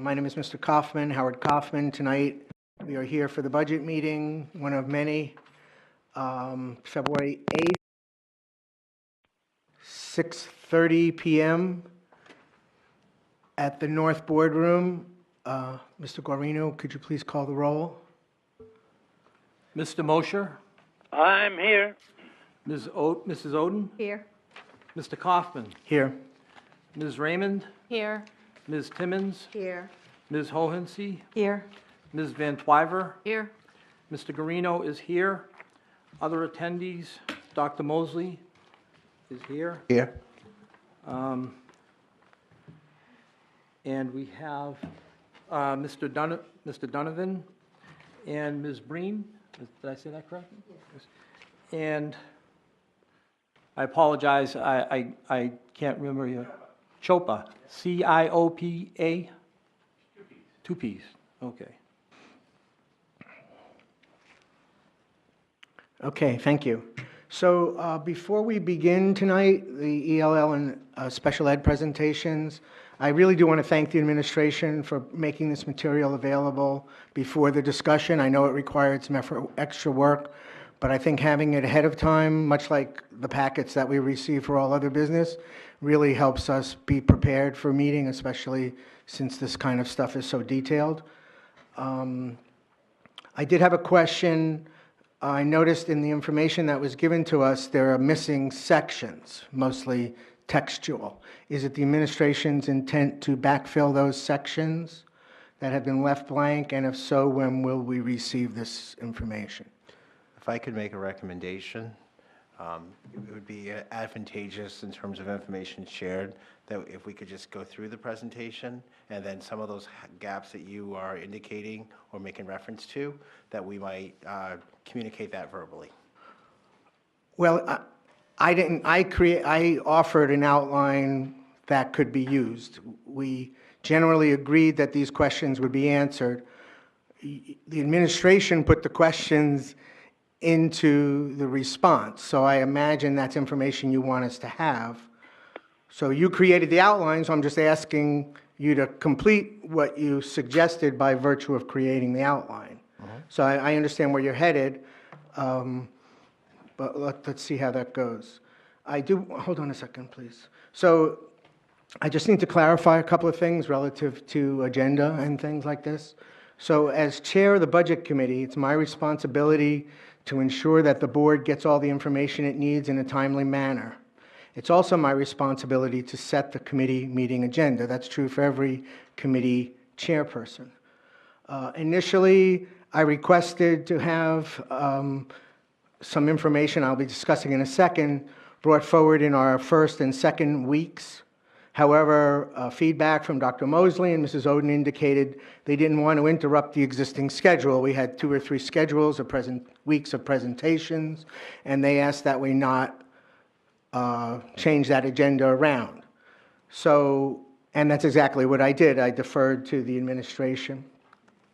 My name is Mr. Kaufman, Howard Kaufman. Tonight, we are here for the budget meeting, one of many, February 8th, 6:30 p.m. at the North Boardroom. Mr. Guarino, could you please call the roll? Mr. Mosher? I'm here. Mrs. Oden? Here. Mr. Kaufman? Here. Ms. Raymond? Here. Ms. Timmons? Here. Ms. Hohensee? Here. Ms. Van Twyver? Here. Mr. Guarino is here. Other attendees, Dr. Mosley is here. Here. And we have Mr. Donovan and Ms. Breen. Did I say that correctly? Yes. And I apologize, I can't remember your, Chopa, C-I-O-P-A? 2 P's, okay. Okay, thank you. So before we begin tonight, the ELL and special ed presentations, I really do want to thank the administration for making this material available before the discussion. I know it required some extra work, but I think having it ahead of time, much like the packets that we receive for all other business, really helps us be prepared for a meeting, especially since this kind of stuff is so detailed. I did have a question. I noticed in the information that was given to us, there are missing sections, mostly textual. Is it the administration's intent to backfill those sections that have been left blank? And if so, when will we receive this information? If I could make a recommendation, it would be advantageous in terms of information shared, that if we could just go through the presentation, and then some of those gaps that you are indicating or making reference to, that we might communicate that verbally. Well, I offered an outline that could be used. We generally agreed that these questions would be answered. The administration put the questions into the response, so I imagine that's information you want us to have. So you created the outline, so I'm just asking you to complete what you suggested by virtue of creating the outline. So I understand where you're headed, but let's see how that goes. Hold on a second, please. So I just need to clarify a couple of things relative to agenda and things like this. So as chair of the Budget Committee, it's my responsibility to ensure that the board gets all the information it needs in a timely manner. It's also my responsibility to set the committee meeting agenda. That's true for every committee chairperson. Initially, I requested to have some information I'll be discussing in a second brought forward in our first and second weeks. However, feedback from Dr. Mosley and Mrs. Oden indicated they didn't want to interrupt the existing schedule. We had 2 or 3 schedules of weeks of presentations, and they asked that we not change that agenda around. So, and that's exactly what I did. I deferred to the administration.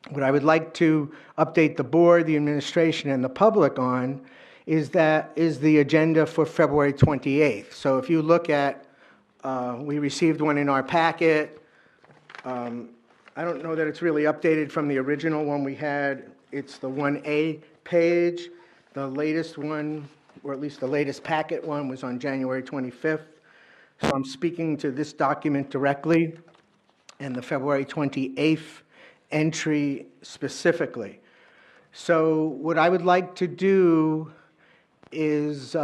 What I would like to update the board, the administration, and the public on is the agenda for February 28th. So if you look at, we received one in our packet. I don't know that it's really updated from the original one we had. It's the 1A page. The latest one, or at least the latest packet one, was on January 25th. So I'm speaking to this document directly and the February 28th entry specifically. So what I would like to do is,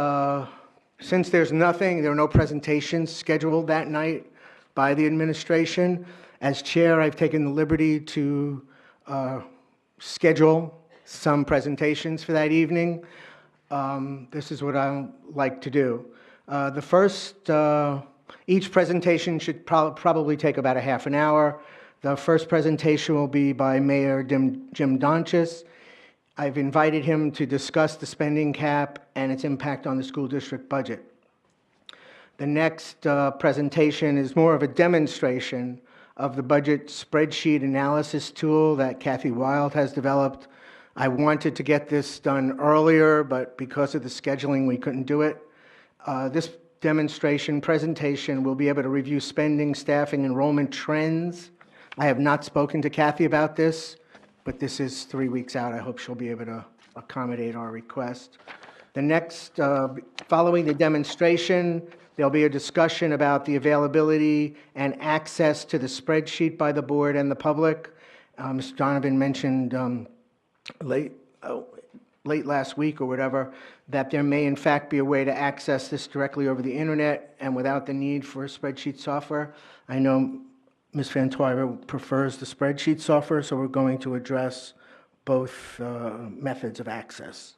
since there are no presentations scheduled that night by the administration, as chair, I've taken the liberty to schedule some presentations for that evening. This is what I like to do. Each presentation should probably take about a half an hour. The first presentation will be by Mayor Jim Donchis. I've invited him to discuss the spending cap and its impact on the school district budget. The next presentation is more of a demonstration of the budget spreadsheet analysis tool that Kathy Wild has developed. I wanted to get this done earlier, but because of the scheduling, we couldn't do it. This demonstration presentation will be able to review spending, staffing, enrollment trends I have not spoken to Kathy about this, but this is 3 weeks out. I hope she'll be able to accommodate our request. The next, following the demonstration, there'll be a discussion about the availability and access to the spreadsheet by the board and the public. Mr. Donovan mentioned late last week or whatever, that there may in fact be a way to access this directly over the internet and without the need for a spreadsheet software. I know Ms. Van Twyver prefers the spreadsheet software, so we're going to address both methods of access.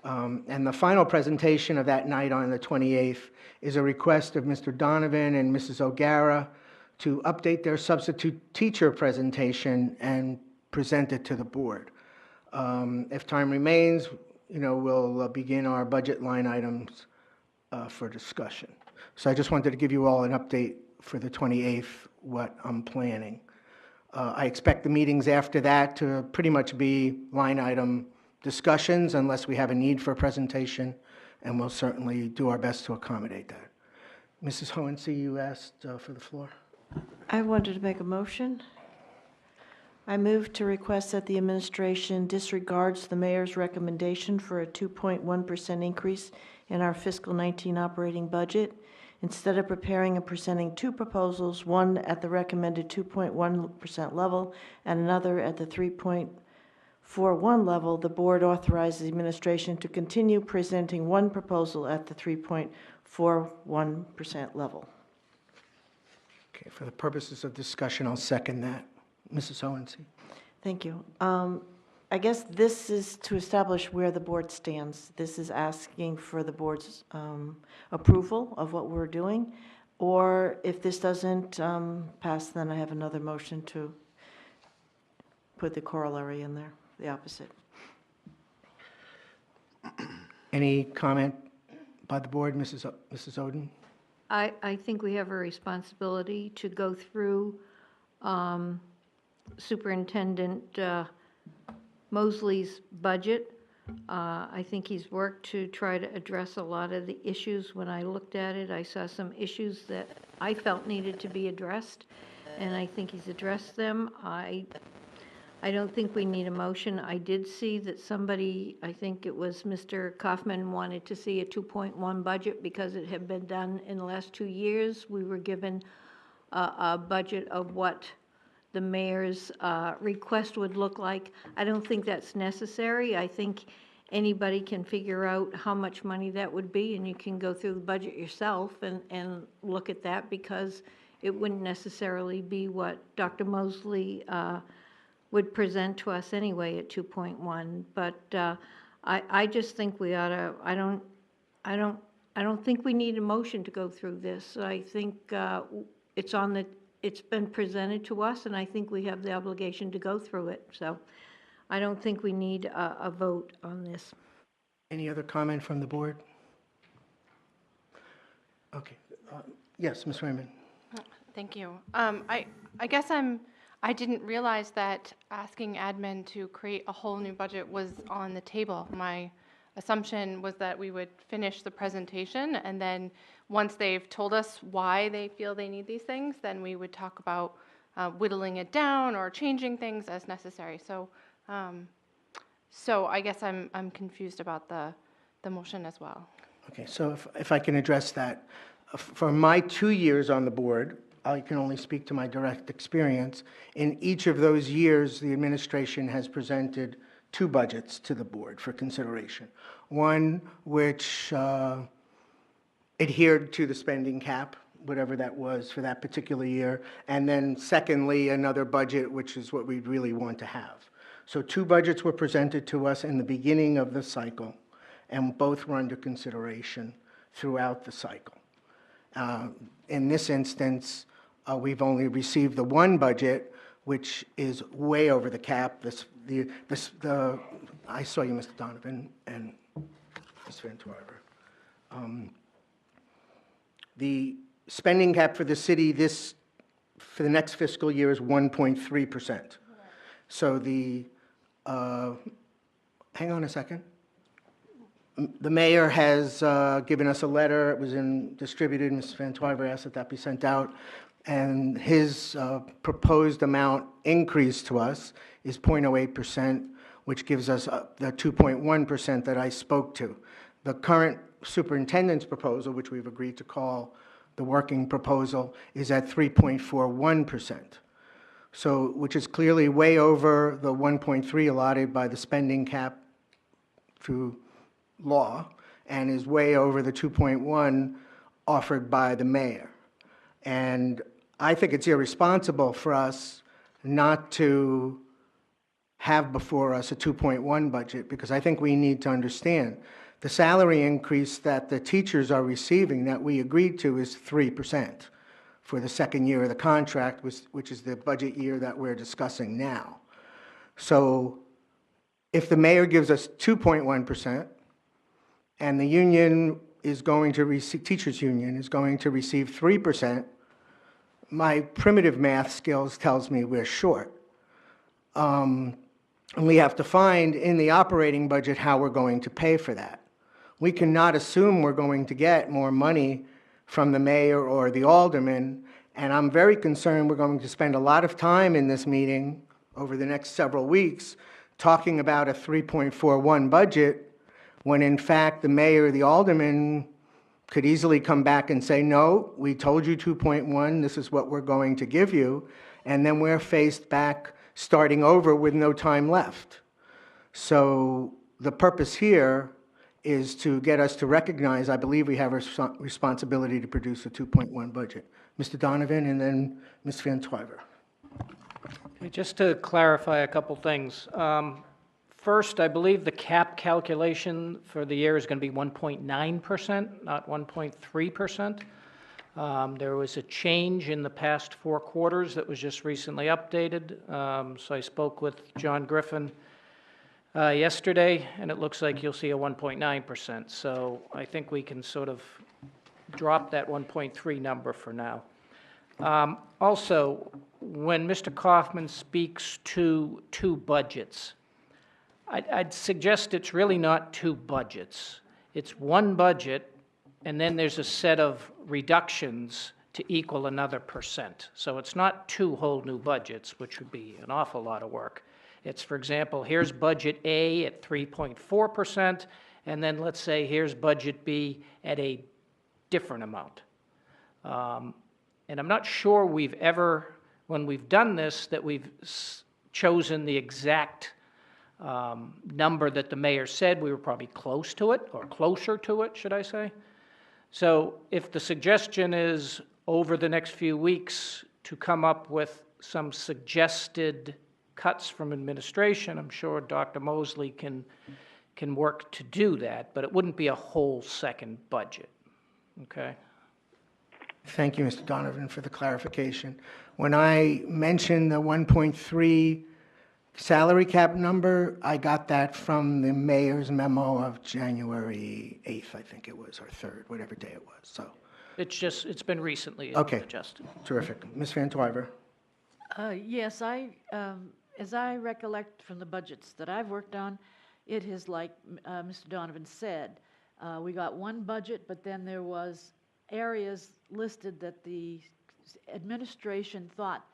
And the final presentation of that night on the 28th is a request of Mr. Donovan and Mrs. O'Gara to update their substitute teacher presentation and present it to the board. If time remains, we'll begin our budget line items for discussion. So I just wanted to give you all an update for the 28th, what I'm planning. I expect the meetings after that to pretty much be line item discussions unless we have a need for a presentation, and we'll certainly do our best to accommodate that. Mrs. Hohensee, you asked for the floor. I wanted to make a motion. I move to request that the administration disregards the mayor's recommendation for a 2.1% increase in our fiscal 19 operating budget. Instead of preparing and presenting two proposals, one at the recommended 2.1% level and another at the 3.41 level, the board authorizes the administration to continue presenting one proposal at the 3.41% level. Okay, for the purposes of discussion, I'll second that. Mrs. Hohensee. Thank you. I guess this is to establish where the board stands. This is asking for the board's approval of what we're doing, or if this doesn't pass, then I have another motion to put the corollary in there, the opposite. Any comment by the board, Mrs. Oden? I think we have a responsibility to go through Superintendent Mosley's budget. I think he's worked to try to address a lot of the issues. When I looked at it, I saw some issues that I felt needed to be addressed, and I think he's addressed them. I don't think we need a motion. I did see that somebody, I think it was Mr. Kaufman, wanted to see a 2.1 budget because it had been done in the last 2 years. We were given a budget of what the mayor's request would look like. I don't think that's necessary. I think anybody can figure out how much money that would be, and you can go through the budget yourself and look at that, because it wouldn't necessarily be what Dr. Mosley would present to us anyway at 2.1. But I just think we ought to. I don't think we need a motion to go through this. I think it's been presented to us, and I think we have the obligation to go through it. So I don't think we need a vote on this. Any other comment from the board? Okay. Yes, Ms. Raymond. Thank you. I guess I didn't realize that asking admin to create a whole new budget was on the table. My assumption was that we would finish the presentation, and then once they've told us why they feel they need these things, then we would talk about whittling it down or changing things as necessary. So I guess I'm confused about the motion as well. Okay, so if I can address that. For my 2 years on the board, I can only speak to my direct experience. In each of those years, the administration has presented two budgets to the board for consideration. One which adhered to the spending cap, whatever that was for that particular year, and then secondly, another budget, which is what we really want to have. So two budgets were presented to us in the beginning of the cycle, and both were under consideration throughout the cycle. In this instance, we've only received the one budget, which is way over the cap. I saw you, Mr. Donovan, and Ms. Van Twyver. The spending cap for the city for the next fiscal year is 1.3%. So hang on a second. The mayor has given us a letter. It was distributed. Ms. Van Twyver asked that be sent out. and his proposed amount increase to us is 0.08%, which gives us the 2.1% that I spoke to. The current superintendent's proposal, which we've agreed to call the working proposal, is at 3.41%. So, which is clearly way over the 1.3 allotted by the spending cap through law, and is way over the 2.1 offered by the mayor. And I think it's irresponsible for us not to have before us a 2.1 budget, because I think we need to understand the salary increase that the teachers are receiving that we agreed to is 3% for the second year of the contract, which is the budget year that we're discussing now. So if the mayor gives us 2.1%, and the union is going to receive, teachers' union is going to receive 3%, my primitive math skills tells me we're short. And we have to find in the operating budget how we're going to pay for that. We cannot assume we're going to get more money from the mayor or the alderman, and I'm very concerned we're going to spend a lot of time in this meeting over the next several weeks talking about a 3.41 budget, when in fact the mayor or the alderman could easily come back and say, no, we told you 2.1, this is what we're going to give you, and then we're faced back starting over with no time left. So the purpose here is to get us to recognize, I believe we have a responsibility to produce a 2.1 budget. Mr. Donovan and then Ms. Van Twyver. Okay, just to clarify a couple things. First, I believe the cap calculation for the year is going to be 1.9%, not 1.3%. There was a change in the past 4 quarters that was just recently updated. So I spoke with John Griffin yesterday, and it looks like you'll see a 1.9%. So I think we can sort of drop that 1.3 number for now. Also, when Mr. Kaufman speaks to 2 budgets, I'd suggest it's really not 2 budgets. It's 1 budget, and then there's a set of reductions to equal another percent. So it's not 2 whole new budgets, which would be an awful lot of work. It's, for example, here's budget A at 3.4%, and then let's say here's budget B at a different amount. And I'm not sure we've ever, when we've done this, that we've chosen the exact number that the mayor said. We were probably close to it, or closer to it, should I say. So if the suggestion is over the next few weeks to come up with some suggested cuts from administration, I'm sure Dr. Mosley can work to do that, but it wouldn't be a whole second budget, okay? Thank you, Mr. Donovan, for the clarification. When I mentioned the 1.3 salary cap number, I got that from the mayor's memo of January 8th, I think it was, or 3rd, whatever day it was, so. It's been recently Okay. adjusted. Terrific. Ms. Van Twyver. Yes, as I recollect from the budgets that I've worked on, it is like Mr. Donovan said. We got 1 budget, but then there was areas listed that the administration thought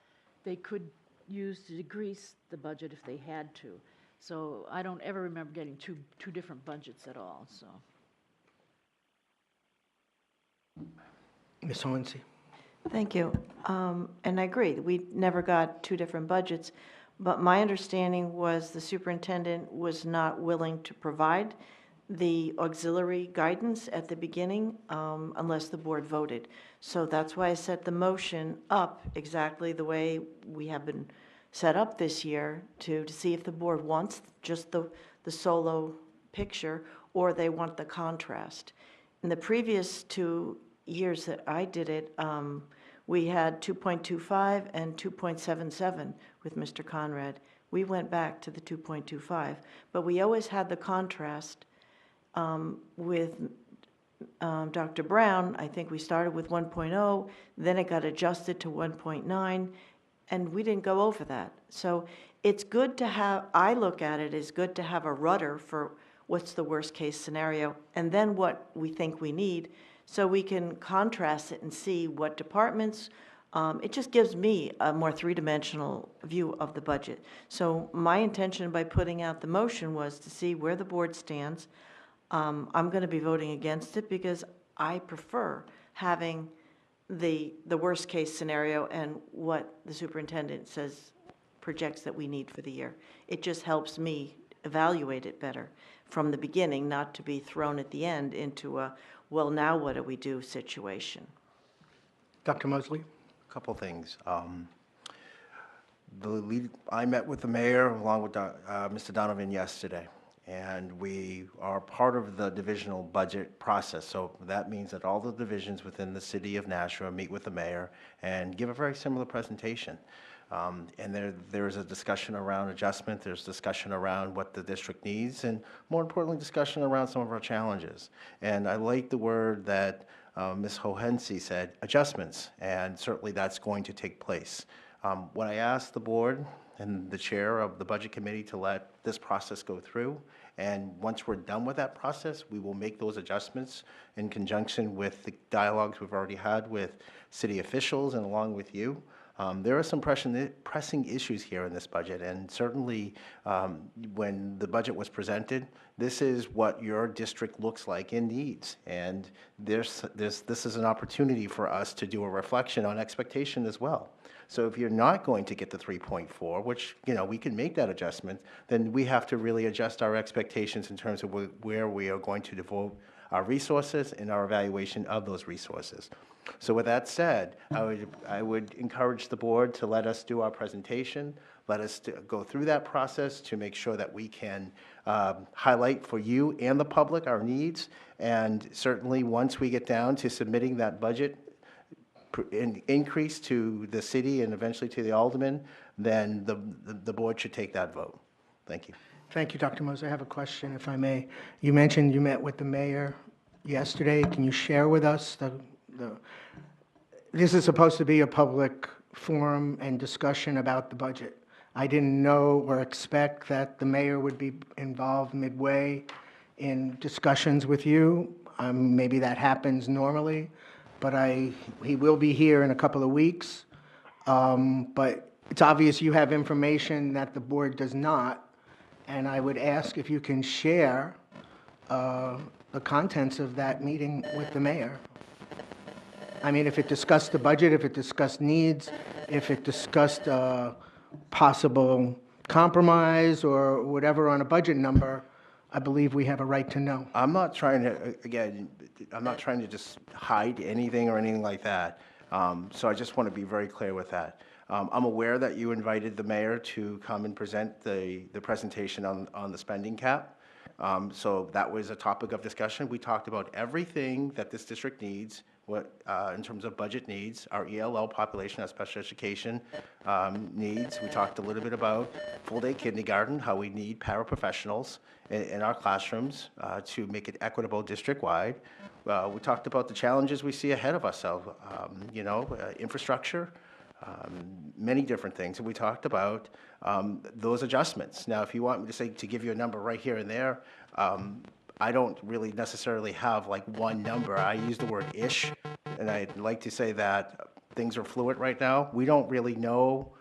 they could use to decrease the budget if they had to. So I don't ever remember getting two different budgets at all, so. Ms. Hornsey. Thank you. And I agree, we never got 2 different budgets, but my understanding was the superintendent was not willing to provide the auxiliary guidance at the beginning unless the board voted. So that's why I set the motion up exactly the way we have been set up this year to see if the board wants just the solo picture or they want the contrast. In the previous 2 years that I did it, we had 2.25 and 2.77 with Mr. Conrad. We went back to the 2.25, but we always had the contrast with Dr. Brown. I think we started with 1.0, then it got adjusted to 1.9, and we didn't go over that. So it's good to have, I look at it as good to have a rudder for what's the worst case scenario, and then what we think we need, so we can contrast it and see what departments It just gives me a more three-dimensional view of the budget. So my intention by putting out the motion was to see where the board stands. I'm going to be voting against it because I prefer having the worst-case scenario and what the superintendent says projects that we need for the year. It just helps me evaluate it better from the beginning, not to be thrown at the end into a, well, now what do we do situation. Dr. Mosley? Couple things. I met with the mayor along with Mr. Donovan yesterday, and we are part of the divisional budget process. So that means that all the divisions within the city of Nashua meet with the mayor and give a very similar presentation. And there is a discussion around adjustment, there's discussion around what the district needs, and more importantly, discussion around some of our challenges. And I like the word that Ms. Hohensi said, adjustments, and certainly that's going to take place. When I asked the board and the chair of the budget committee to let this process go through, and once we're done with that process, we will make those adjustments in conjunction with the dialogues we've already had with city officials and along with you. There are some pressing issues here in this budget, and certainly when the budget was presented, this is what your district looks like and needs. And this is an opportunity for us to do a reflection on expectation as well. So if you're not going to get the 3.4, which, we can make that adjustment, then we have to really adjust our expectations in terms of where we are going to devote our resources and our evaluation of those resources. So with that said, I would encourage the board to let us do our presentation, let us go through that process to make sure that we can highlight for you and the public our needs, and certainly once we get down to submitting that budget increase to the city and eventually to the aldermen, then the board should take that vote. Thank you. Thank you, Dr. Mosley. I have a question, if I may. You mentioned you met with the mayor yesterday. Can you share with us this is supposed to be a public forum and discussion about the budget. I didn't know or expect that the mayor would be involved midway in discussions with you. Maybe that happens normally, but he will be here in a couple of weeks. But it's obvious you have information that the board does not, and I would ask if you can share the contents of that meeting with the mayor. I mean, if it discussed the budget, if it discussed needs, if it discussed possible compromise or whatever on a budget number, I believe we have a right to know. I'm not trying to, again, I'm not trying to just hide anything or anything like that. So I just want to be very clear with that. I'm aware that you invited the mayor to come and present the presentation on the spending cap. So that was a topic of discussion. We talked about everything that this district needs, in terms of budget needs, our ELL population, our special education needs. We talked a little bit about full-day kindergarten, how we need paraprofessionals in our classrooms to make it equitable district-wide. We talked about the challenges we see ahead of ourselves, infrastructure, many different things. And we talked about those adjustments. Now, if you want me to give you a number right here and there, I don't really necessarily have like one number. I use the word ish, and I'd like to say that things are fluid right now. We don't really know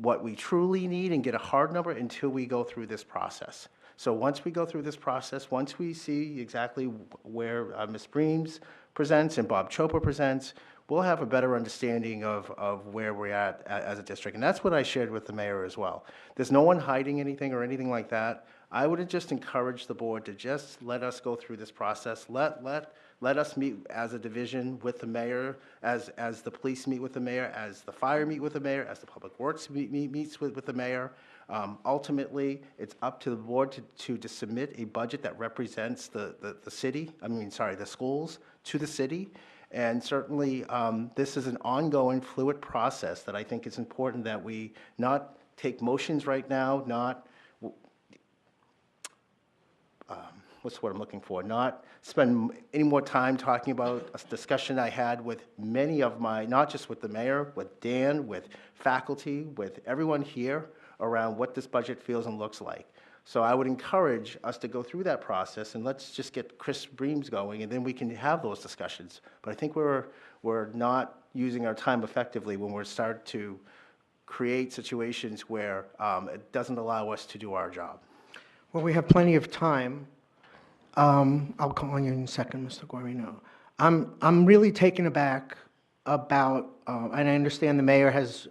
what we truly need and get a hard number until we go through this process. So once we go through this process, once we see exactly where Ms. Breams presents and Bob Chopra presents, we'll have a better understanding of where we're at as a district. And that's what I shared with the mayor as well. There's no one hiding anything or anything like that. I would just encourage the board to just let us go through this process. Let us meet as a division with the mayor, as the police meet with the mayor, as the fire meet with the mayor, as the public works meets with the mayor. Ultimately, it's up to the board to submit a budget that represents the schools to the city. And certainly, this is an ongoing fluid process that I think it's important that we not take motions right now, not what's the word I'm looking for, not spend any more time talking about a discussion I had with many of not just with the mayor, with Dan, with faculty, with everyone here around what this budget feels and looks like. So I would encourage us to go through that process, and let's just get Chris Breams going, and then we can have those discussions. But I think we're not using our time effectively when we start to create situations where it doesn't allow us to do our job. Well, we have plenty of time. I'll call on you in a second, Mr. Guarino. I'm really taken aback about, and I understand the mayor has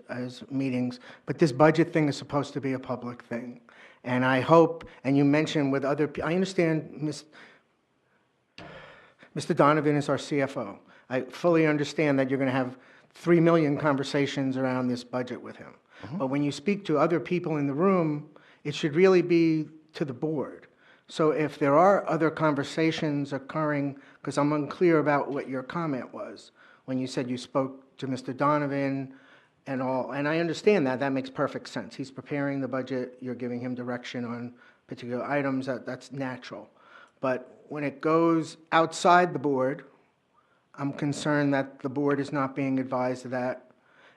meetings, but this budget thing is supposed to be a public thing. And I hope, and you mentioned with other, I understand Mr. Donovan is our CFO. I fully understand that you're going to have 3 million conversations around this budget with him. But when you speak to other people in the room, it should really be to the board. So if there are other conversations occurring, because I'm unclear about what your comment was, when you said you spoke to Mr. Donovan and all, and I understand that, that makes perfect sense. He's preparing the budget, you're giving him direction on particular items, that's natural. But when it goes outside the board, I'm concerned that the board is not being advised of that.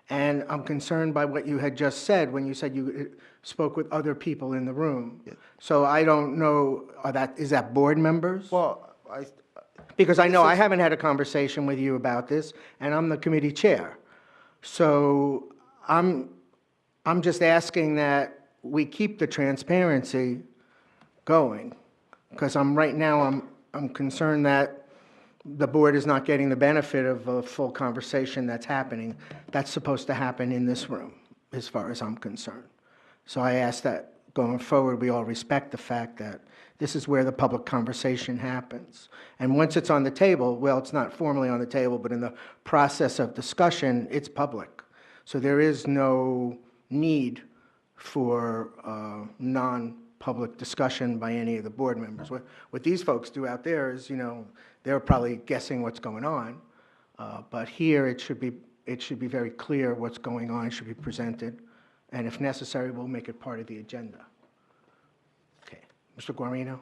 And I'm concerned by what you had just said when you said you spoke with other people in the room. Yeah. So I don't know, is that board members? Well, Because I know I haven't had a conversation with you about this, and I'm the committee chair. So I'm just asking that we keep the transparency going, because right now I'm concerned that the board is not getting the benefit of a full conversation that's happening. That's supposed to happen in this room, as far as I'm concerned. So I ask that going forward, we all respect the fact that this is where the public conversation happens. And once it's on the table, well, it's not formally on the table, but in the process of discussion, it's public. So there is no need for non-public discussion by any of the board members. What these folks do out there is, they're probably guessing what's going on, but here it should be very clear what's going on. It should be presented, and if necessary, we'll make it part of the agenda. Okay, Mr. Guarino.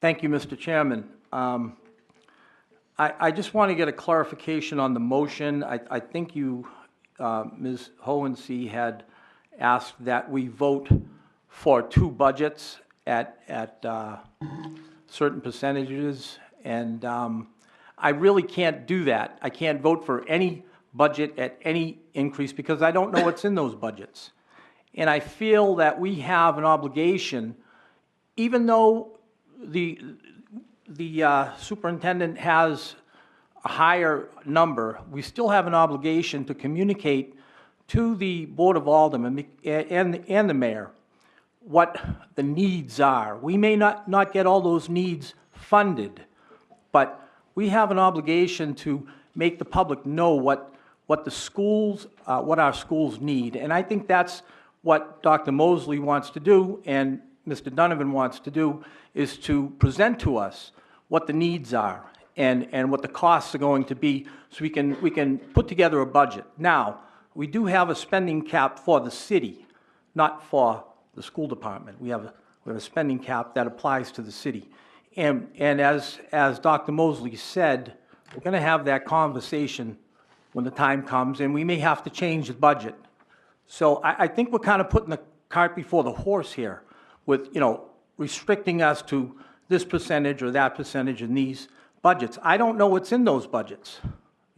Thank you, Mr. Chairman. I just want to get a clarification on the motion. I think you, Ms. Hohensee, had asked that we vote for 2 budgets at certain percentages, and I really can't do that. I can't vote for any budget at any increase because I don't know what's in those budgets. And I feel that we have an obligation, even though the superintendent has a higher number, we still have an obligation to communicate to the Board of Aldermen and the mayor what the needs are. We may not get all those needs funded, but we have an obligation to make the public know what the schools, what our schools need. And I think that's what Dr. Mosley wants to do and Mr. Donovan wants to do, is to present to us what the needs are and what the costs are going to be, so we can put together a budget. Now, we do have a spending cap for the city, not for the school department. We have a spending cap that applies to the city. And as Dr. Mosley said, we're going to have that conversation when the time comes, and we may have to change the budget. So I think we're kind of putting the cart before the horse here with, restricting us to this percentage or that percentage in these budgets. I don't know what's in those budgets,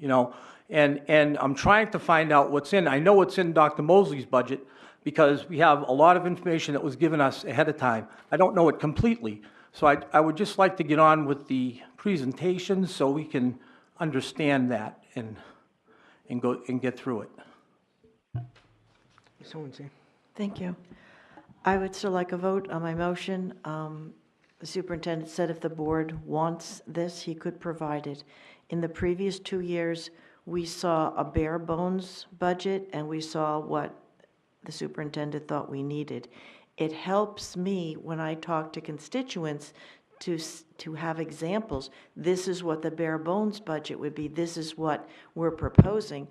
and I'm trying to find out what's in. I know what's in Dr. Mosley's budget because we have a lot of information that was given us ahead of time. I don't know it completely. So I would just like to get on with the presentation so we can understand that and go and get through it. Ms. Hohensee. Thank you. I would still like a vote on my motion. The superintendent said if the board wants this, he could provide it. In the previous 2 years, we saw a bare bones budget, and we saw what the superintendent thought we needed. It helps me when I talk to constituents to have examples. This is what the bare bones budget would be. This is what we're proposing.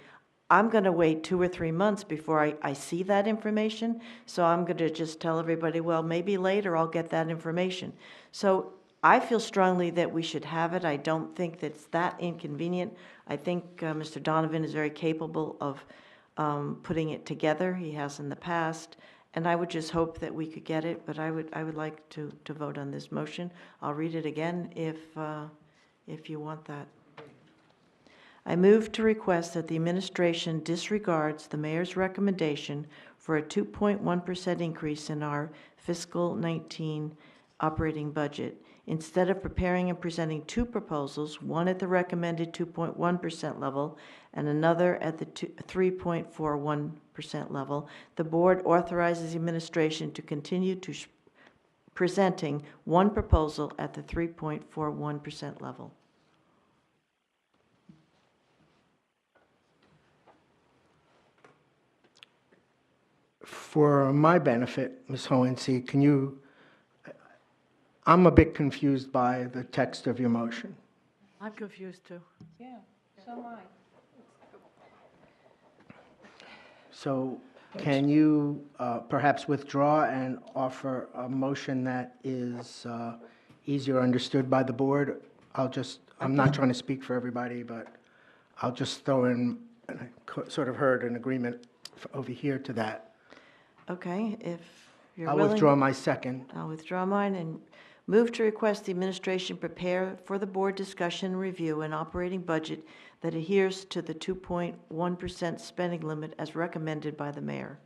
I'm going to wait 2 or 3 months before I see that information. So I'm going to just tell everybody, well, maybe later I'll get that information. So I feel strongly that we should have it. I don't think that's that inconvenient. I think Mr. Donovan is very capable of putting it together. He has in the past. And I would just hope that we could get it, but I would like to vote on this motion. I'll read it again if you want that. I move to request that the administration disregards the mayor's recommendation for a 2.1% increase in our fiscal 19 operating budget. Instead of preparing and presenting two proposals, one at the recommended 2.1% level and another at the 3.41% level, the board authorizes the administration to continue to presenting one proposal at the 3.41% level. For my benefit, Ms. Hohensee, can you, I'm a bit confused by the text of your motion. I'm confused too. Yeah, so am I. So can you perhaps withdraw and offer a motion that is easier understood by the board? I'm not trying to speak for everybody, but I'll just throw in, and I sort of heard an agreement over here to that. Okay, if you're I'll willing. withdraw my second. I'll withdraw mine and move to request the administration prepare for the board discussion and review an operating budget that adheres to the 2.1% spending limit as recommended by the mayor.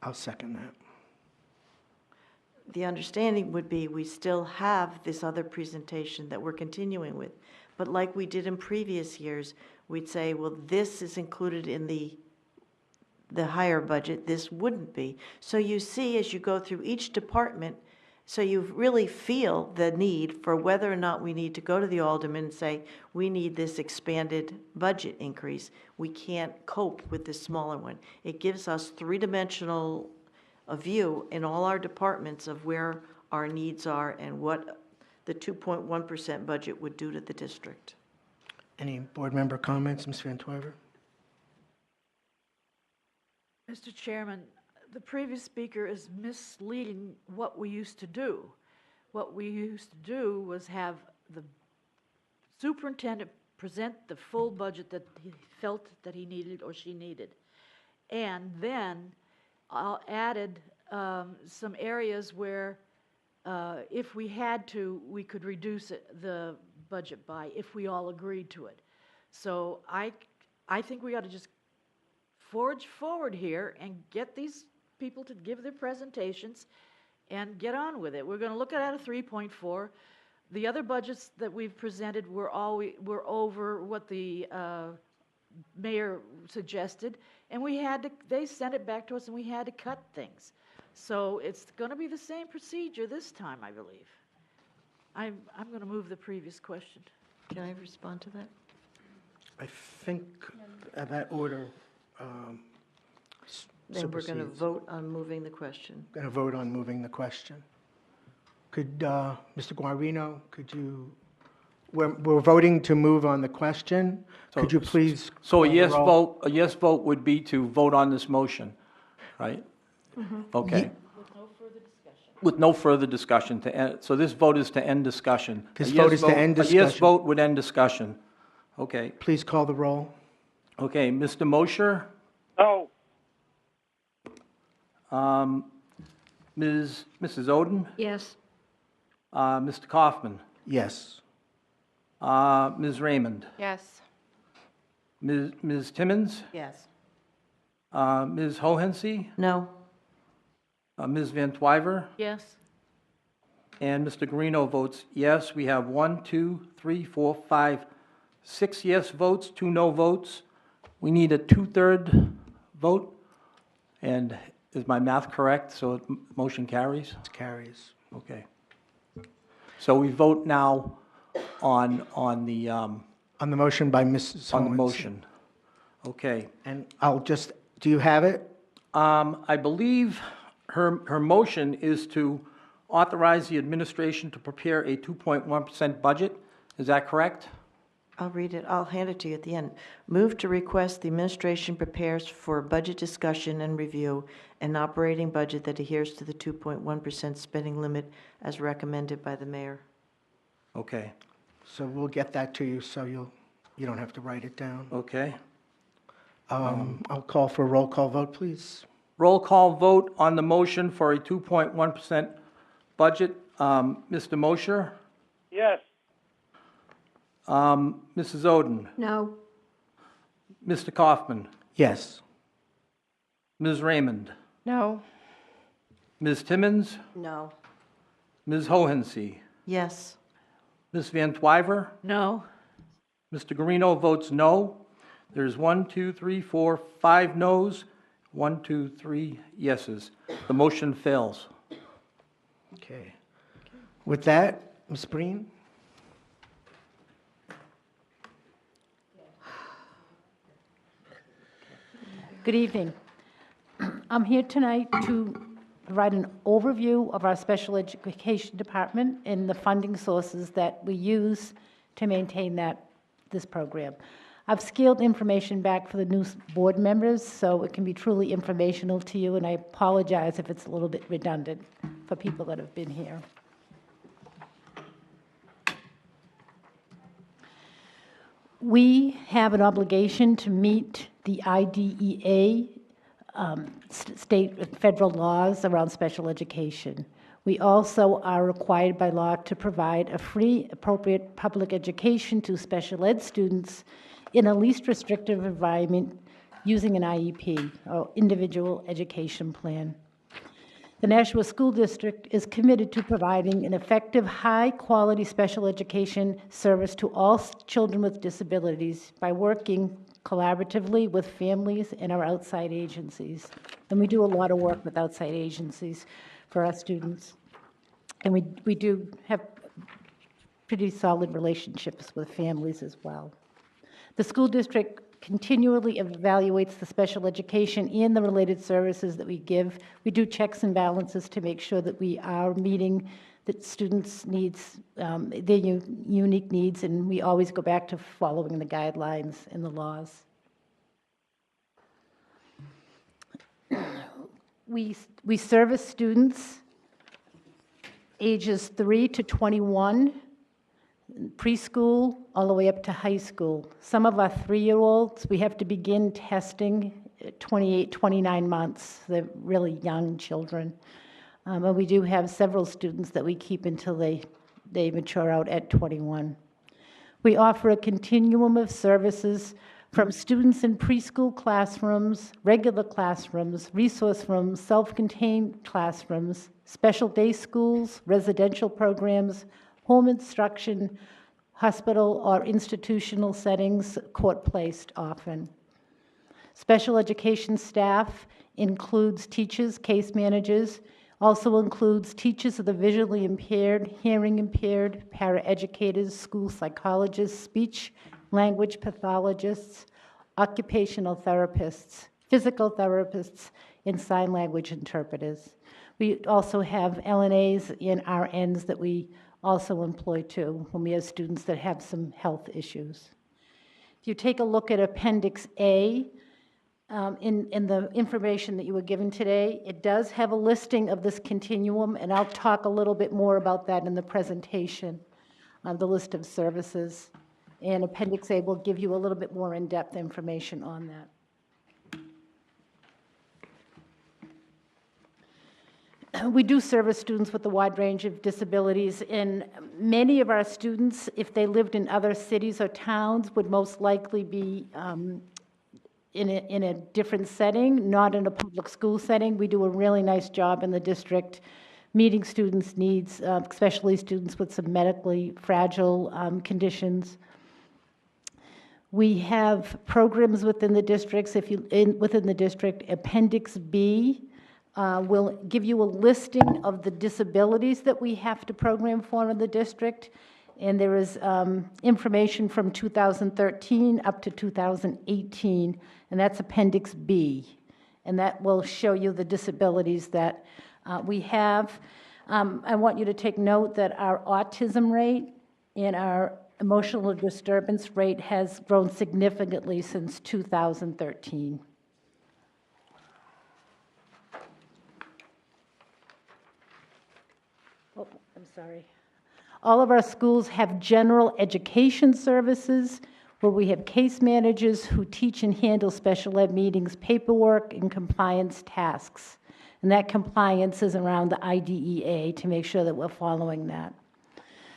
I'll second that. The understanding would be we still have this other presentation that we're continuing with. But like we did in previous years, we'd say, well, this is included in the higher budget, this wouldn't be. So you see, as you go through each department, so you really feel the need for whether or not we need to go to the alderman and say, we need this expanded budget increase. We can't cope with this smaller one. It gives us three-dimensional view in all our departments of where our needs are and what the 2.1% budget would do to the district. Any board member comments, Ms. Van Twyver? Mr. Chairman, the previous speaker is misleading what we used to do. What we used to do was have the superintendent present the full budget that he felt that he needed or she needed. And then I added some areas where if we had to, we could reduce the budget by, if we all agreed to it. So I think we ought to just forge forward here and get these people to give their presentations and get on with it. We're going to look at a 3.4. The other budgets that we've presented were over what the mayor suggested, and they sent it back to us, and we had to cut things. So it's going to be the same procedure this time, I believe. I'm going to move the previous question. Can I respond to that? I think that order Then we're going to supersedes. vote on moving the question. Going to vote on moving the question. Could, Mr. Guarino, could you, we're voting to move on the question. Could you please? So call the roll? a yes vote would be to vote on this motion, right? Okay. With no further discussion to end, so this vote is to end discussion. This A vote yes is to end A yes discussion. vote would end discussion. Okay. Please call the roll. Okay, Mr. Mosher? No. Mrs. Oden? Yes. Mr. Kaufman? Yes. Ms. Raymond? Yes. Ms. Timmons? Yes. Ms. Hohensee? No. Ms. Van Twyver? Yes? And Mr. Guarino votes yes. We have 1, 2, 3, 4, 5, 6 yes votes, 2 no votes. We need a 2/3 vote. And is my math correct? So motion carries? It carries. Okay. So we vote now on the On the motion by Mrs. on the Hohensee. motion. Okay. And I'll just, do you have it? I believe her motion is to authorize the administration to prepare a 2.1% budget. Is that correct? I'll read it. I'll hand it to you at the end. Move to request the administration prepares for budget discussion and review an operating budget that adheres to the 2.1% spending limit as recommended by the mayor. Okay. So we'll get that to you, so you don't have to write it down. Okay. I'll call for a roll call vote, please. Roll call vote on the motion for a 2.1% budget. Mr. Mosher? Yes. Mrs. Oden? No. Mr. Kaufman, Yes. Ms. Raymond, No. Ms. Timmons, No. Ms. Hohensee, Yes. Ms. Van Twyver, No. Mr. Guarino votes no. There's 5 noes, 3 yeses. The motion fails. Okay. With that, Ms. Breen? Good evening. I'm here tonight to provide an overview of our special education department and the funding sources that we use to maintain this program. I've scaled information back for the new board members, so it can be truly informational to you, and I apologize if it's a little bit redundant for people that have been here. We have an obligation to meet the IDEA state and federal laws around special education. We also are required by law to provide a free, appropriate public education to special ed students in a least restrictive environment using an IEP, or individual education plan. The Nashua School District is committed to providing an effective, high-quality special education service to all children with disabilities by working collaboratively with families and our outside agencies. And we do a lot of work with outside agencies for our students. And we do have pretty solid relationships with families as well. The school district continually evaluates the special education and the related services that we give. We do checks and balances to make sure that we are meeting the students' needs, their unique needs, and we always go back to following the guidelines and the laws. We service students ages 3 to 21, preschool, all the way up to high school. Some of our 3-year-olds, we have to begin testing at 28, 29 months. They're really young children. And we do have several students that we keep until they mature out at 21. We offer a continuum of services from students in preschool classrooms, regular classrooms, resource rooms, self-contained classrooms, special day schools, residential programs, home instruction, hospital or institutional settings, court-placed often. Special education staff includes teachers, case managers, also includes teachers of the visually impaired, hearing impaired, paraeducators, school psychologists, speech, language pathologists, occupational therapists, physical therapists, and sign language interpreters. We also have LNAs and RNs that we also employ too when we have students that have some health issues. If you take a look at Appendix A, in the information that you were given today, it does have a listing of this continuum, and I'll talk a little bit more about that in the presentation, the list of services. And Appendix A will give you a little bit more in-depth information on that. We do service students with a wide range of disabilities, and many of our students, if they lived in other cities or towns, would most likely be in a different setting, not in a public school setting. We do a really nice job in the district meeting students' needs, especially students with some medically fragile conditions. We have programs within the districts. Within the district, Appendix B will give you a listing of the disabilities that we have to program for in the district. And there is information from 2013 up to 2018, and that's Appendix B. And that will show you the disabilities that we have. I want you to take note that our autism rate and our emotional disturbance rate has grown significantly since 2013. Oh, I'm sorry. All of our schools have general education services where we have case managers who teach and handle special ed meetings, paperwork, and compliance tasks. And that compliance is around the IDEA to make sure that we're following that.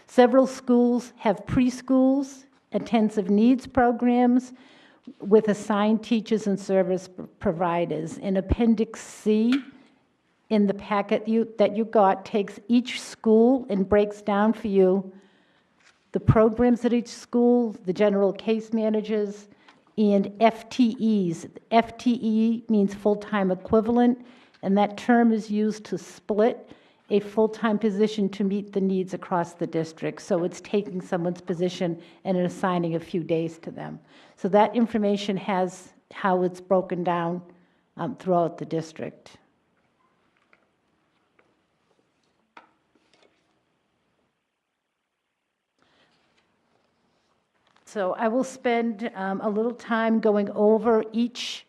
Several schools have preschools, intensive needs programs. with assigned teachers and service providers. In Appendix C, in the packet that you got, takes each school and breaks down for you the programs at each school, the general case managers, and FTEs. FTE means full-time equivalent, and that term is used to split a full-time position to meet the needs across the district. So it's taking someone's position and assigning a few days to them. So that information has how it's broken down throughout the district. So I will spend a little time going over each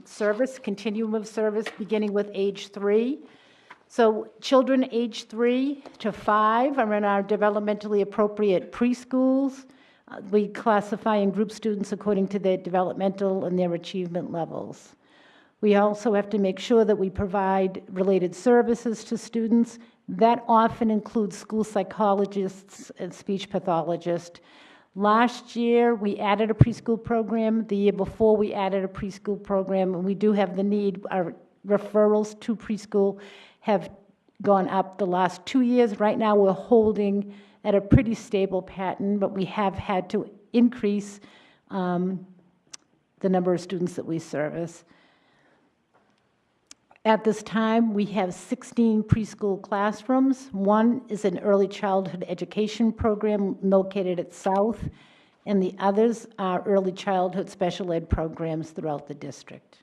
service, continuum of service, beginning with age 3. So children age 3 to 5 are in our developmentally appropriate preschools. We classify and group students according to their developmental and their achievement levels. We also have to make sure that we provide related services to students. That often includes school psychologists and speech pathologists. Last year, we added a preschool program. The year before, we added a preschool program, and we do have the need. Our referrals to preschool have gone up the last 2 years. Right now, we're holding at a pretty stable pattern, but we have had to increase the number of students that we service. At this time, we have 16 preschool classrooms. One is an early childhood education program located at South, and the others are early childhood special ed programs throughout the district.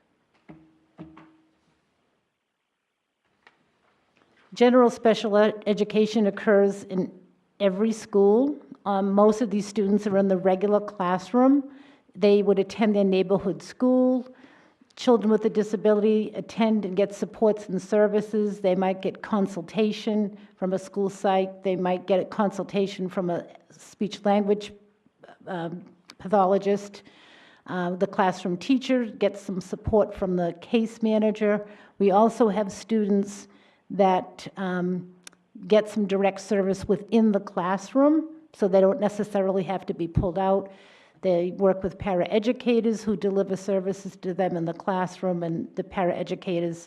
General special education occurs in every school. Most of these students are in the regular classroom. They would attend their neighborhood school. Children with a disability attend and get supports and services. They might get consultation from a school psych. They might get a consultation from a speech-language pathologist. The classroom teacher gets some support from the case manager. We also have students that get some direct service within the classroom, so they don't necessarily have to be pulled out. They work with paraeducators who deliver services to them in the classroom, and the paraeducators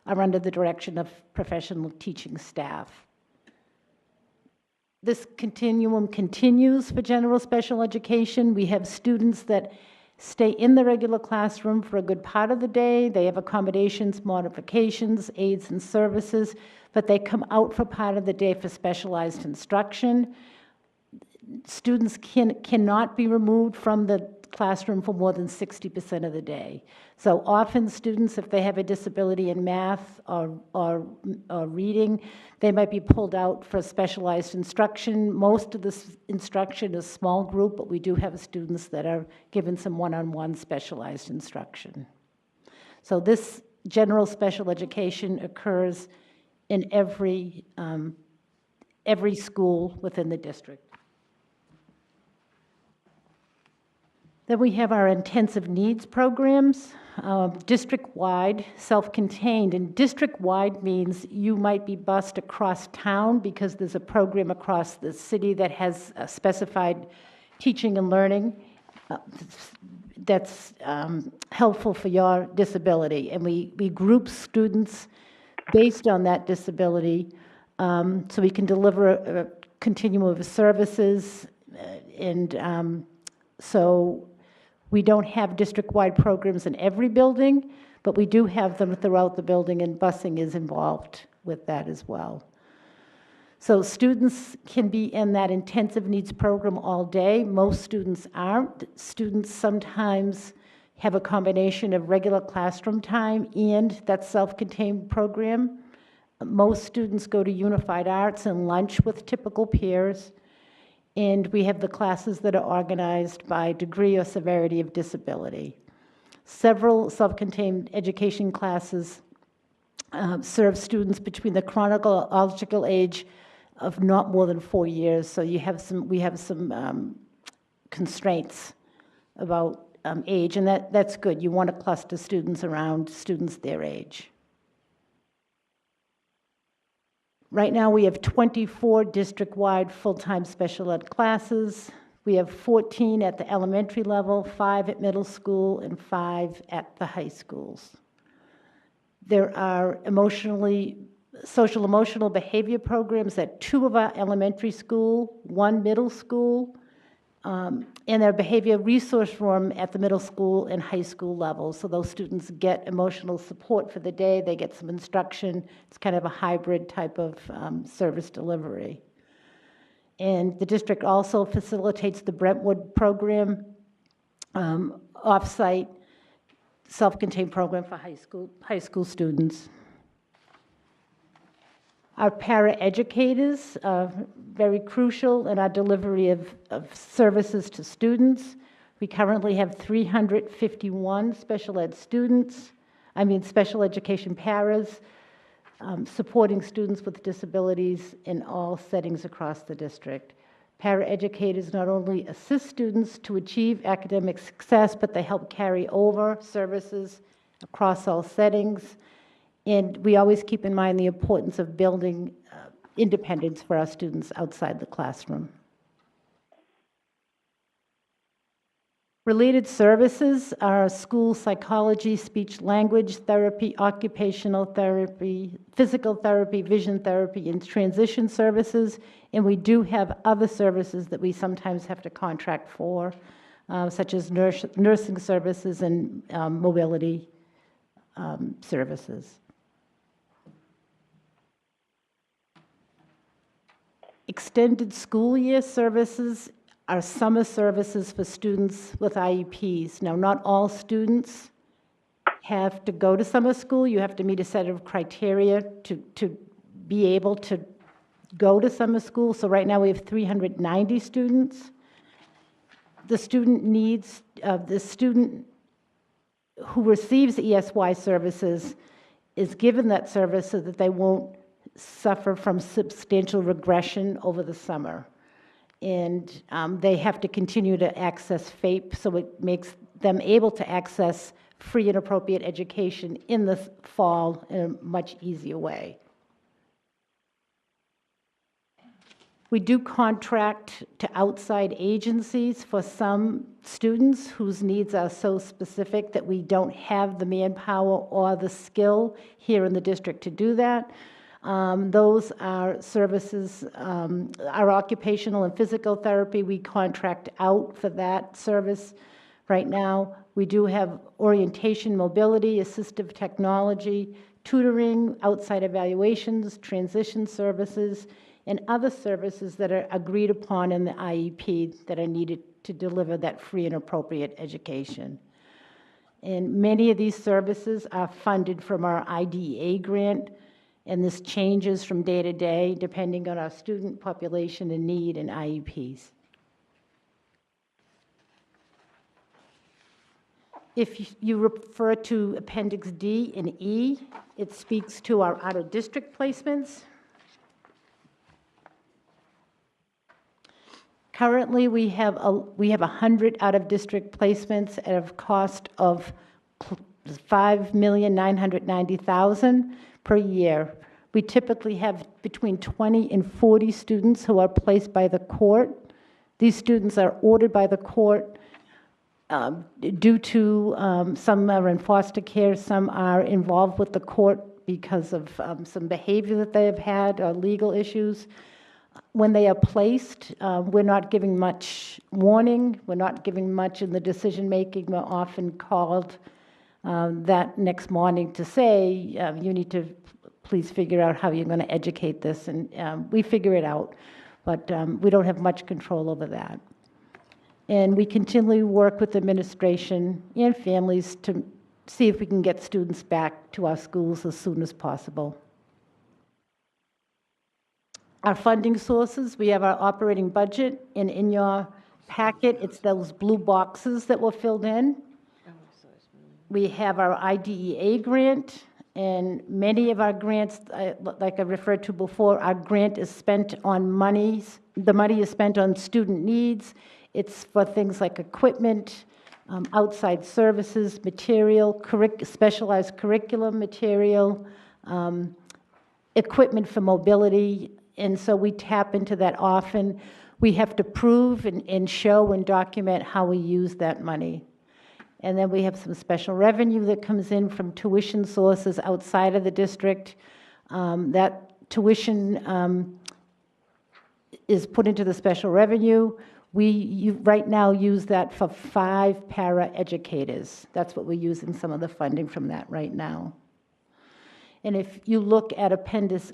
are under the direction of professional teaching staff. This continuum continues for general special education. We have students that stay in the regular classroom for a good part of the day. They have accommodations, modifications, aids, and services, but they come out for part of the day for specialized instruction. Students cannot be removed from the classroom for more than 60% of the day. So often students, if they have a disability in math or reading, they might be pulled out for specialized instruction. Most of this instruction is small group, but we do have students that are given some one-on-one specialized instruction. So this general special education occurs in every school within the district. Then we have our intensive needs programs, district-wide, self-contained. And district-wide means you might be bused across town because there's a program across the city that has specified teaching and learning that's helpful for your disability. And we group students based on that disability so we can deliver a continuum of services. So we don't have district-wide programs in every building, but we do have them throughout the building, and busing is involved with that as well. So students can be in that intensive needs program all day. Most students aren't. Students sometimes have a combination of regular classroom time and that self-contained program. Most students go to Unified Arts and lunch with typical peers. And we have the classes that are organized by degree or severity of disability. Several self-contained education classes serve students between the chronological age of not more than 4 years. So we have some constraints about age, and that's good. You want to cluster students around students their age. Right now, we have 24 district-wide full-time special ed classes. We have 14 at the elementary level, 5 at middle school, and 5 at the high schools. There are social emotional behavior programs at 2 of our elementary school, 1 middle school, and their behavior resource room at the middle school and high school level. So those students get emotional support for the day, they get some instruction. It's kind of a hybrid type of service delivery. And the district also facilitates the Brentwood program, off-site, self-contained program for high school students. Our paraeducators are very crucial in our delivery of services to students. We currently have 351 special education paras, supporting students with disabilities in all settings across the district. Paraeducators not only assist students to achieve academic success, but they help carry over services across all settings. And we always keep in mind the importance of building independence for our students outside the classroom. Related services are school psychology, speech language therapy, occupational therapy, physical therapy, vision therapy, and transition services. And we do have other services that we sometimes have to contract for, such as nursing services and mobility services. Extended school year services are summer services for students with IEPs. Now, not all students have to go to summer school. You have to meet a set of criteria to be able to go to summer school. So right now we have 390 students. The student who receives ESY services is given that service so that they won't suffer from substantial regression over the summer. And they have to continue to access FAPE, so it makes them able to access free and appropriate education in the fall in a much easier way. We do contract to outside agencies for some students whose needs are so specific that we don't have the manpower or the skill here in the district to do that. Those are services, our occupational and physical therapy, we contract out for that service right now. We do have orientation, mobility, assistive technology, tutoring, outside evaluations, transition services, and other services that are agreed upon in the IEP that are needed to deliver that free and appropriate education. And many of these services are funded from our IDEA grant, and this changes from day to day depending on our student population and need and IEPs. If you refer to Appendix D and E, it speaks to our out-of-district placements. Currently, we have 100 out-of-district placements at a cost of $5,990,000 per year. We typically have between 20 and 40 students who are placed by the court. These students are ordered by the court due to some are in foster care, some are involved with the court because of some behavior that they have had or legal issues. When they are placed, we're not giving much warning, we're not giving much in the decision-making. We're often called that next morning to say, you need to please figure out how you're going to educate this, and we figure it out, but we don't have much control over that. And we continually work with administration and families to see if we can get students back to our schools as soon as possible. Our funding sources, we have our operating budget, and in your packet, it's those blue boxes that were filled in. We have our IDEA grant, and many of our grants, like I referred to before, our grant is spent on monies. The money is spent on student needs. It's for things like equipment, outside services, material, specialized curriculum material, equipment for mobility. And so we tap into that often. We have to prove and show and document how we use that money. And then we have some special revenue that comes in from tuition sources outside of the district. That tuition is put into the special revenue. Right now use that for 5 para-educators. That's what we're using some of the funding from that right now. And if you look at Appendix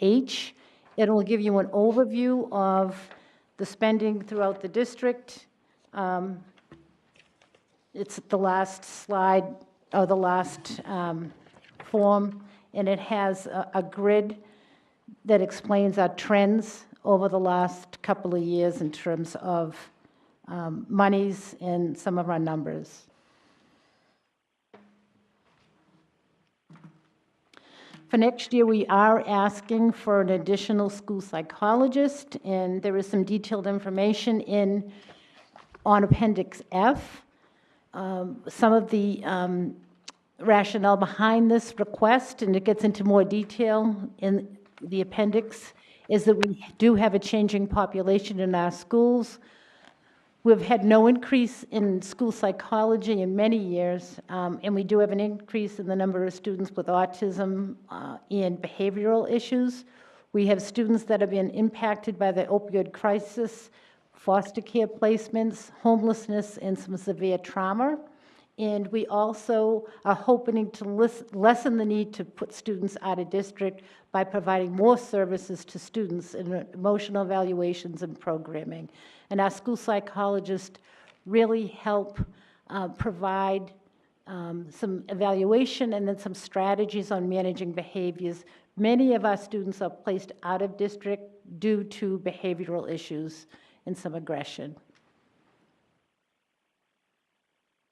H, it'll give you an overview of the spending throughout the district. It's the last slide, or the last form, and it has a grid that explains our trends over the last couple of years in terms of monies and some of our numbers. For next year, we are asking for an additional school psychologist, and there is some detailed information on Appendix F. Some of the rationale behind this request, and it gets into more detail in the appendix, is that we do have a changing population in our schools. We've had no increase in school psychology in many years, and we do have an increase in the number of students with autism and behavioral issues. We have students that have been impacted by the opioid crisis, foster care placements, homelessness, and some severe trauma. And we also are hoping to lessen the need to put students out of district by providing more services to students in emotional evaluations and programming. And our school psychologists really help provide some evaluation and then some strategies on managing behaviors. Many of our students are placed out of district due to behavioral issues and some aggression.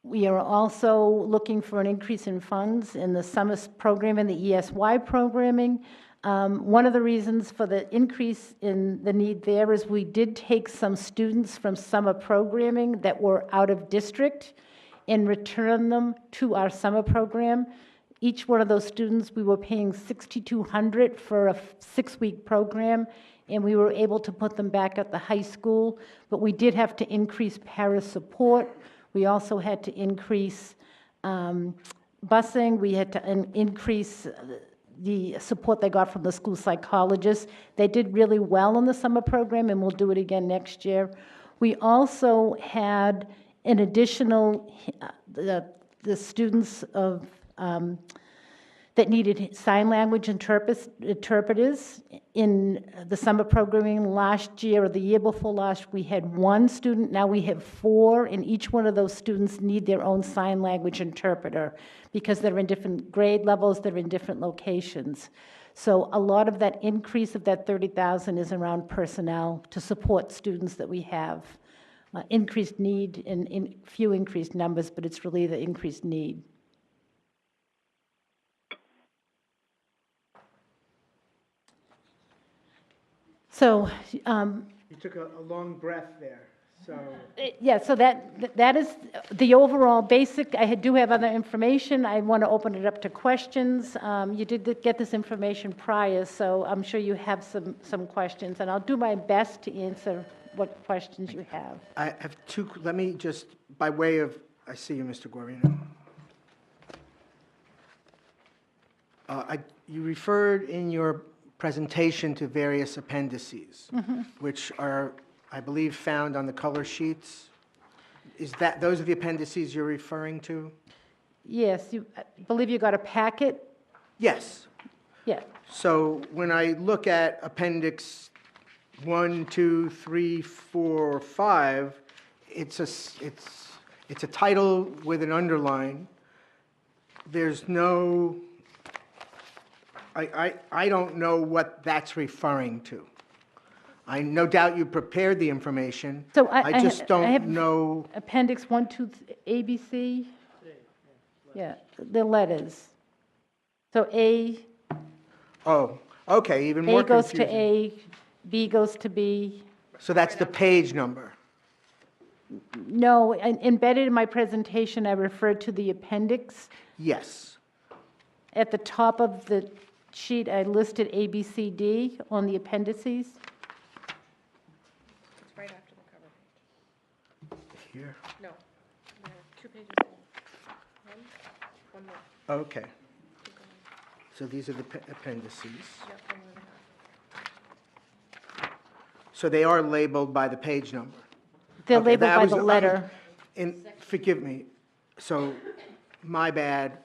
We are also looking for an increase in funds in the summer program and the ESY programming. One of the reasons for the increase in the need there is we did take some students from summer programming that were out of district and return them to our summer program. Each one of those students, we were paying $6,200 for a 6-week program, and we were able to put them back at the high school, but we did have to increase para support. We also had to increase busing. We had to increase the support they got from the school psychologists. They did really well in the summer program, and we'll do it again next year. We also had an additional, the students of that needed sign language interpreters in the summer programming. Last year or the year before last, we had 1 student. Now we have 4, and each one of those students need their own sign language interpreter because they're in different grade levels, they're in different locations. So a lot of that increase of that $30,000 is around personnel to support students that we have. Increased need in few increased numbers, but it's really the increased need. So, You took a long breath there, so. yeah, so that is the overall basic. I do have other information. I want to open it up to questions. You did get this information prior, so I'm sure you have some questions, and I'll do my best to answer what questions you have. I have 2, let me just, by way of, I see you, Mr. Guarino. You referred in your presentation to various appendices, which are, I believe, found on the color sheets. Those are the appendices you're referring to? Yes, I believe you got a packet? Yes. Yeah. So when I look at Appendix 1, 2, 3, 4, 5, it's a title with an underline. There's no, I don't know what that's referring to. I no doubt you prepared the information. So I just I don't have know. Appendix 1, 2, ABC? Yeah, the letters. So A, Oh, okay, even more A goes confusing. to A, B goes to B. So that's the page number. No, embedded in my presentation, I referred to the appendix. Yes. At the top of the sheet, I listed A, B, C, D on the appendices. No, there are 2 pages. One more. Okay. So these are the appendices. Yep, 1.5. So they are labeled by the page number. They're Okay, labeled that by was- the letter. And forgive me, so, my bad.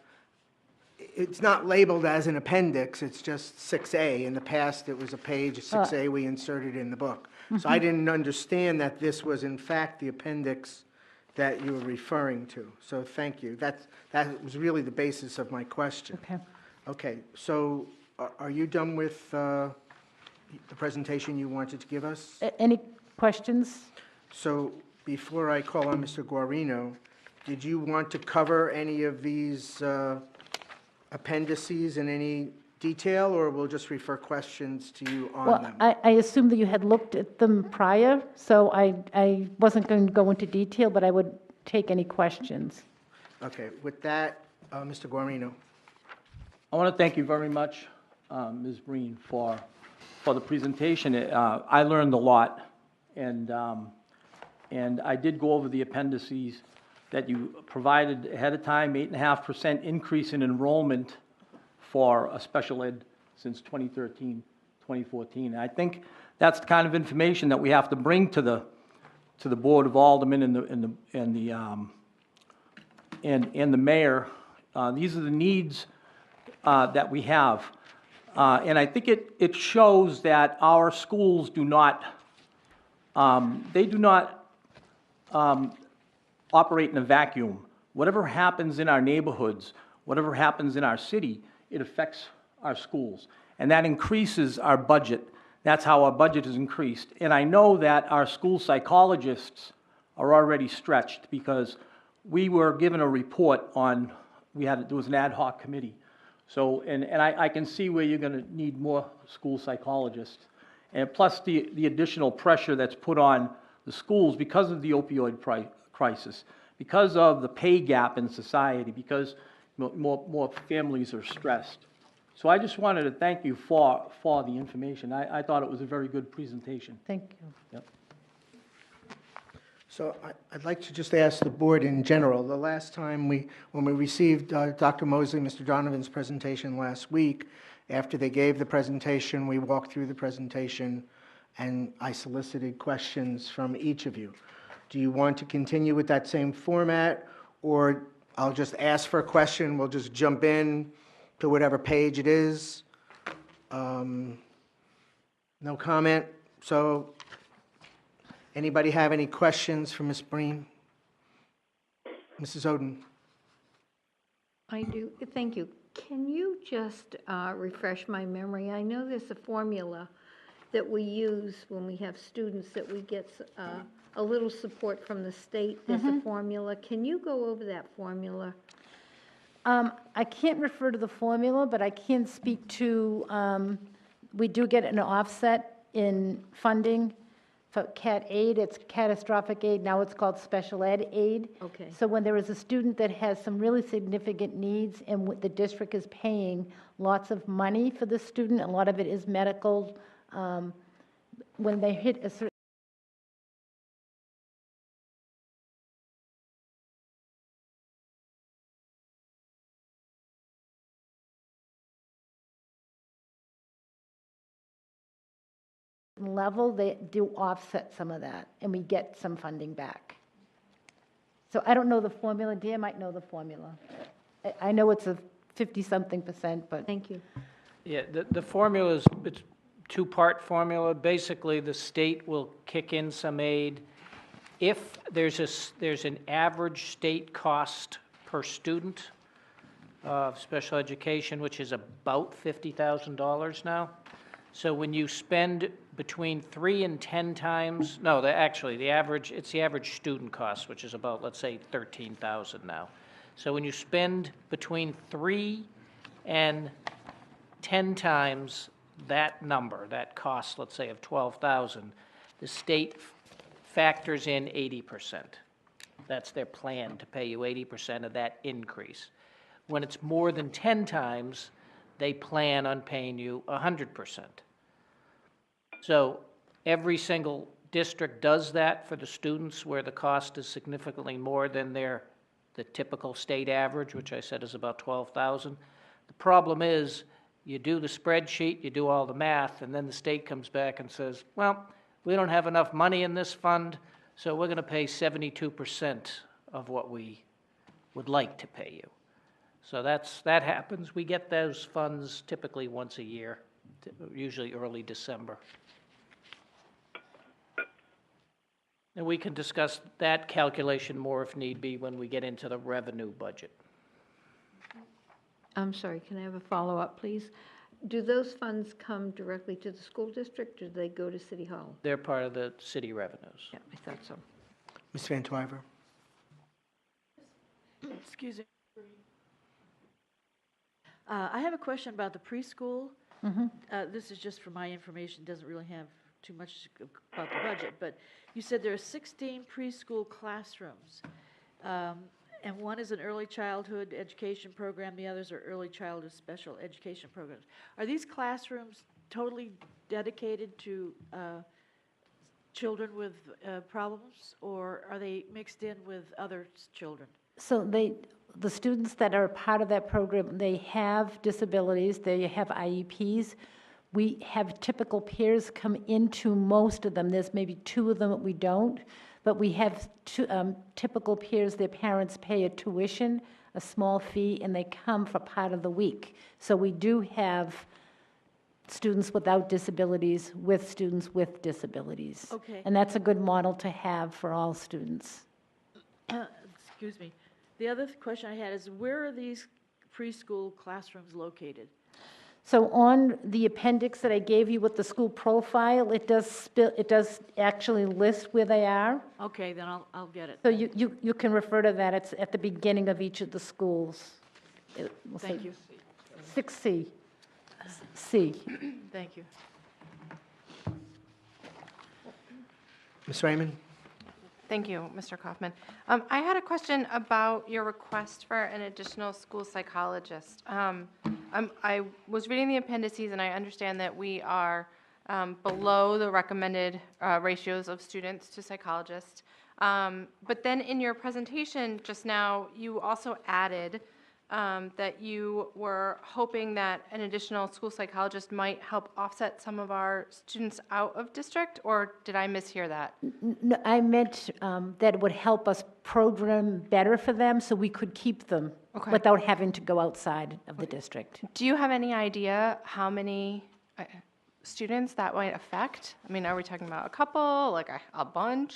It's not labeled as an appendix, it's just 6A. In the past, it was a page, 6A we inserted in the book. So I didn't understand that this was in fact the appendix that you were referring to. So thank you. That was really the basis of my question. Okay. Okay, so are you done with the presentation you wanted to give us? Any questions? So before I call on Mr. Guarino, did you want to cover any of these appendices in any detail, or we'll just refer questions to you on Well, them? I assume that you had looked at them prior, so I wasn't going to go into detail, but I would take any questions. Okay, with that, Mr. Guarino. I want to thank you very much, Ms. Breen, for the presentation. I learned a lot, and I did go over the appendices that you provided ahead of time, 8.5% increase in enrollment for a special ed since 2013, 2014. I think that's the kind of information that we have to bring to the Board of Aldermen and the mayor. These are the needs that we have. And I think it shows that our schools do not, operate in a vacuum. Whatever happens in our neighborhoods, whatever happens in our city, it affects our schools. And that increases our budget. That's how our budget is increased. And I know that our school psychologists are already stretched because we were given a report on, there was an ad hoc committee. So, and I can see where you're going to need more school psychologists. And plus the additional pressure that's put on the schools because of the opioid crisis, because of the pay gap in society, because more families are stressed. So I just wanted to thank you for the information. I thought it was a very good presentation. Thank you. Yep. So I'd like to just ask the board in general, the last time when we received Dr. Mosley, Mr. Donovan's presentation last week, after they gave the presentation, we walked through the presentation and I solicited questions from each of you. Do you want to continue with that same format, or I'll just ask for a question, we'll just jump in to whatever page it is? No comment. So anybody have any questions for Ms. Breen? Mrs. Oden? I do, thank you. Can you just refresh my memory? I know there's a formula that we use when we have students that we get a little support from the state. There's a formula. Can you go over that formula? I can't refer to the formula, but I can speak to, we do get an offset in funding for CAT aid. It's catastrophic aid. Now it's called special ed aid. Okay. So when there is a student that has some really significant needs and the district is paying lots of money for the student, a lot of it is medical, when they hit a certain level, they do offset some of that, and we get some funding back. So I don't know the formula. Dan might know the formula. I know it's a 50-something%, but. Thank you. Yeah, the formula is, it's two-part formula. Basically, the state will kick in some aid. If there's an average state cost per student of special education, which is about $50,000 now. So when you spend between 3 and 10 times, no, it's the average student cost, which is about, let's say, $13,000 now. So when you spend between 3 and 10 times that number, that cost, let's say, of $12,000, the state factors in 80%. That's their plan, to pay you 80% of that increase. When it's more than 10 times, they plan on paying you 100%. So every single district does that for the students where the cost is significantly more than the typical state average, which I said is about 12,000. The problem is, you do the spreadsheet, you do all the math, and then the state comes back and says, well, we don't have enough money in this fund, so we're going to pay 72% of what we would like to pay you. So that happens. We get those funds typically once a year, usually early December. And we can discuss that calculation more if need be when we get into the revenue budget. I'm sorry, can I have a follow-up, please? Do those funds come directly to the school district, or do they go to City Hall? They're part of the city revenues. Yeah, I thought so. Ms. Van Twyver? Excuse me. I have a question about the preschool. This is just for my information, doesn't really have too much about the budget, but you said there are 16 preschool classrooms, and one is an early childhood education program, the others are early childhood special education programs. Are these classrooms totally dedicated to children with problems, or are they mixed in with other children? So the students that are part of that program, they have disabilities, they have IEPs. We have typical peers come into most of them. There's maybe 2 of them that we don't, but we have typical peers, their parents pay a tuition, a small fee, and they come for part of the week. So we do have students without disabilities with students with disabilities. Okay. And that's a good model to have for all students. Excuse me. The other question I had is, where are these preschool classrooms located? So on the appendix that I gave you with the school profile, it does actually list where they are. Okay, then I'll get it. So you can refer to that. It's at the beginning of each of the schools. Thank you. 6C. C. Thank you. Ms. Raymond? Thank you, Mr. Kaufman. I had a question about your request for an additional school psychologist. I was reading the appendices, and I understand that we are below the recommended ratios of students to psychologists. But then in your presentation just now, you also added that you were hoping that an additional school psychologist might help offset some of our students out of district, or did I mishear that? No, I meant that it would help us program better for them so we could keep them without having to go outside of the district. Do you have any idea how many students that might affect? I mean, are we talking about a couple, like a bunch?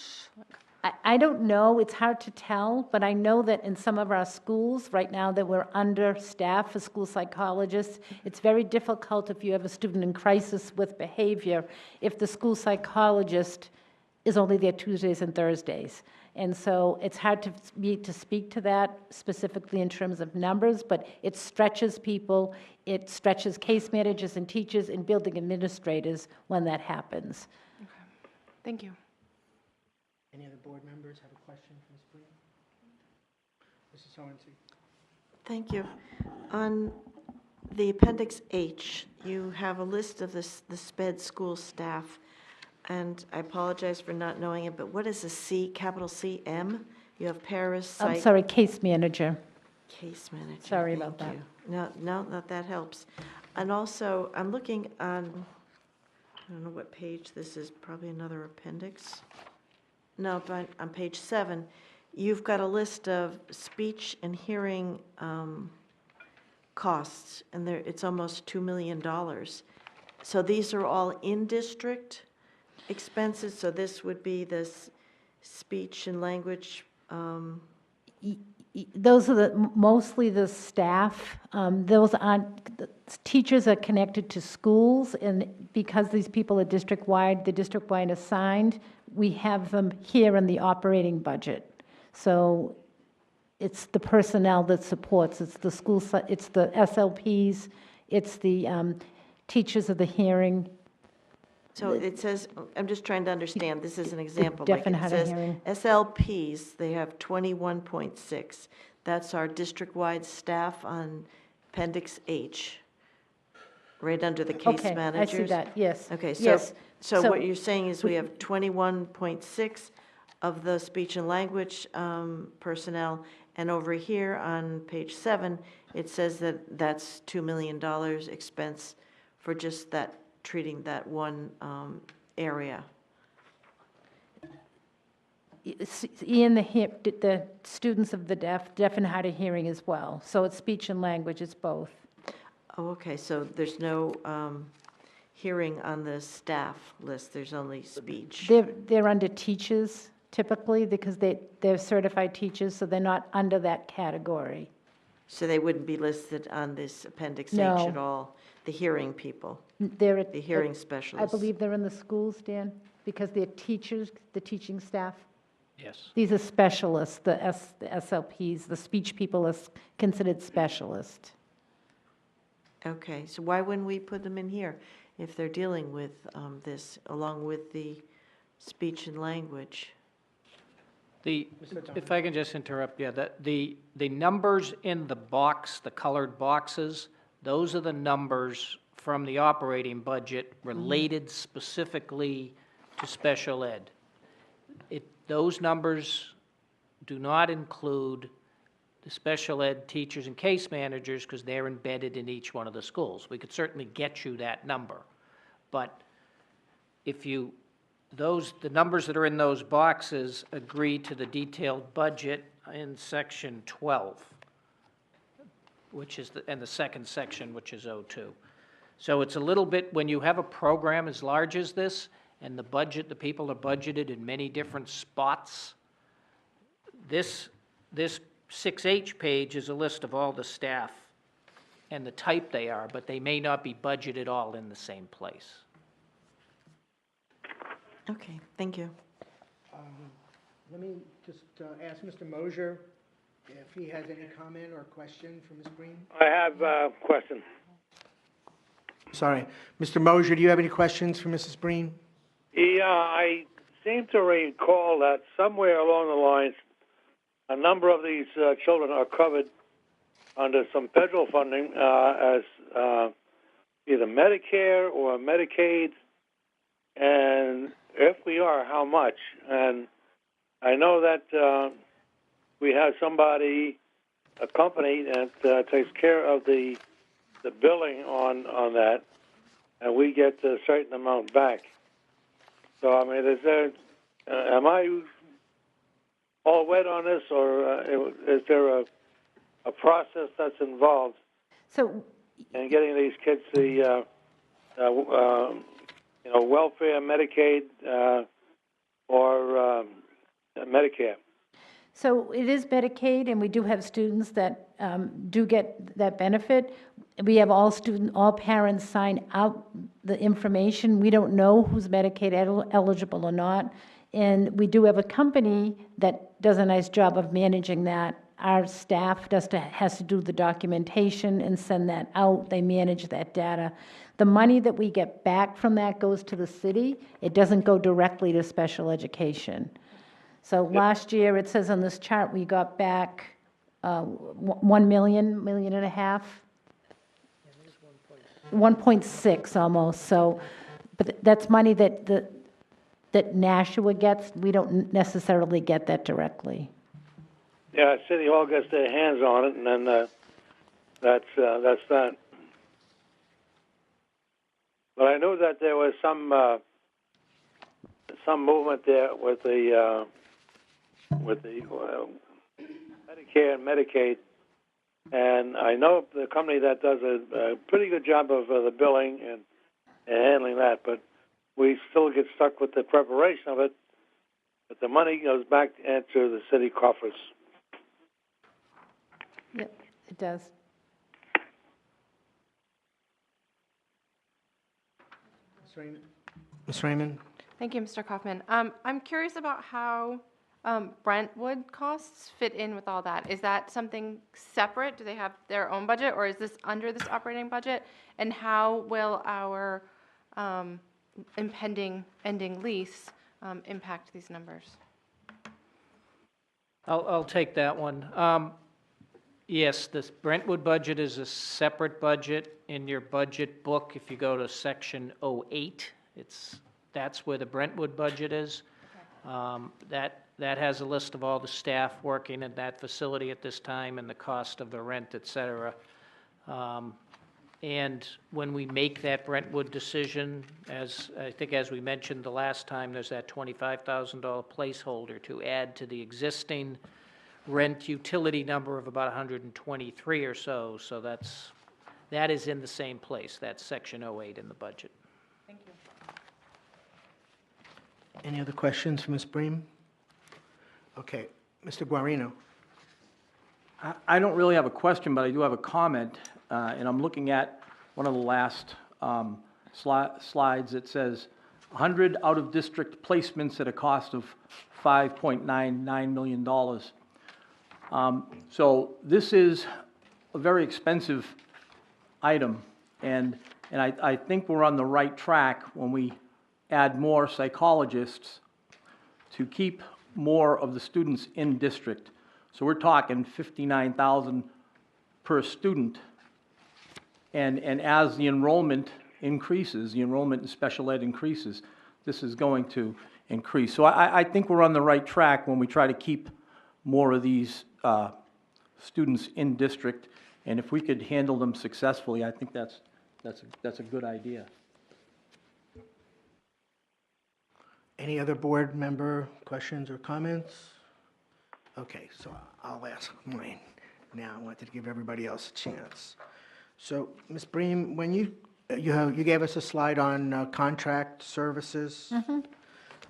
I don't know, it's hard to tell, but I know that in some of our schools right now that we're understaffed for school psychologists. It's very difficult if you have a student in crisis with behavior, if the school psychologist is only there Tuesdays and Thursdays. And so it's hard to speak to that specifically in terms of numbers, but it stretches people, it stretches case managers and teachers and building administrators when that happens. Okay. Thank you. Any other board members have a question for Ms. Breen? Mrs. Sorensen? Thank you. On the Appendix H, you have a list of the SPED school staff, and I apologize for not knowing it, but what is a C, capital C-M? You have Paris, I'm sorry, case manager. Case manager. Sorry about thank that. you. No, that helps. And also, I'm looking on, I don't know what page this is, probably another appendix. No, but on page 7, you've got a list of speech and hearing costs, and it's almost $2 million. So these are all in-district expenses, so this would be this speech and language. Those are mostly the staff. Those aren't, the teachers are connected to schools, and because these people are district-wide, the district-wide assigned, we have them here in the operating budget. So it's the personnel that supports, it's the school, it's the SLPs, it's the teachers of the hearing. So it says, I'm just trying to understand, this is an example. Deaf and Like hard it of says hearing. SLPs, they have 21.6. That's our district-wide staff on Appendix H, right under the case Okay, managers. I see that, yes. Okay, Yes. so what you're saying is we have 21.6 of the speech and language personnel, and over here on page 7, it says that that's $2 million expense for just that, treating that one area. Ian, the students of the deaf and hard of hearing as well. So it's speech and language, it's both. Oh, okay, so there's no hearing on the staff list, there's only speech. They're under teachers typically because they're certified teachers, so they're not under that category. So they wouldn't be listed on this Appendix H No. at all, the hearing people, They're at. the hearing I specialists? believe they're in the schools, Dan, because they're teachers, the teaching staff. Yes. These are specialists, the SLPs, the speech people are considered specialists. Okay, so why wouldn't we put them in here if they're dealing with this, along with the speech and language? If I can just interrupt, yeah, the numbers in the box, the colored boxes, those are the numbers from the operating budget related specifically to special ed. Those numbers do not include the special ed teachers and case managers because they're embedded in each one of the schools. We could certainly get you that number, but if the numbers that are in those boxes agree to the detailed budget in section 12, which is and the second section, which is 02. So it's a little bit, when you have a program as large as this, and the people are budgeted in many different spots, this 6H page is a list of all the staff and the type they are, but they may not be budgeted all in the same place. Okay, thank you. Let me just ask Mr. Mosier if he has any comment or question for Ms. Breen. I have a question. Sorry. Mr. Mosier, do you have any questions for Mrs. Breen? Yeah, I seem to recall that somewhere along the lines, a number of these children are covered under some federal funding as either Medicare or Medicaid, and if we are, how much? And I know that we have a company that takes care of the billing on that, and we get a certain amount back. So, I mean, am I all wet on this, or is there a process that's involved So, in getting these kids the welfare, Medicaid, or Medicare? so it is Medicaid, and we do have students that do get that benefit. We have all parents sign out the information. We don't know who's Medicaid eligible or not. And we do have a company that does a nice job of managing that. Our staff has to do the documentation and send that out. They manage that data. The money that we get back from that goes to the city. It doesn't go directly to special education. So last year, it says on this chart, we got back 1 million, million and a half. 1.6 almost, so, but that's money that Nashua gets. We don't necessarily get that directly. Yeah, City Hall gets their hands on it, and then that's that. But I knew that there was some movement there with the Medicare and Medicaid, and I know the company that does a pretty good job of the billing and handling that, but we still get stuck with the preparation of it, but the money goes back into the city coffers. Yep, it does. Ms. Raymond? Thank you, Mr. Kaufman. I'm curious about how Brentwood costs fit in with all that. Is that something separate? Do they have their own budget, or is this under this operating budget? And how will our impending ending lease impact these numbers? I'll take that one. Yes, this Brentwood budget is a separate budget. In your budget book, if you go to section 08, that's where the Brentwood budget is. That has a list of all the staff working in that facility at this time and the cost of the rent, et cetera. And when we make that Brentwood decision, as I think as we mentioned the last time, there's that $25,000 placeholder to add to the existing rent utility number of about 123 or so. So that is in the same place. That's section 08 in the budget. Thank you. Any other questions for Ms. Bream? Okay, Mr. Guarino. I don't really have a question, but I do have a comment, and I'm looking at one of the last slides that says 100 out-of-district placements at a cost of $5.99 million. So this is a very expensive item, and I think we're on the right track when we add more psychologists to keep more of the students in district. So we're talking $59,000 per student, and as the enrollment increases, the enrollment in special ed increases, this is going to increase. So I think we're on the right track when we try to keep more of these students in district, and if we could handle them successfully, I think that's a good idea. Any other board member questions or comments? Okay, so I'll ask mine now. I wanted to give everybody else a chance. So, Ms. Bream, when you gave us a slide on contract services.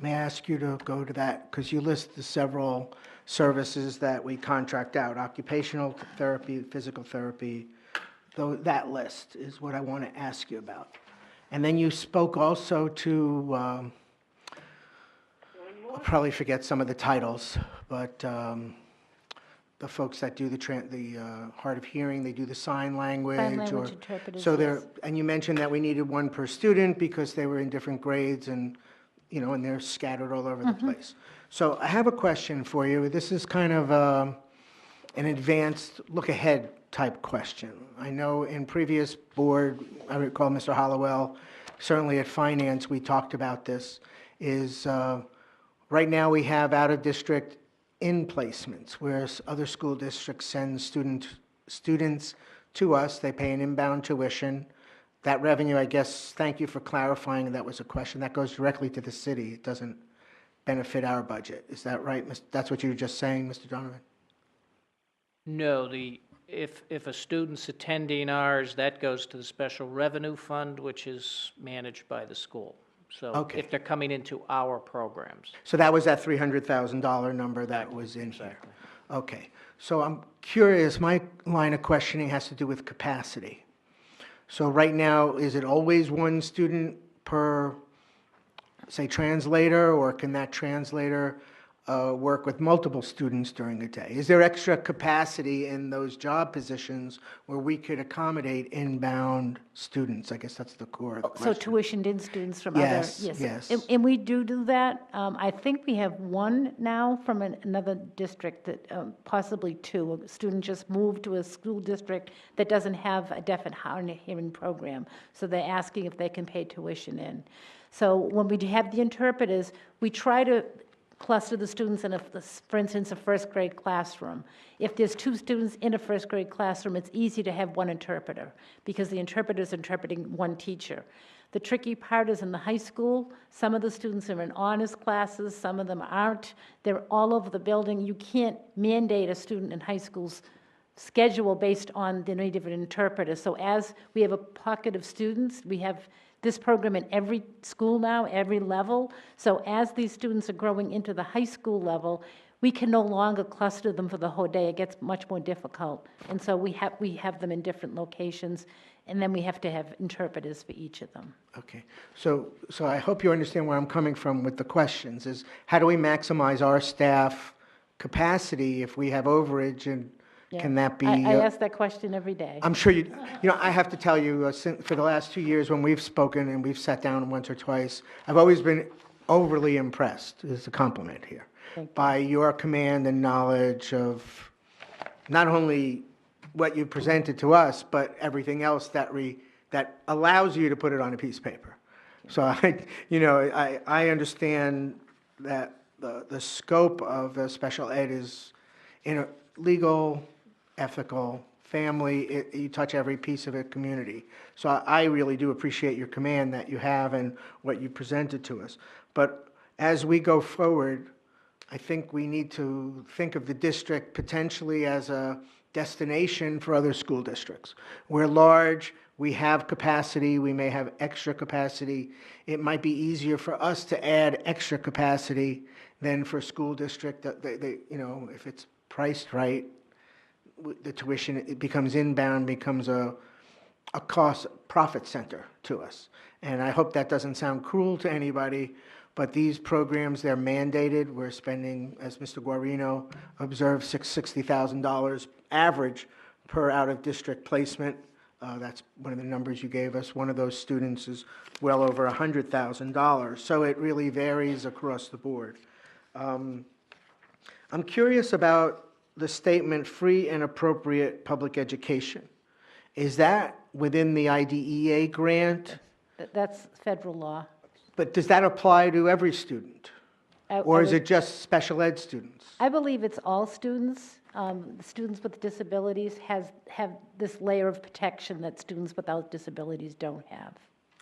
May I ask you to go to that? Because you list the several services that we contract out, occupational therapy, physical therapy. Though that list is what I want to ask you about. And then you spoke also to, I'll probably forget some of the titles, but the folks that do the hard of hearing, they do the sign language. Sign language interpreters, So yes. and you mentioned that we needed one per student because they were in different grades and, and they're scattered all over the place. So I have a question for you. This is kind of an advanced look-ahead type question. I know in previous board, I recall Mr. Hollowell, certainly at Finance, we talked about this, is right now we have out-of-district in placements, whereas other school districts send students to us, they pay an inbound tuition. That revenue, I guess, thank you for clarifying, that was a question, that goes directly to the city. It doesn't benefit our budget. Is that right? That's what you were just saying, Mr. Donovan? No, if a student's attending ours, that goes to the special revenue fund, which is managed by the school. So Okay. if they're coming into our programs. So that was that $300,000 number that was in here? Okay. So I'm curious, my line of questioning has to do with capacity. So right now, is it always one student per, say, translator, or can that translator work with multiple students during the day? Is there extra capacity in those job positions where we could accommodate inbound students? I guess that's the core of the So question. tuitioned in students from Yes, other, yes. And we do that. I think we have one now from another district, that possibly two. A student just moved to a school district that doesn't have a deaf and hard of hearing program, so they're asking if they can pay tuition in. So when we have the interpreters, we try to cluster the students in, for instance, a first grade classroom. If there's two students in a first grade classroom, it's easy to have one interpreter because the interpreter is interpreting one teacher. The tricky part is in the high school, some of the students are in honors classes, some of them aren't. They're all over the building. You can't mandate a student in high school's schedule based on the need of an interpreter. So as we have a pocket of students, we have this program in every school now, every level. So as these students are growing into the high school level, we can no longer cluster them for the whole day. It gets much more difficult. And so we have them in different locations, and then we have to have interpreters for each of them. Okay, so I hope you understand where I'm coming from with the questions, is how do we maximize our staff capacity if we have overage, and can that be? I ask that question every day. I'm sure I have to tell you, for the last 2 years when we've spoken and we've sat down once or twice, I've always been overly impressed, is a compliment here, by your command and knowledge of not only what you presented to us, but everything else that allows you to put it on a piece of paper. So I understand that the scope of special ed is legal, ethical, family, you touch every piece of it, community. So I really do appreciate your command that you have and what you presented to us. But as we go forward, I think we need to think of the district potentially as a destination for other school districts. We're large, we have capacity, we may have extra capacity. It might be easier for us to add extra capacity than for a school district that if it's priced right, the tuition, it becomes inbound, becomes a cost profit center to us. And I hope that doesn't sound cruel to anybody, but these programs, they're mandated. We're spending, as Mr. Guarino observed, $60,000 average per out-of-district placement. That's one of the numbers you gave us. One of those students is well over $100,000. So it really varies across the board. I'm curious about the statement, free and appropriate public education. Is that within the IDEA grant? That's federal law. But does that apply to every student? Or is would- it just special ed students? I believe it's all students. Students with disabilities have this layer of protection that students without disabilities don't have.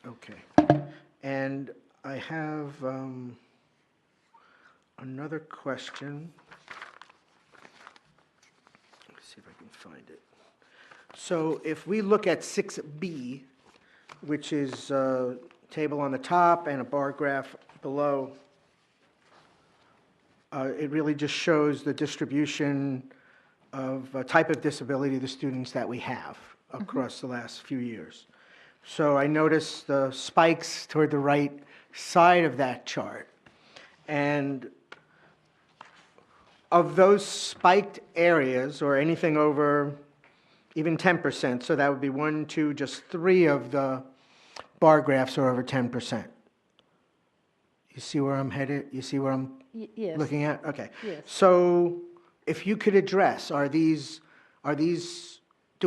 Okay. And I have another question. Let's see if I can find it. So if we look at 6B, which is a table on the top and a bar graph below, it really just shows the distribution of type of disability of the students that we have across the last few years. So I noticed the spikes toward the right side of that chart. And of those spiked areas, or anything over even 10%, so that would be 1, 2, just 3 of the bar graphs are over 10%. You see where I'm headed? You see where I'm Yes. looking at? Okay. Yes. So if you could address, do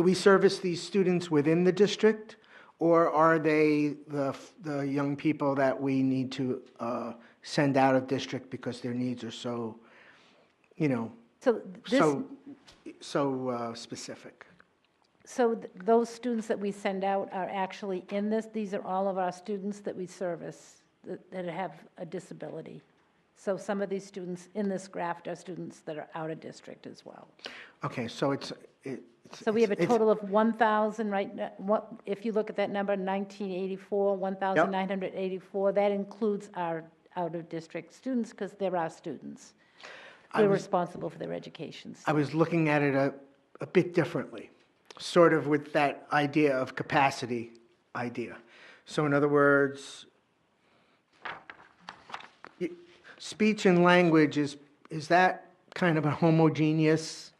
we service these students within the district? Or are they the young people that we need to send out of district because their needs are so, So this, so specific? so those students that we send out are actually in this. These are all of our students that we service that have a disability. So some of these students in this graph are students that are out of district as well. Okay, so So we have a total of 1,000 right now. If you look at that number, 1984, 1,984, that includes our out-of-district students because they're our students. We're responsible for their education. I was looking at it a bit differently, sort of with that idea of capacity idea. So in other words, speech and language, is that kind of a homogeneous?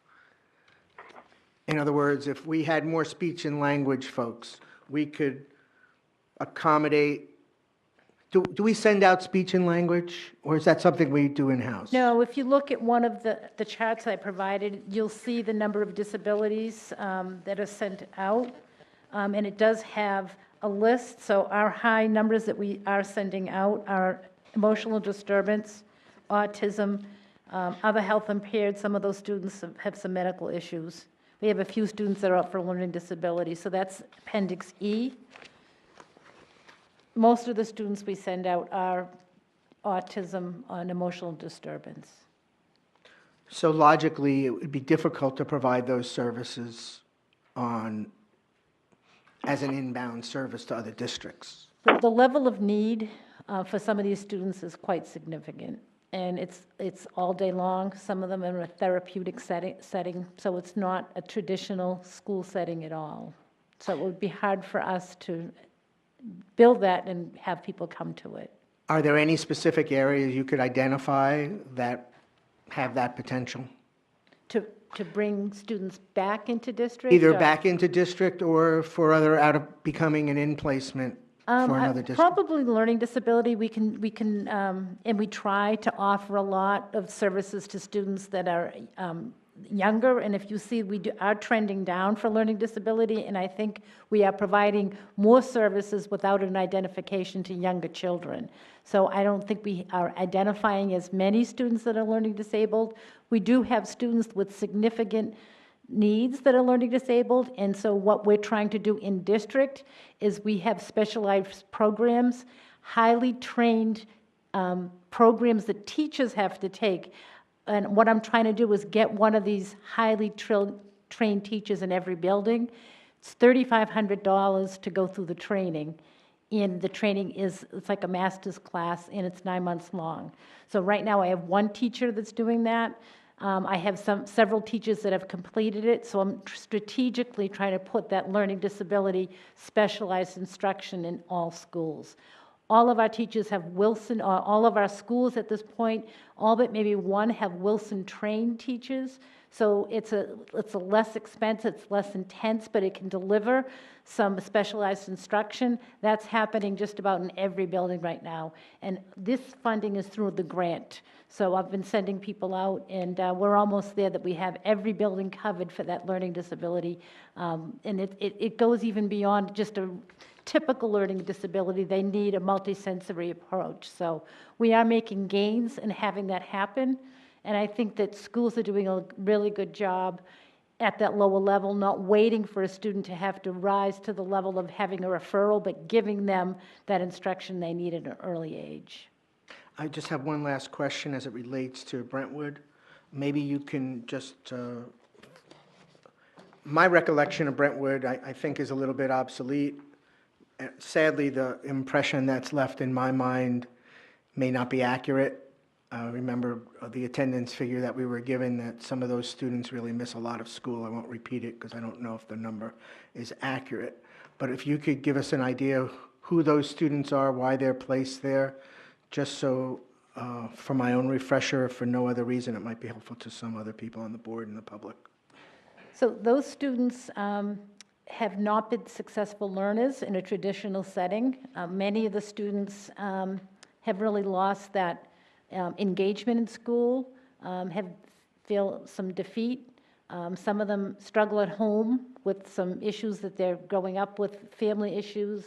In other words, if we had more speech and language folks, we could accommodate. Do we send out speech and language, or is that something we do in-house? No, if you look at one of the charts I provided, you'll see the number of disabilities that are sent out, and it does have a list. So our high numbers that we are sending out are emotional disturbance, autism, other health impaired. Some of those students have some medical issues. We have a few students that are up for learning disability, so that's Appendix E. Most of the students we send out are autism and emotional disturbance. So logically, it would be difficult to provide those services as an inbound service to other districts. The level of need for some of these students is quite significant, and it's all day long. Some of them are in a therapeutic setting, so it's not a traditional school setting at all. So it would be hard for us to build that and have people come to it. Are there any specific areas you could identify that have that potential? To bring students back into district? Either or- back into district or for becoming an in-placement for another district? Probably learning disability. We can, and we try to offer a lot of services to students that are younger, and if you see, are trending down for learning disability, and I think we are providing more services without an identification to younger children. So I don't think we are identifying as many students that are learning disabled. We do have students with significant needs that are learning disabled, and so what we're trying to do in district is we have specialized programs, highly trained programs that teachers have to take. And what I'm trying to do is get one of these highly trained teachers in every building. It's $3,500 to go through the training. And the training it's like a master's class, and it's 9 months long. So right now I have one teacher that's doing that. I have several teachers that have completed it, so I'm strategically trying to put that learning disability specialized instruction in all schools. All of our teachers have Wilson, or all of our schools at this point, all but maybe one have Wilson-trained teachers. So it's a less expensive, it's less intense, but it can deliver some specialized instruction. That's happening just about in every building right now. And this funding is through the grant. So I've been sending people out, and we're almost there that we have every building covered for that learning disability. And it goes even beyond just a typical learning disability. They need a multisensory approach. So we are making gains in having that happen. And I think that schools are doing a really good job at that lower level, not waiting for a student to have to rise to the level of having a referral, but giving them that instruction they need at an early age. I just have one last question as it relates to Brentwood. Maybe you can just, my recollection of Brentwood, I think, is a little bit obsolete. Sadly, the impression that's left in my mind may not be accurate. Remember the attendance figure that we were given, that some of those students really miss a lot of school. I won't repeat it because I don't know if the number is accurate. But if you could give us an idea of who those students are, why they're placed there, just so for my own refresher, for no other reason, it might be helpful to some other people on the board and the public. So those students have not been successful learners in a traditional setting. Many of the students have really lost that engagement in school, feel some defeat. Some of them struggle at home with some issues that they're growing up with, family issues.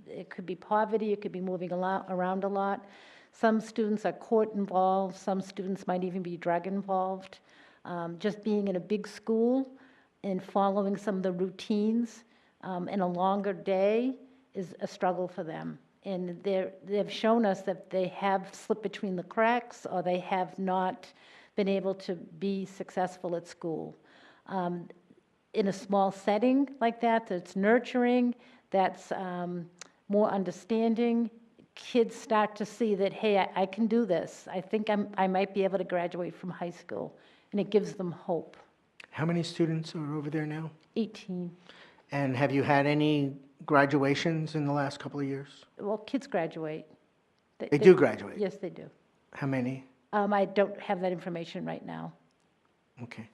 It could be poverty, it could be moving around a lot. Some students are court involved, some students might even be drug involved. Just being in a big school and following some of the routines in a longer day is a struggle for them. And they've shown us that they have slipped between the cracks, or they have not been able to be successful at school. In a small setting like that, that's nurturing, that's more understanding, kids start to see that, hey, I can do this. I think I might be able to graduate from high school, and it gives them hope. How many students are over there now? 18. And have you had any graduations in the last couple of years? Well, kids graduate. They do graduate? Yes, they do. How many? I don't have that information right now. Okay.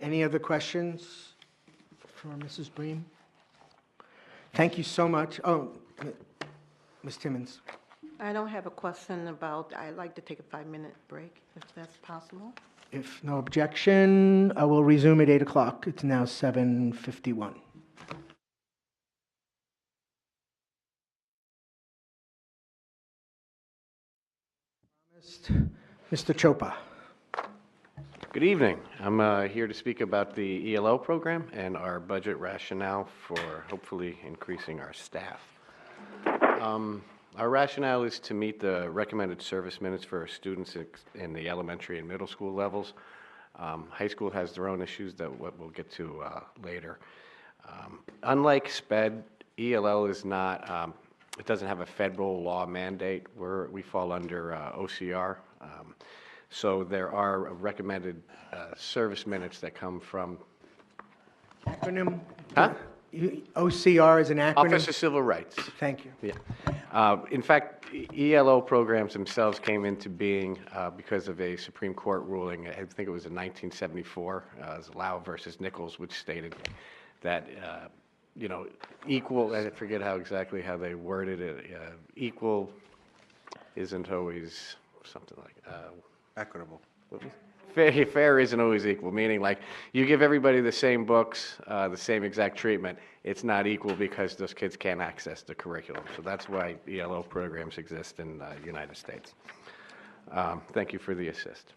Any other questions for Mrs. Bream? Thank you so much. Oh, Ms. Timmons. I don't have a question about, I'd like to take a 5-minute break, if that's possible. If no objection, I will resume at 8 o'clock. It's now 7:51. Mr. Chopa. Good evening. I'm here to speak about the ELO program and our budget rationale for hopefully increasing our staff. Our rationale is to meet the recommended service minutes for our students in the elementary and middle school levels. High school has their own issues that we'll get to later. Unlike SPED, ELL is not, it doesn't have a federal law mandate. We fall under OCR. So there are recommended service minutes that come from... Acronym? Huh? OCR is an acronym? Office of Civil Rights. Thank you. Yeah. In fact, ELO programs themselves came into being because of a Supreme Court ruling, I think it was in 1974, it was Lau versus Nichols, which stated that, you know, equal, I forget exactly how they worded it, equal isn't always something like... Equitable. fair isn't always equal, meaning like you give everybody the same books, the same exact treatment, it's not equal because those kids can't access the curriculum. So that's why ELO programs exist in the United States. Thank you for the assist.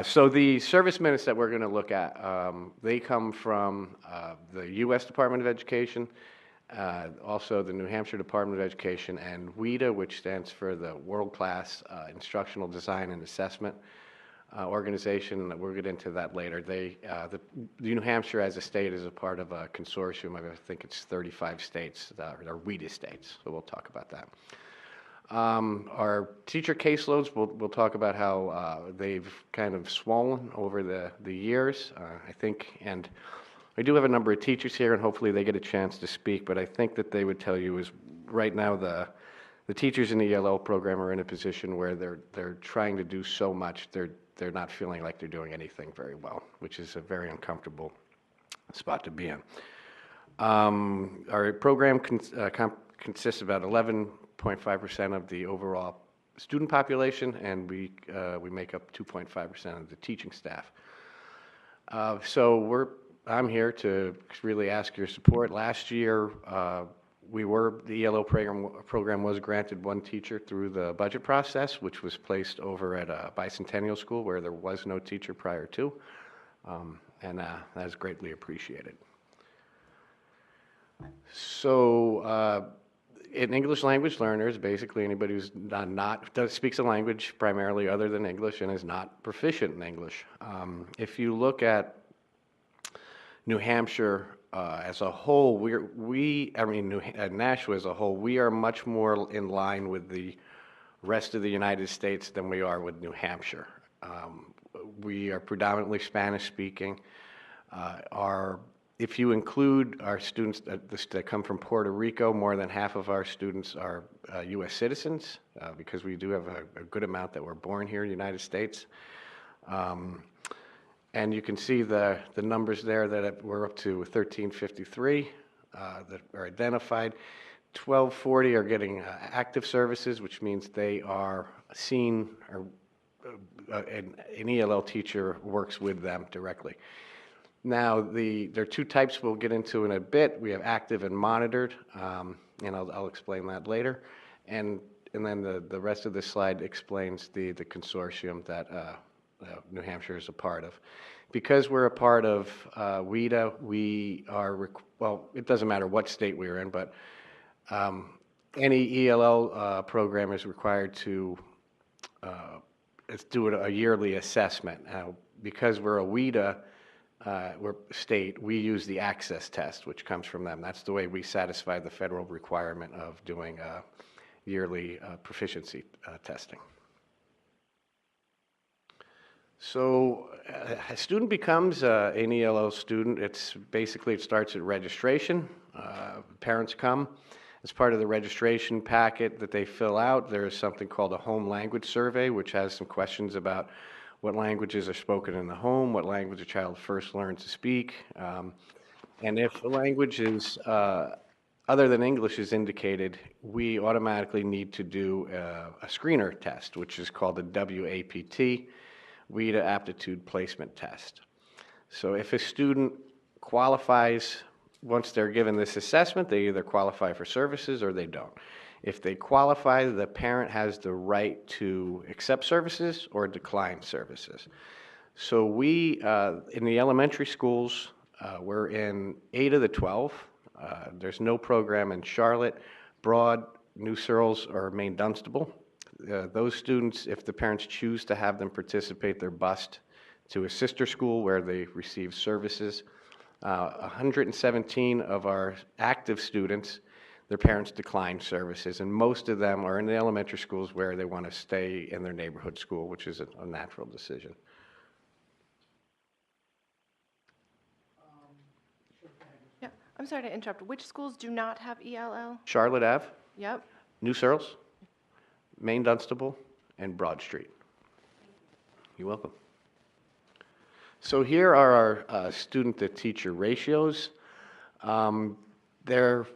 So the service minutes that we're going to look at, they come from the U.S. Department of Education, also the New Hampshire Department of Education, and WIDA, which stands for the World Class Instructional Design and Assessment organization. We'll get into that later. The New Hampshire as a state is a part of a consortium of, I think it's 35 states, that are WIDA states, so we'll talk about that. Our teacher caseloads, we'll talk about how they've kind of swollen over the years, I think, and I do have a number of teachers here, and hopefully they get a chance to speak, but I think that they would tell you is right now the teachers in the ELL program are in a position where they're trying to do so much, they're not feeling like they're doing anything very well, which is a very uncomfortable spot to be in. Our program consists of about 11.5% of the overall student population, and we make up 2.5% of the teaching staff. So I'm here to really ask your support. Last year, the ELO program was granted one teacher through the budget process, which was placed over at Bicentennial School where there was no teacher prior to, and that is greatly appreciated. So in English language learners, basically anybody who's speaks a language primarily other than English and is not proficient in English. If you look at New Hampshire as a whole, Nashua as a whole, we are much more in line with the rest of the United States than we are with New Hampshire. We are predominantly Spanish speaking. If you include our students that come from Puerto Rico, more than half of our students are U.S. citizens, because we do have a good amount that were born here in the United States. And you can see the numbers there that we're up to 1353 that are identified. 1240 are getting active services, which means they are seen, or an ELL teacher works with them directly. Now, there are two types we'll get into in a bit. We have active and monitored, and I'll explain that later. And then the rest of this slide explains the consortium that New Hampshire is a part of. Because we're a part of WIDA, we are, it doesn't matter what state we're in, but any ELL program is required to do a yearly assessment. Now, because we're a WIDA state, we use the access test, which comes from them. That's the way we satisfy the federal requirement of doing yearly proficiency testing. So a student becomes an ELL student. It starts at registration. Parents come. As part of the registration packet that they fill out, there is something called a home language survey, which has some questions about what languages are spoken in the home, what language a child first learned to speak, and if a language is other than English is indicated, we automatically need to do a screener test, which is called the WAPT, WIDA Aptitude Placement Test. So if a student qualifies, once they're given this assessment, they either qualify for services or they don't. If they qualify, the parent has the right to accept services or decline services. So we, in the elementary schools, we're in 8 of the 12. There's no program in Charlotte, Broad, New Searles, or Maine Dunstable. Those students, if the parents choose to have them participate, they're bused to a sister school where they receive services. 117 of our active students, their parents decline services, and most of them are in the elementary schools where they want to stay in their neighborhood school, which is a natural decision. Yeah, I'm sorry to interrupt. Which schools do not have ELL? Charlotte Ave, Yep. New Searles, Maine Dunstable, and Broad Street. You're welcome. So here are our student-to-teacher ratios. They're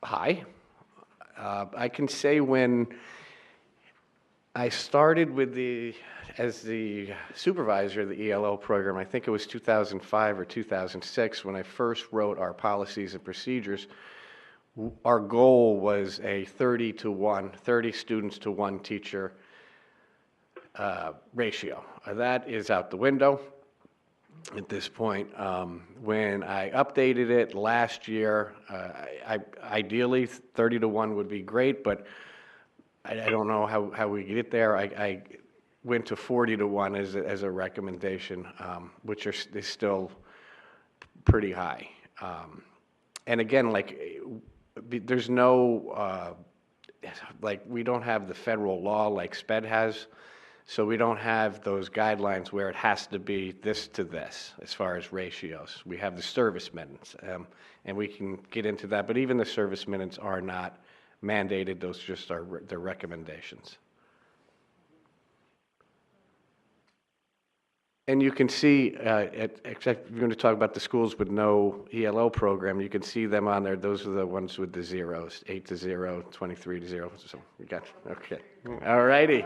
high. I can say when I started with as the supervisor of the ELL program, I think it was 2005 or 2006, when I first wrote our policies and procedures. Our goal was a 30 to 1, 30 students to 1 teacher ratio. That is out the window at this point. When I updated it last year, ideally 30 to 1 would be great, but I don't know how we get there. I went to 40 to 1 as a recommendation, which is still pretty high. And again, there's no, we don't have the federal law like SPED has, so we don't have those guidelines where it has to be this to this as far as ratios. We have the service minutes, and we can get into that, but even the service minutes are not mandated. Those just are their recommendations. And you can see, except if you're going to talk about the schools with no ELL program, you can see them on there. Those are the ones with the zeros, 8 to 0, 23 to 0. So you got, okay. All righty.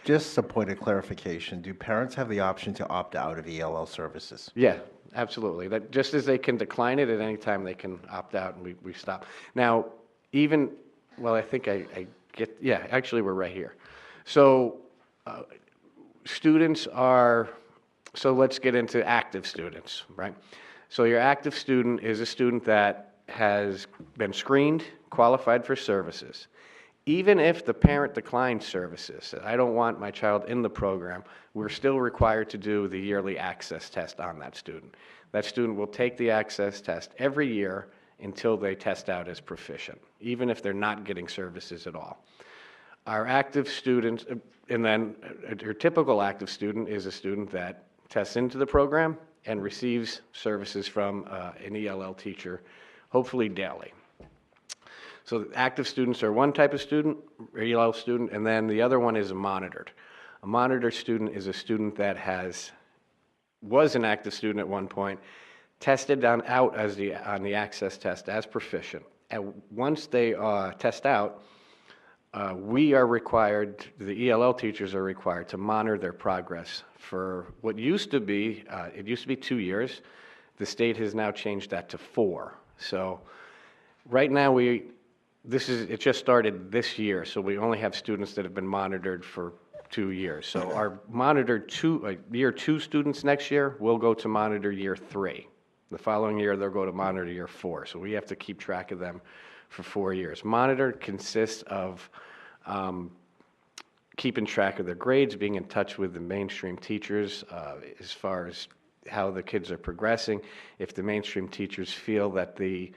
Just a point of clarification, do parents have the option to opt out of ELL services? Yeah, absolutely. That just as they can decline it at any time, they can opt out, and we stop. Now, even, well, I think I get, yeah, actually we're right here. So students are, so let's get into active students, right? So your active student is a student that has been screened, qualified for services. Even if the parent declines services, I don't want my child in the program, we're still required to do the yearly access test on that student. That student will take the access test every year until they test out as proficient, even if they're not getting services at all. Our active students, and then your typical active student is a student that tests into the program and receives services from an ELL teacher, hopefully daily. So active students are one type of student, ELL student, and then the other one is a monitored. A monitored student is a student that was an active student at one point, tested out on the access test as proficient. And once they test out, we are required, the ELL teachers are required to monitor their progress for what used to be, it used to be 2 years. The state has now changed that to 4. So right now it just started this year, so we only have students that have been monitored for 2 years. So our monitored year 2 students next year will go to monitor year 3. The following year, they'll go to monitor year 4. So we have to keep track of them for 4 years. Monitor consists of keeping track of their grades, being in touch with the mainstream teachers as far as how the kids are progressing. If the mainstream teachers feel that the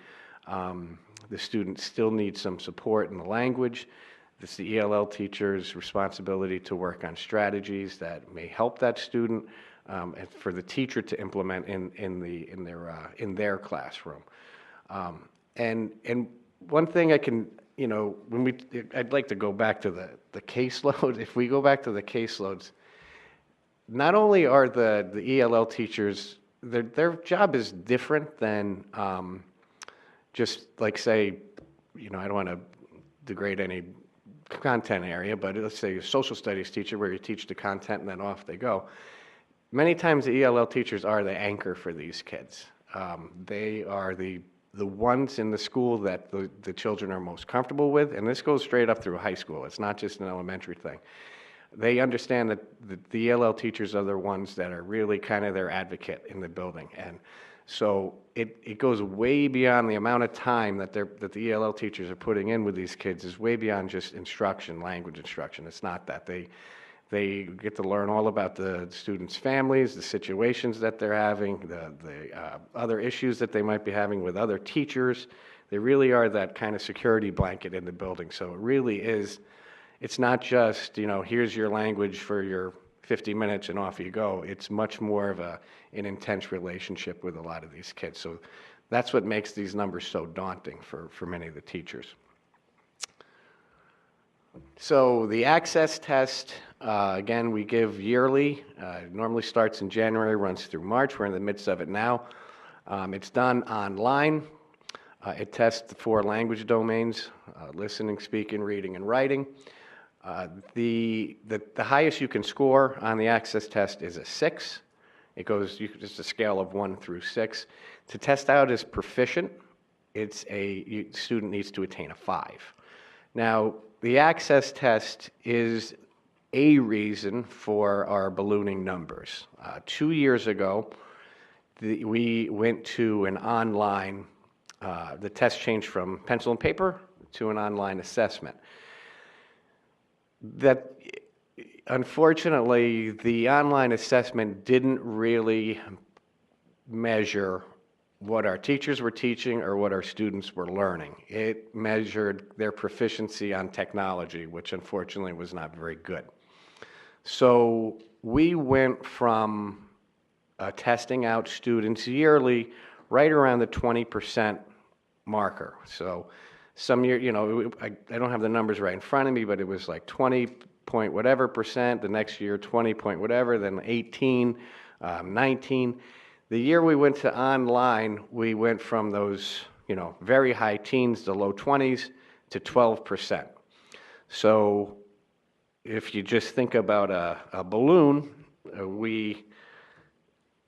student still needs some support in the language, it's the ELL teacher's responsibility to work on strategies that may help that student, and for the teacher to implement in their classroom. And one thing I can, I'd like to go back to the caseload. If we go back to the caseloads, not only are the ELL teachers, their job is different than just like, say, I don't want to degrade any content area, but let's say a social studies teacher where you teach the content and then off they go. Many times the ELL teachers are the anchor for these kids. They are the ones in the school that the children are most comfortable with, and this goes straight up through high school. It's not just an elementary thing. They understand that the ELL teachers are the ones that are really kind of their advocate in the building, and so it goes way beyond the amount of time that the ELL teachers are putting in with these kids is way beyond just instruction, language instruction. It's not that. They get to learn all about the students' families, the situations that they're having, the other issues that they might be having with other teachers. They really are that kind of security blanket in the building. So it really is, it's not just, here's your language for your 50 minutes and off you go. It's much more of an intense relationship with a lot of these kids. So that's what makes these numbers so daunting for many of the teachers. So the access test, again, we give yearly. It normally starts in January, runs through March. We're in the midst of it now. It's done online. It tests the 4 language domains, listening, speaking, reading, and writing. The highest you can score on the access test is a 6. It goes, it's a scale of 1 through 6. To test out as proficient, student needs to attain a 5. Now, the access test is a reason for our ballooning numbers. 2 years ago, we went to an online, the test changed from pencil and paper to an online assessment. That, unfortunately, the online assessment didn't really measure what our teachers were teaching or what our students were learning. It measured their proficiency on technology, which unfortunately was not very good. So we went from testing out students yearly right around the 20% marker. So some year, I don't have the numbers right in front of me, but it was like 20 point whatever percent, the next year 20 point whatever, then 18, 19. The year we went to online, we went from those, very high teens to low 20s to 12%. So if you just think about a balloon, we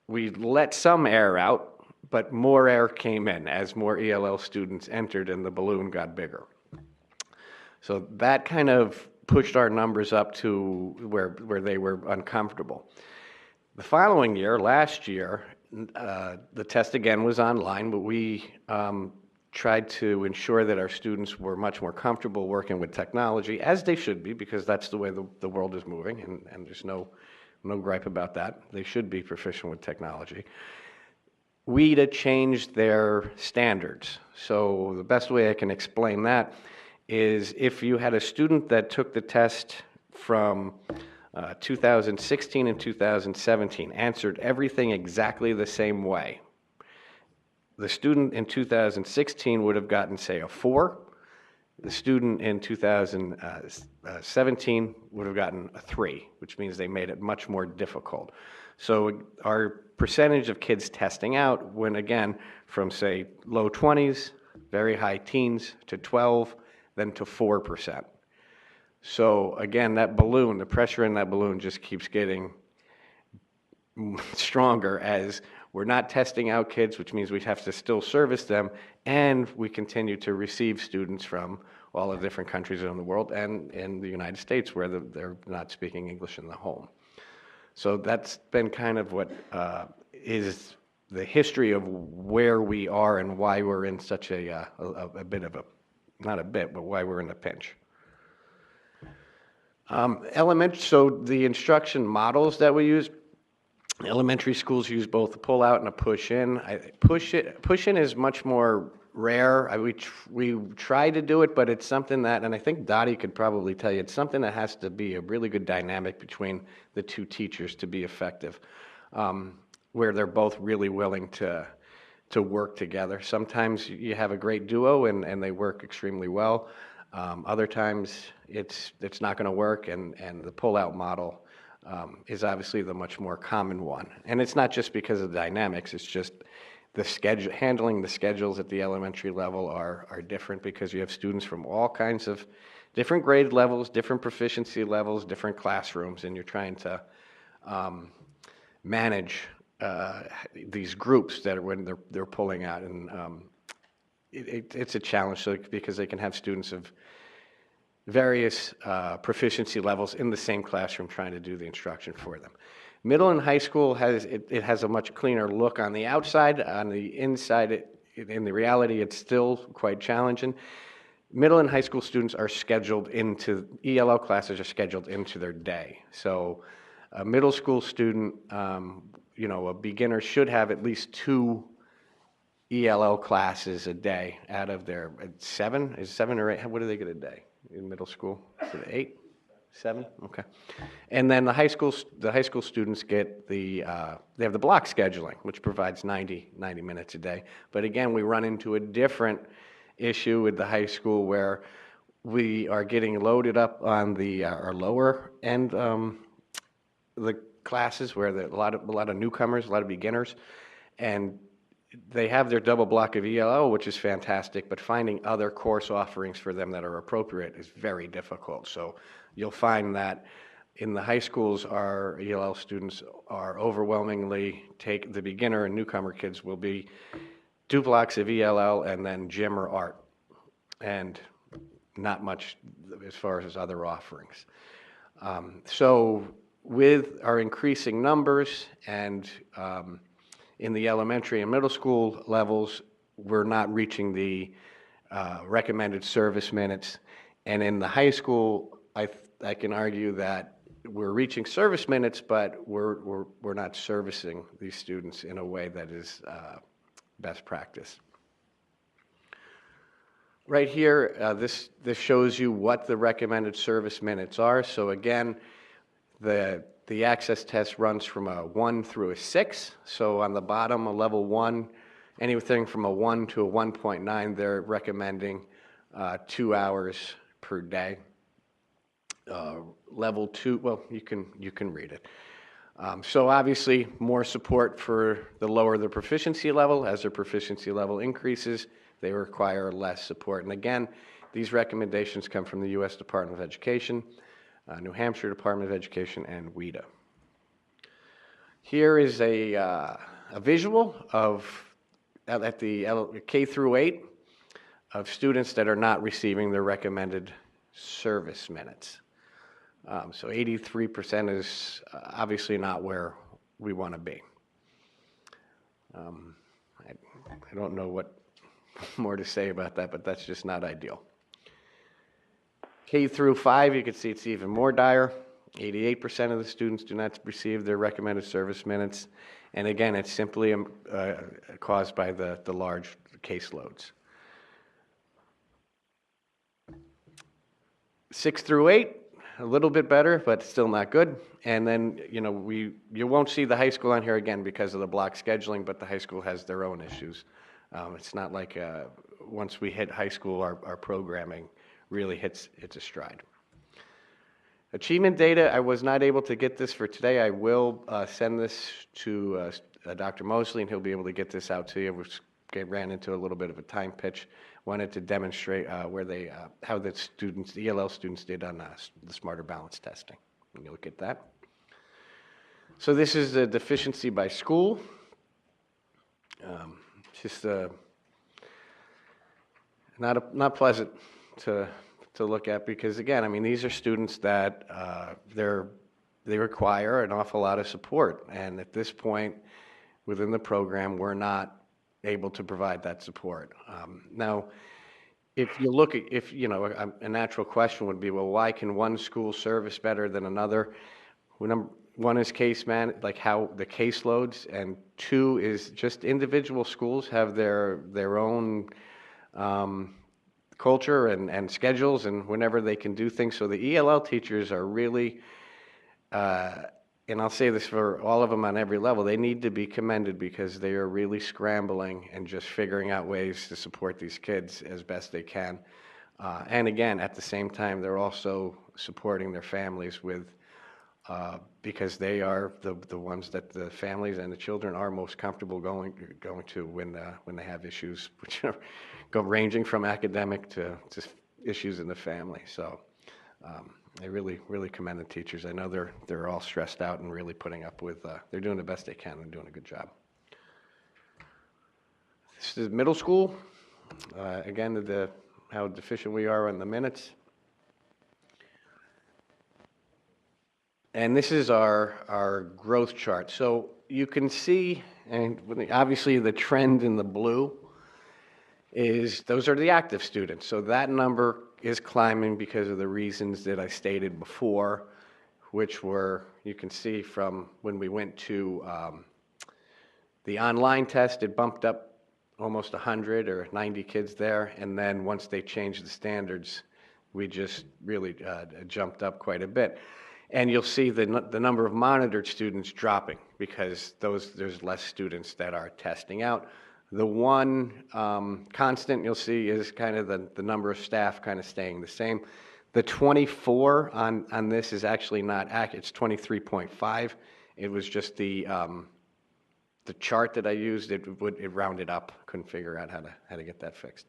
let some air out, but more air came in as more ELL students entered and the balloon got bigger. So that kind of pushed our numbers up to where they were uncomfortable. The following year, last year, the test again was online, but we tried to ensure that our students were much more comfortable working with technology, as they should be, because that's the way the world is moving, and there's no gripe about that. They should be proficient with technology. WIDA changed their standards. So the best way I can explain that is if you had a student that took the test from 2016 and 2017, answered everything exactly the same way, the student in 2016 would have gotten, say, a 4. The student in 2017 would have gotten a 3, which means they made it much more difficult. So our percentage of kids testing out went, again, from, say, low 20s, very high teens, to 12, then to 4%. So again, that balloon, the pressure in that balloon just keeps getting stronger as we're not testing out kids, which means we have to still service them, and we continue to receive students from all the different countries around the world and in the United States where they're not speaking English in the home. So that's been kind of what is the history of where we are and why we're in such a bit of a, not a bit, but why we're in a pinch. So the instruction models that we use, elementary schools use both a pull-out and a push-in. Push-in is much more rare. We try to do it, but it's something that, and I think Dottie could probably tell you, it's something that has to be a really good dynamic between the two teachers to be effective, where they're both really willing to work together. Sometimes you have a great duo and they work extremely well. Other times it's not going to work, and the pull-out model is obviously the much more common one. And it's not just because of the dynamics, it's just the schedule, handling the schedules at the elementary level are different because you have students from all kinds of different grade levels, different proficiency levels, different classrooms, and you're trying to manage these groups that are when they're pulling out. And it's a challenge because they can have students of various proficiency levels in the same classroom trying to do the instruction for them. Middle and high school has a much cleaner look on the outside. On the inside, in the reality, it's still quite challenging. Middle and high school students are scheduled into, ELL classes are scheduled into their day. So a middle school student, a beginner should have at least 2 ELL classes a day out of their 7? Is 7 or 8? What do they get a day in middle school? Is it 8? 7? Okay. And then the high school students get they have the block scheduling, which provides 90 minutes a day. But again, we run into a different issue with the high school where we are getting loaded up on our lower end the classes where there are a lot of newcomers, a lot of beginners, and they have their double block of ELL, which is fantastic, but finding other course offerings for them that are appropriate is very difficult. So you'll find that in the high schools, our ELL students are overwhelmingly the beginner and newcomer kids will be 2 blocks of ELL and then gym or art, and not much as far as other offerings. So with our increasing numbers and in the elementary and middle school levels, we're not reaching the recommended service minutes. And in the high school, I can argue that we're reaching service minutes, but we're not servicing these students in a way that is best practice. Right here, this shows you what the recommended service minutes are. So again, the access test runs from a 1 through a 6. So on the bottom, a level 1, anything from a 1 to a 1.9, they're recommending 2 hours per day. Level 2, well, you can read it. So obviously, more support for the lower the proficiency level. As their proficiency level increases, they require less support. And again, these recommendations come from the U.S. Department of Education, New Hampshire Department of Education, and WIDA. Here is a visual of, at the K through 8, of students that are not receiving their recommended service minutes. So 83% is obviously not where we want to be. I don't know what more to say about that, but that's just not ideal. K through 5, you can see it's even more dire. 88% of the students do not receive their recommended service minutes. And again, it's simply caused by the large caseloads. 6 through 8, a little bit better, but still not good. And then, you won't see the high school on here again because of the block scheduling, but the high school has their own issues. It's not like once we hit high school, our programming really hits a stride. Achievement data, I was not able to get this for today. I will send this to Dr. Mosley, and he'll be able to get this out to you. We ran into a little bit of a time pitch. Wanted to demonstrate how the students, the ELL students, did on the Smarter Balance testing. When you look at that. So this is the deficiency by school. Just not pleasant to look at because, again, I mean, these are students that they require an awful lot of support, and at this point within the program, we're not able to provide that support. Now, if you look at, a natural question would be, well, why can one school service better than another? One is how the caseloads, and 2 is just individual schools have their own culture and schedules and whenever they can do things. So the ELL teachers are really, and I'll say this for all of them on every level, they need to be commended because they are really scrambling and just figuring out ways to support these kids as best they can. And again, at the same time, they're also supporting their families with, because they are the ones that the families and the children are most comfortable going to when they have issues, which are ranging from academic to issues in the family. So I really commend the teachers. I know they're all stressed out and really putting up with. They're doing the best they can and doing a good job. This is middle school. Again, how deficient we are on the minutes. And this is our growth chart. So you can see, and obviously the trend in the blue is those are the active students. So that number is climbing because of the reasons that I stated before, which were, you can see from when we went to the online test, it bumped up almost 100 or 90 kids there. And then once they changed the standards, we just really jumped up quite a bit. And you'll see the number of monitored students dropping because there's less students that are testing out. The one constant you'll see is kind of the number of staff kind of staying the same. The 24 on this is actually not accurate. It's 23.5. It was just the the chart that I used, it rounded up. Couldn't figure out how to get that fixed.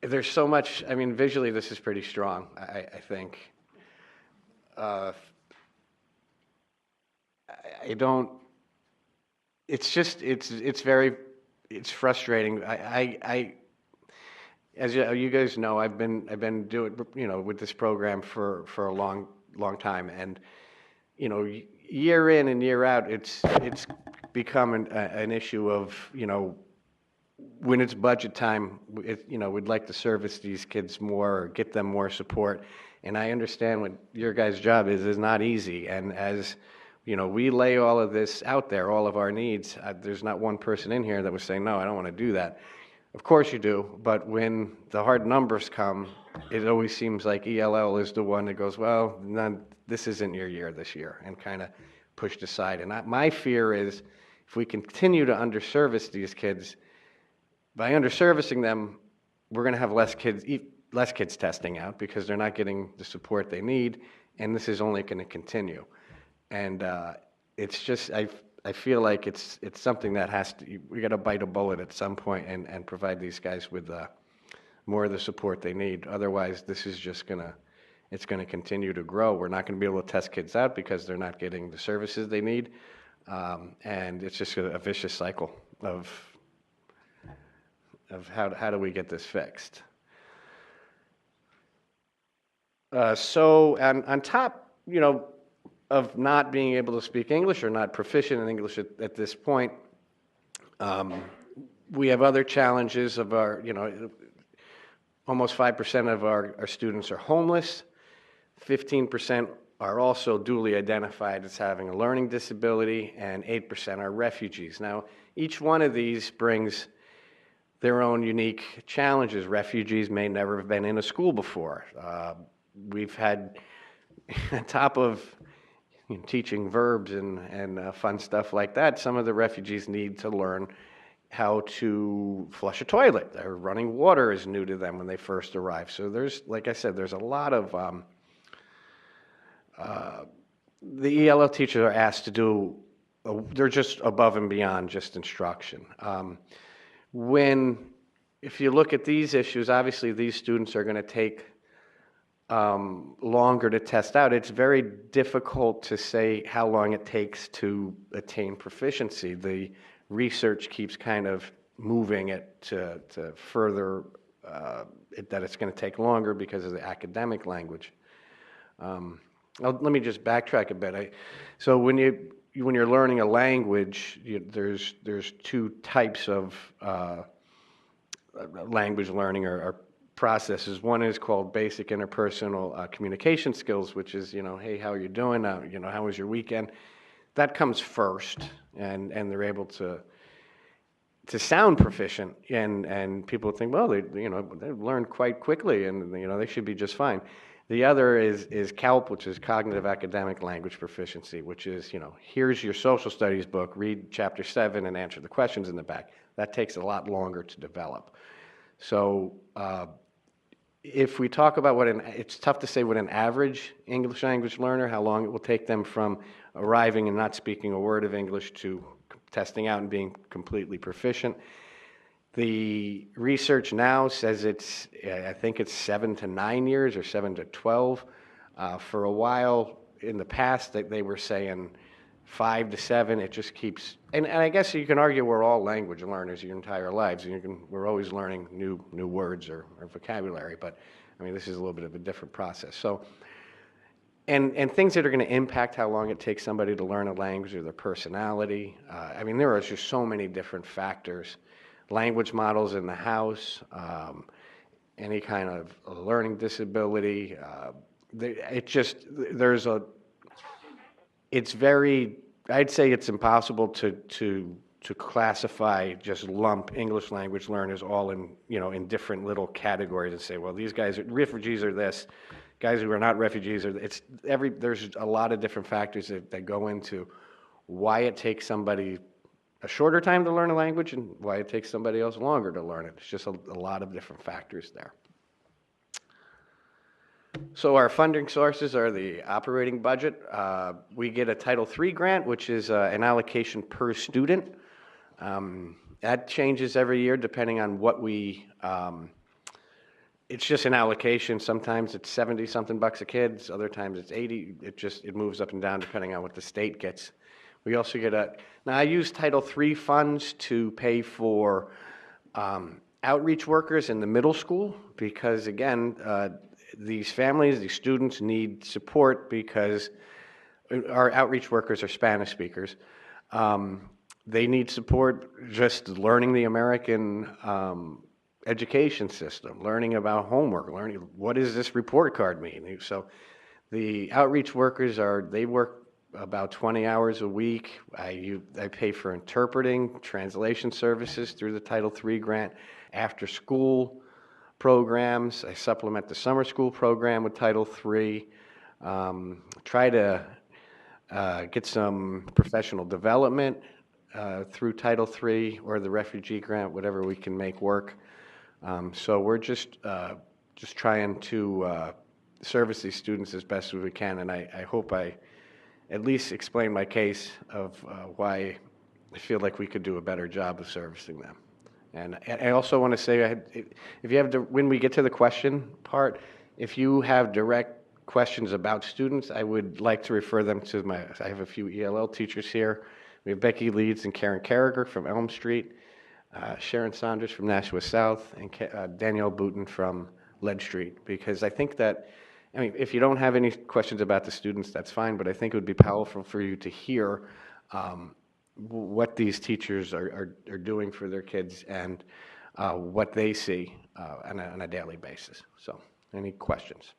There's so much, I mean, visually this is pretty strong, I think. I don't, it's just, it's frustrating. As you guys know, I've been doing, with this program for a long time, and, year in and year out, it's become an issue of, when it's budget time, we'd like to service these kids more, or get them more support. And I understand what your guys' job is not easy. And as, we lay all of this out there, all of our needs, there's not one person in here that would say, no, I don't want to do that. Of course you do, but when the hard numbers come, it always seems like ELL is the one that goes, well, this isn't your year this year, and kind of pushed aside. And my fear is, if we continue to underservice these kids, by underservicing them, we're going to have less kids testing out because they're not getting the support they need, and this is only going to continue. And it's just, I feel like it's something that we got to bite a bullet at some point and provide these guys with more of the support they need. Otherwise, this is just it's going to continue to grow. We're not going to be able to test kids out because they're not getting the services they need, and it's just a vicious cycle of how do we get this fixed. So on top, of not being able to speak English or not proficient in English at this point, we have other challenges of our, almost 5% of our students are homeless, 15% are also duly identified as having a learning disability, and 8% are refugees. Now, each one of these brings their own unique challenges. Refugees may never have been in a school before. We've had, on top of teaching verbs and fun stuff like that, some of the refugees need to learn how to flush a toilet. Running water is new to them when they first arrive. So there's, like I said, there's a lot of, the ELL teachers are asked to do, they're just above and beyond just instruction. If you look at these issues, obviously these students are going to take longer to test out. It's very difficult to say how long it takes to attain proficiency. The research keeps kind of moving it to further that it's going to take longer because of the academic language. Let me just backtrack a bit. So when you're learning a language, there's two types of language learning or processes. One is called basic interpersonal communication skills, which is, hey, how are you doing? How was your weekend? That comes first, and they're able to sound proficient, and people think, well, they learned quite quickly, and they should be just fine. The other is CALP, which is Cognitive Academic Language Proficiency, which is, here's your social studies book, read chapter 7 and answer the questions in the back. That takes a lot longer to develop. So if we talk about it's tough to say what an average English language learner, how long it will take them from arriving and not speaking a word of English to testing out and being completely proficient. The research now says I think it's 7 to 9 years or 7 to 12. For a while in the past, they were saying 5 to 7. It just keeps, and I guess you can argue we're all language learners your entire lives. We're always learning new words or vocabulary, but I mean, this is a little bit of a different process. So, and things that are going to impact how long it takes somebody to learn a language or their personality. I mean, there are just so many different factors. Language models in the house, any kind of learning disability. I'd say it's impossible to classify, just lump English language learners all in different little categories and say, well, these guys, refugees are this, guys who are not refugees are, there's a lot of different factors that go into why it takes somebody a shorter time to learn a language and why it takes somebody else longer to learn it. It's just a lot of different factors there. So our funding sources are the operating budget. We get a Title III grant, which is an allocation per student. That changes every year depending on what we, it's just an allocation. Sometimes it's 70-something bucks a kid, other times it's 80. It moves up and down depending on what the state gets. We also get now I use Title III funds to pay for outreach workers in the middle school because, again, these families, these students need support because our outreach workers are Spanish speakers. They need support just learning the American education system, learning about homework, learning what does this report card mean. So the outreach workers they work about 20 hours a week. I pay for interpreting, translation services through the Title III grant, after school programs. I supplement the summer school program with Title III. Try to get some professional development through Title III or the refugee grant, whatever we can make work. So we're just trying to service these students as best as we can, and I hope I at least explain my case of why I feel like we could do a better job of servicing them. And I also want to say, if you have when we get to the question part, if you have direct questions about students, I would like to refer them to I have a few ELL teachers here. We have Becky Leeds and Karen Carragher from Elm Street, Sharon Saunders from Nashua South, and Danielle Booten from Lead Street, because I think that, I mean, if you don't have any questions about the students, that's fine, but I think it would be powerful for you to hear what these teachers are doing for their kids and what they see on a daily basis. So, any questions?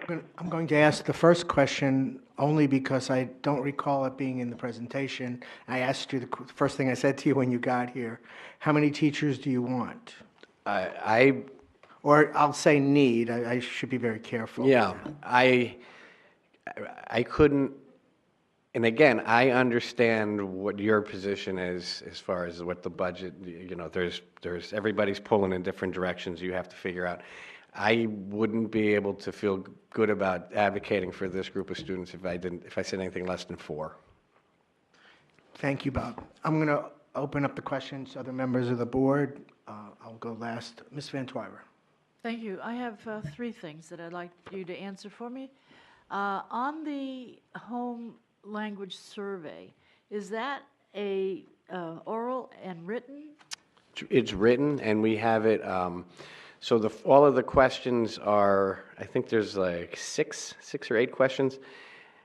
I'm going to ask the first question only because I don't recall it being in the presentation. I asked you, the first thing I said to you when you got here, how many teachers do you want? Or I'll say need, I should be very careful. Yeah, I couldn't, and again, I understand what your position is as far as what the budget, there's everybody's pulling in different directions you have to figure out. I wouldn't be able to feel good about advocating for this group of students if I said anything less than 4. Thank you, Bob. I'm going to open up the questions to other members of the board. I'll go last. Ms. Van Twyver. Thank you. I have 3 things that I'd like you to answer for me. On the home language survey, is that a oral and written? It's written, and we have it. So all of the questions are, I think there's like 6 or 8 questions,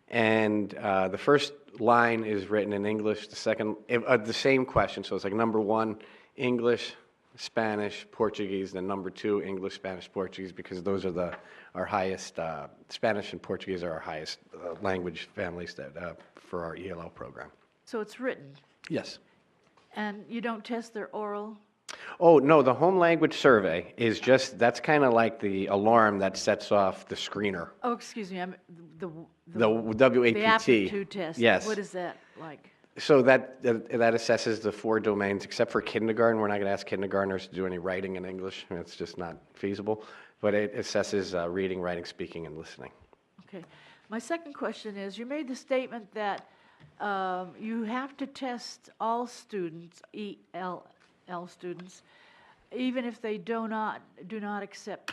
and the first line is written in English. The second, the same question. So it's like number 1, English, Spanish, Portuguese, then number 2, English, Spanish, Portuguese, because those are our highest, Spanish and Portuguese are our highest language families for our ELL program. So it's written? Yes. And you don't test their oral? Oh, no, the home language survey is that's kind of like the alarm that sets off the screener. Oh, excuse me, The WAPT. The aptitude test. Yes. What is that like? So that assesses the 4 domains, except for kindergarten. We're not going to ask kindergartners to do any writing in English. It's just not feasible. But it assesses reading, writing, speaking, and listening. Okay. My second question is, you made the statement that you have to test all students, ELL students, even if they do not accept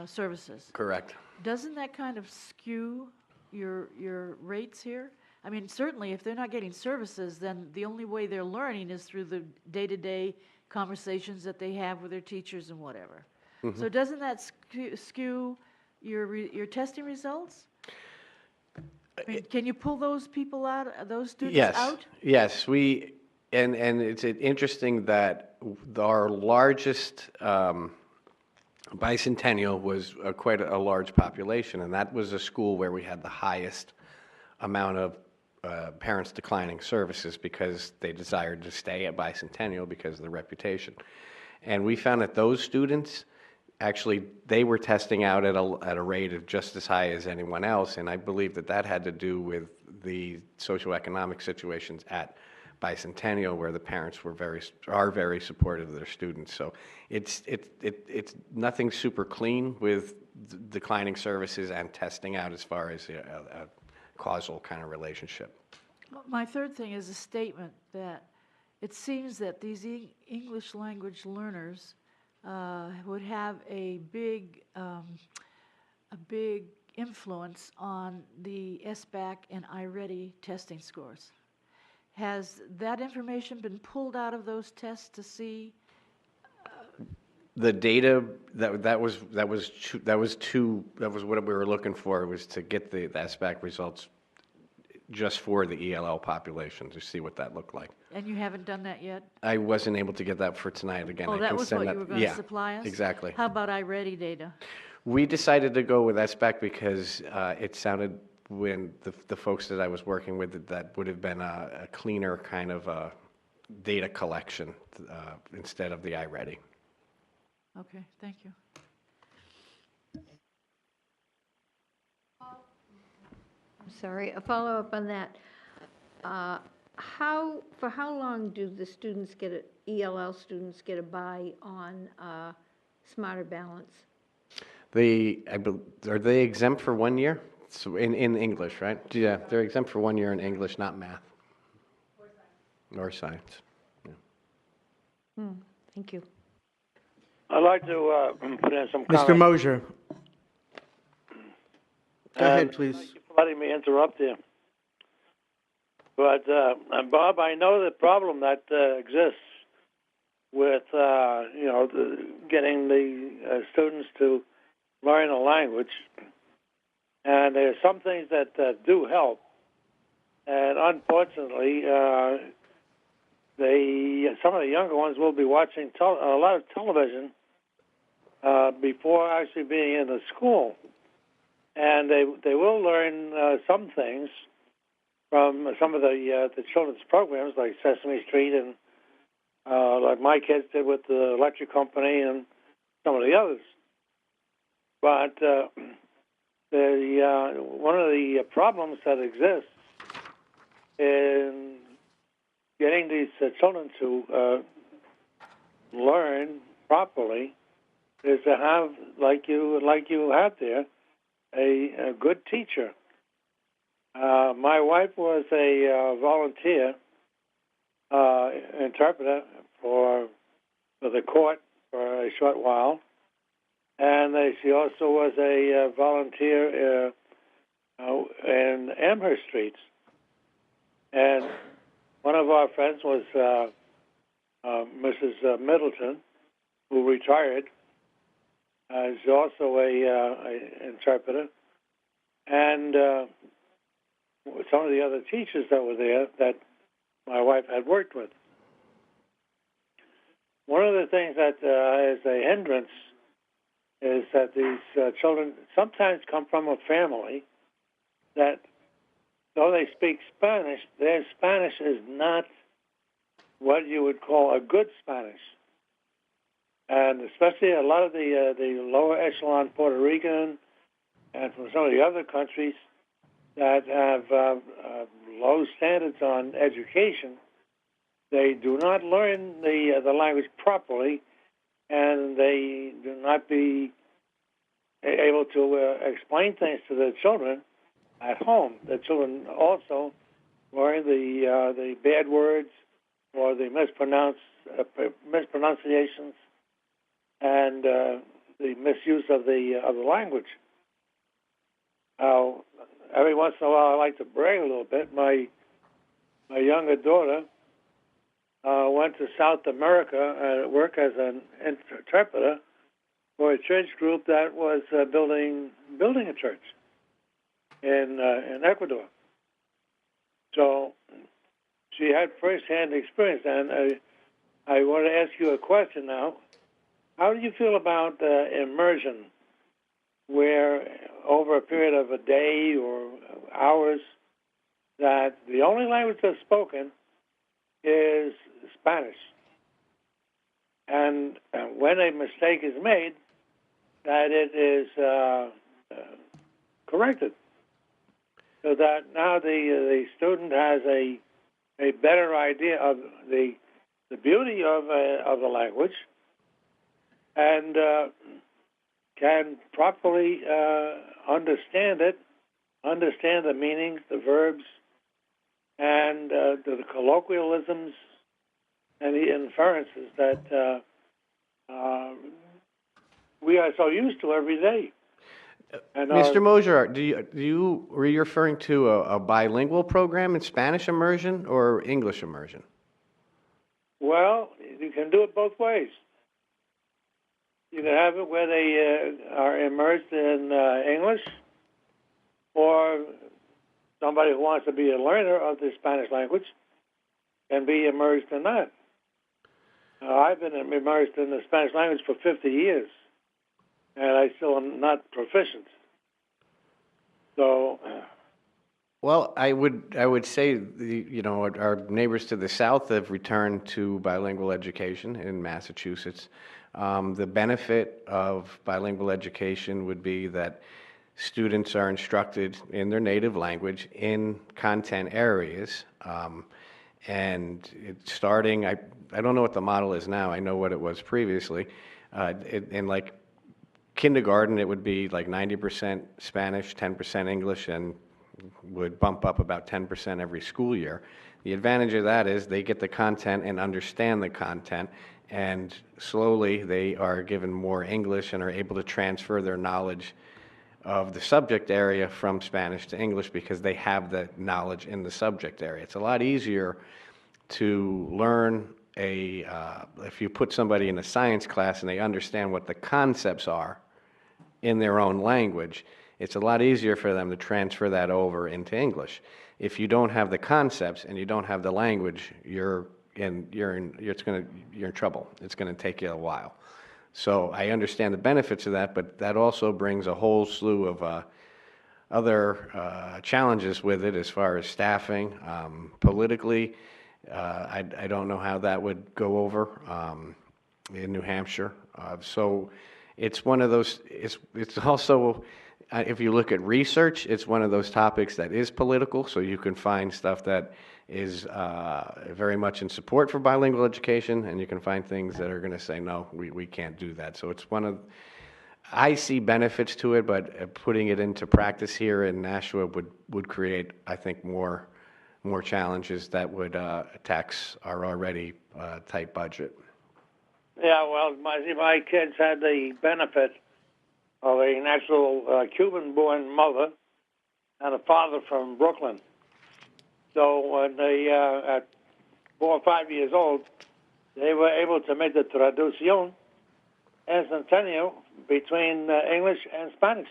services. Correct. Doesn't that kind of skew your rates here? I mean, certainly if they're not getting services, then the only way they're learning is through the day-to-day conversations that they have with their teachers and whatever. Mm-hmm. So doesn't that skew your testing results? I mean, can you pull those people out, those students out? Yes, and it's interesting that our largest bicentennial was quite a large population, and that was a school where we had the highest amount of parents declining services because they desired to stay at bicentennial because of the reputation. And we found that those students, actually, they were testing out at a rate of just as high as anyone else, and I believe that had to do with the socioeconomic situations at Bicentennial, where the parents are very supportive of their students. So it's nothing super clean with declining services and testing out as far as a causal kind of relationship. My third thing is a statement that it seems that these English language learners would have a big influence on the SBAC and iReady testing scores. Has that information been pulled out of those tests to see? The data that was what we were looking for, was to get the SBAC results just for the ELL population to see what that looked like. And you haven't done that yet? I wasn't able to get that for tonight. Again, Oh, I that can was send what you were going to supply us? Exactly. How about iReady data? We decided to go with SBAC because it sounded, when the folks that I was working with, that would have been a cleaner kind of data collection instead of the iReady. Okay, thank you. I'm sorry, a follow-up on that. For how long do the students ELL students get a buy on Smarter Balance? Are they exempt for 1 year? So in English, right? Yeah, they're exempt for 1 year in English, not math. Or science. Yeah. Thank you. I'd like to put in some comments. Mr. Mosier. Go ahead, please. Thank you for letting me interrupt you. But, Bob, I know the problem that exists with, getting the students to learn a language. And there's some things that do help. And unfortunately, some of the younger ones will be watching a lot of television before actually being in the school. And they will learn some things from some of the children's programs, like Sesame Street, and like my kids did with the electric company and some of the others. But one of the problems that exists in getting these children to learn properly is to have, like you have there, a good teacher. My wife was a volunteer interpreter for the court for a short while, and she also was a volunteer in Amherst Streets. And one of our friends was Mrs. Middleton, who retired. She's also a interpreter. And some of the other teachers that were there that my wife had worked with. One of the things that is a hindrance is that these children sometimes come from a family that, though they speak Spanish, their Spanish is not what you would call a good Spanish. And especially a lot of the lower echelon Puerto Rican and from some of the other countries that have low standards on education, they do not learn the language properly, and they do not be able to explain things to their children at home. The children also learn the bad words or the mispronunciations and the misuse of the language. Every once in a while, I like to brag a little bit. My younger daughter went to South America and worked as an interpreter for a church group that was building a church in Ecuador. So she had first-hand experience, and I want to ask you a question now. How do you feel about immersion, where over a period of a day or hours, that the only language that's spoken is Spanish, and when a mistake is made, that it is corrected, so that now the student has a a better idea of the beauty of the language, and can properly understand it, understand the meanings, the verbs, and the colloquialisms and the inferences that we are so used to every day. And Mr. Mosier, were you referring to a bilingual program in Spanish immersion or English immersion? Well, you can do it both ways. You can have it where they are immersed in English, or somebody who wants to be a learner of the Spanish language can be immersed in that. I've been immersed in the Spanish language for 50 years, and I still am not proficient. So, Well, I would say our neighbors to the south have returned to bilingual education in Massachusetts. The benefit of bilingual education would be that students are instructed in their native language in content areas, and it's starting. I don't know what the model is now. I know what it was previously. In like kindergarten, it would be like 90% Spanish, 10% English, and would bump up about 10% every school year. The advantage of that is they get the content and understand the content, and slowly they are given more English and are able to transfer their knowledge of the subject area from Spanish to English because they have the knowledge in the subject area. It's a lot easier to learn if you put somebody in a science class and they understand what the concepts are in their own language, it's a lot easier for them to transfer that over into English. If you don't have the concepts and you don't have the language, you're in trouble. It's going to take you a while. So I understand the benefits of that, but that also brings a whole slew of other challenges with it as far as staffing. Politically, I don't know how that would go over in New Hampshire. So it's one of those, it's also, if you look at research, it's one of those topics that is political, so you can find stuff that is very much in support for bilingual education, and you can find things that are going to say, no, we can't do that. So it's one of, I see benefits to it, but putting it into practice here in Nashua would create, I think, more challenges that would tax our already tight budget. yeah, well, my kids had the benefit of a natural Cuban-born mother and a father from Brooklyn. So when they, at 4 or 5 years old, they were able to make the traducción instantáneo between English and Spanish.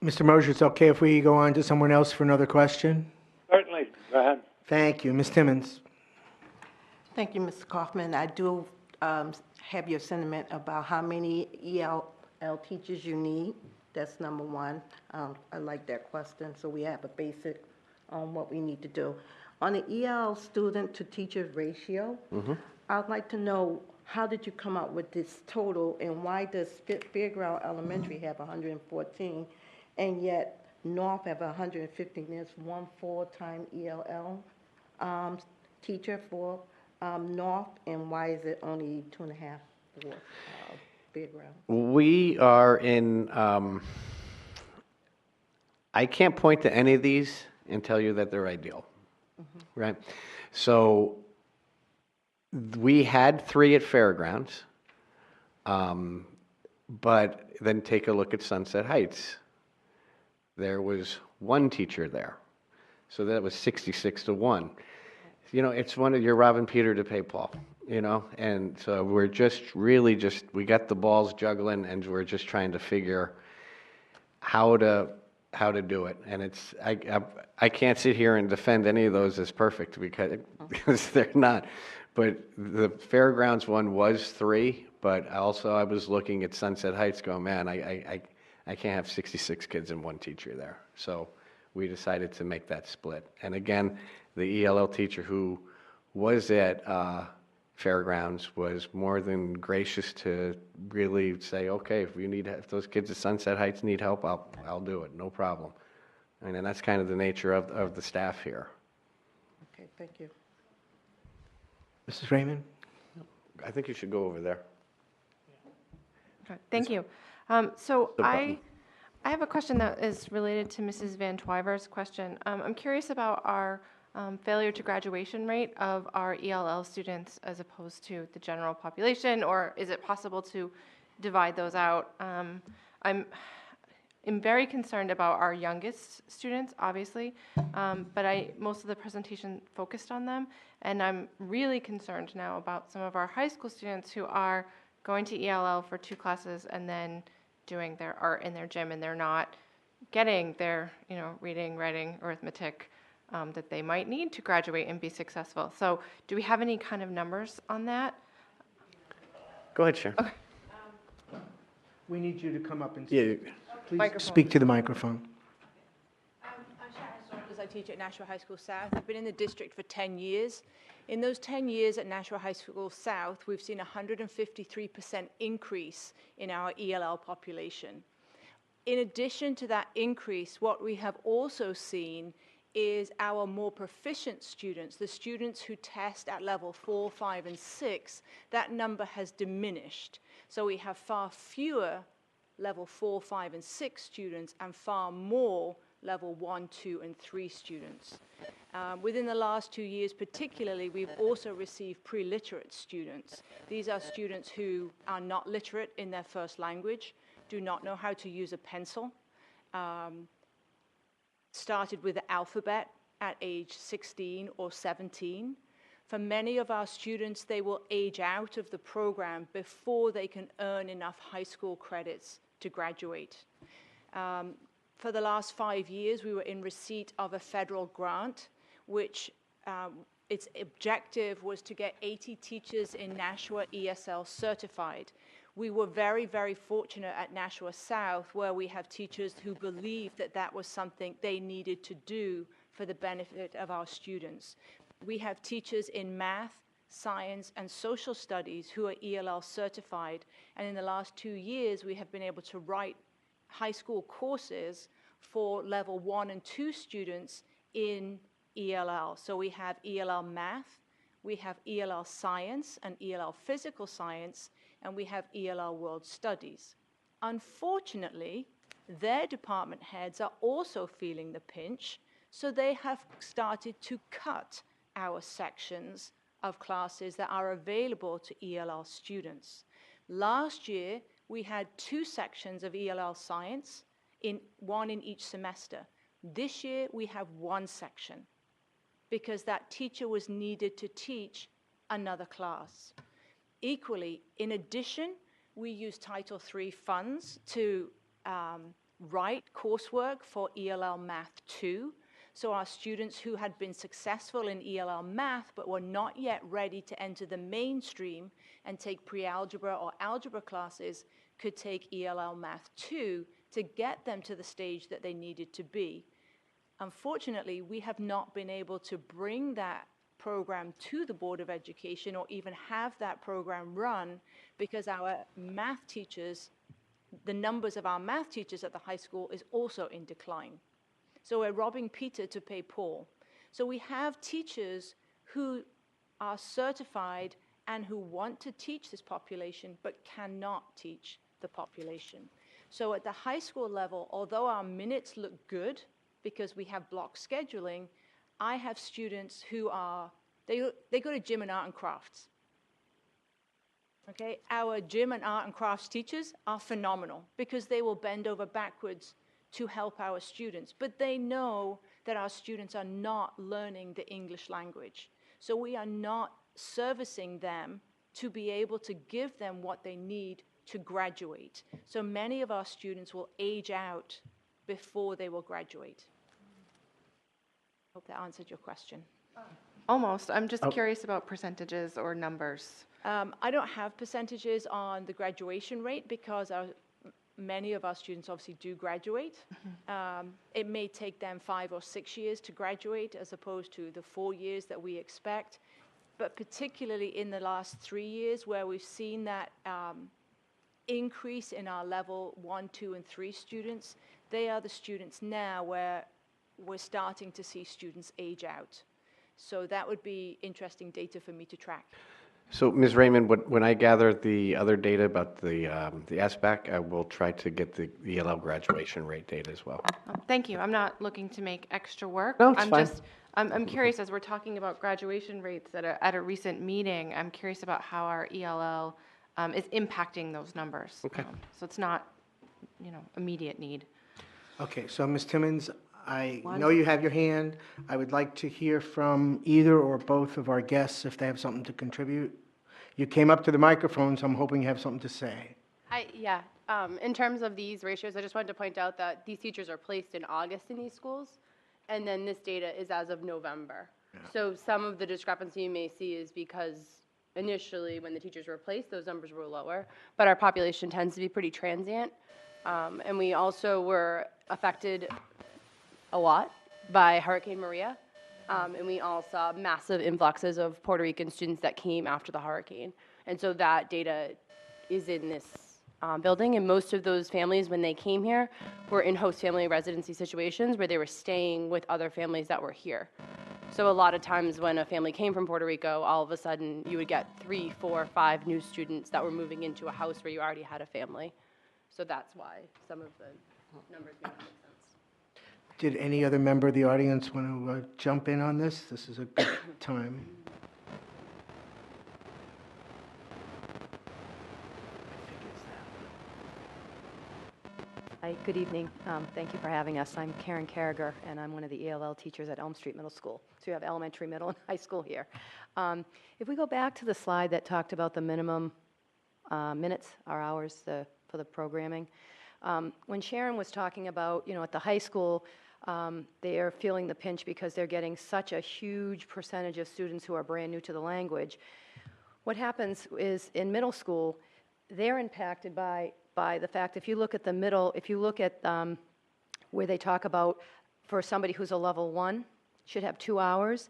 Mr. Mosier, it's okay if we go on to someone else for another question? Certainly. Go ahead. Thank you. Ms. Timmons. Thank you, Mr. Kaufman. I do have your sentiment about how many ELL teachers you need. That's number one. I like that question, so we have a basic on what we need to do. On the EL student to teacher ratio, I'd like to know, how did you come up with this total, and why does Fairground Elementary have 114, and yet North have 115? There's one full-time ELL teacher for North, and why is it only 2.5 for Fairground? We are in, I can't point to any of these and tell you that they're ideal, right? So we had 3 at Fairgrounds, but then take a look at Sunset Heights. There was 1 teacher there, so that was 66 to 1. You know, it's one of your robbing Peter to pay Paul, you know? And so we're we got the balls juggling, and we're just trying to figure how to do it. And it's, I can't sit here and defend any of those as perfect because they're not. But the Fairgrounds one was 3, but also I was looking at Sunset Heights going, man, I can't have 66 kids and 1 teacher there. So we decided to make that split. And again, the ELL teacher who was at Fairgrounds was more than gracious to really say, okay, if those kids at Sunset Heights need help, I'll do it, no problem. And that's kind of the nature of the staff here. Okay, thank you. Mrs. Raymond? I think you should go over there. Okay, thank you. So I have a question that is related to Mrs. Van Twyver's question. I'm curious about our failure to graduation rate of our ELL students as opposed to the general population, or is it possible to divide those out? I'm very concerned about our youngest students, obviously, but most of the presentation focused on them, and I'm really concerned now about some of our high school students who are going to ELL for 2 classes and then doing their art in their gym, and they're not getting their, reading, writing, arithmetic that they might need to graduate and be successful. So do we have any kind of numbers on that? Go ahead, Sharon. Okay. We need you to come up and Yeah. please Microphone. speak to the microphone. I'm Sharon Saunders. I teach at Nashua High School South. I've been in the district for 10 years. In those 10 years at Nashua High School South, we've seen a 153% increase in our ELL population. In addition to that increase, what we have also seen is our more proficient students, the students who test at level 4, 5, and 6, that number has diminished. So we have far fewer level 4, 5, and 6 students and far more level 1, 2, and 3 students. Within the last 2 years particularly, we've also received pre-literate students. These are students who are not literate in their first language, do not know how to use a pencil, started with the alphabet at age 16 or 17. For many of our students, they will age out of the program before they can earn enough high school credits to graduate. For the last 5 years, we were in receipt of a federal grant, which its objective was to get 80 teachers in Nashua ESL certified. We were very, very fortunate at Nashua South, where we have teachers who believed that that was something they needed to do for the benefit of our students. We have teachers in math, science, and social studies who are ELL certified, and in the last 2 years, we have been able to write high school courses for level 1 and 2 students in ELL. So we have ELL math, we have ELL science and ELL physical science, and we have ELL world studies. Unfortunately, their department heads are also feeling the pinch, so they have started to cut our sections of classes that are available to ELL students. Last year, we had 2 sections of ELL science, one in each semester. This year, we have 1 section because that teacher was needed to teach another class. Equally, in addition, we use Title III funds to write coursework for ELL Math 2. So our students who had been successful in ELL Math but were not yet ready to enter the mainstream and take pre-algebra or algebra classes could take ELL Math 2 to get them to the stage that they needed to be. Unfortunately, we have not been able to bring that program to the Board of Education or even have that program run because our math teachers, the numbers of our math teachers at the high school is also in decline. So we're robbing Peter to pay Paul. So we have teachers who are certified and who want to teach this population but cannot teach the population. So at the high school level, although our minutes look good because we have block scheduling, I have students who are, they go to gym and art and crafts. Okay, our gym and art and crafts teachers are phenomenal because they will bend over backwards to help our students, but they know that our students are not learning the English language. So we are not servicing them to be able to give them what they need to graduate. So many of our students will age out before they will graduate. Hope that answered your question. Almost. I'm just curious about percentages or numbers. I don't have percentages on the graduation rate because many of our students obviously do graduate. It may take them 5 or 6 years to graduate as opposed to the 4 years that we expect. But particularly in the last 3 years where we've seen that increase in our level 1, 2, and 3 students, they are the students now where we're starting to see students age out. So that would be interesting data for me to track. So, Ms. Raymond, when I gather the other data about the SBAC, I will try to get the ELL graduation rate data as well. Thank you. I'm not looking to make extra work. No, it's I'm fine. I'm curious, as we're talking about graduation rates at a recent meeting, I'm curious about how our ELL is impacting those numbers. Okay. So it's not, immediate need. Okay, so Ms. Timmons, I know you have your hand. I would like to hear from either or both of our guests if they have something to contribute. You came up to the microphone, so I'm hoping you have something to say. In terms of these ratios, I just wanted to point out that these teachers are placed in August in these schools, and then this data is as of November. Yeah. So some of the discrepancy you may see is because initially when the teachers were placed, those numbers were lower, but our population tends to be pretty transient. And we also were affected a lot by Hurricane Maria. And we all saw massive influxes of Puerto Rican students that came after the hurricane. And so that data is in this building. And most of those families, when they came here, were in host family residency situations where they were staying with other families that were here. So a lot of times when a family came from Puerto Rico, all of a sudden you would get 3, 4, 5 new students that were moving into a house where you already had a family. So that's why some of the numbers may not make sense. Did any other member of the audience want to jump in on this? This is a good time. Hi, good evening. Thank you for having us. I'm Karen Carragher, and I'm one of the ELL teachers at Elm Street Middle School. So you have elementary, middle, and high school here. If we go back to the slide that talked about the minimum minutes or hours for the programming, when Sharon was talking about, at the high school, they are feeling the pinch because they're getting such a huge percentage of students who are brand new to the language. What happens is in middle school, they're impacted by the fact, if you look at the middle, if you look at where they talk about for somebody who's a level 1, should have 2 hours.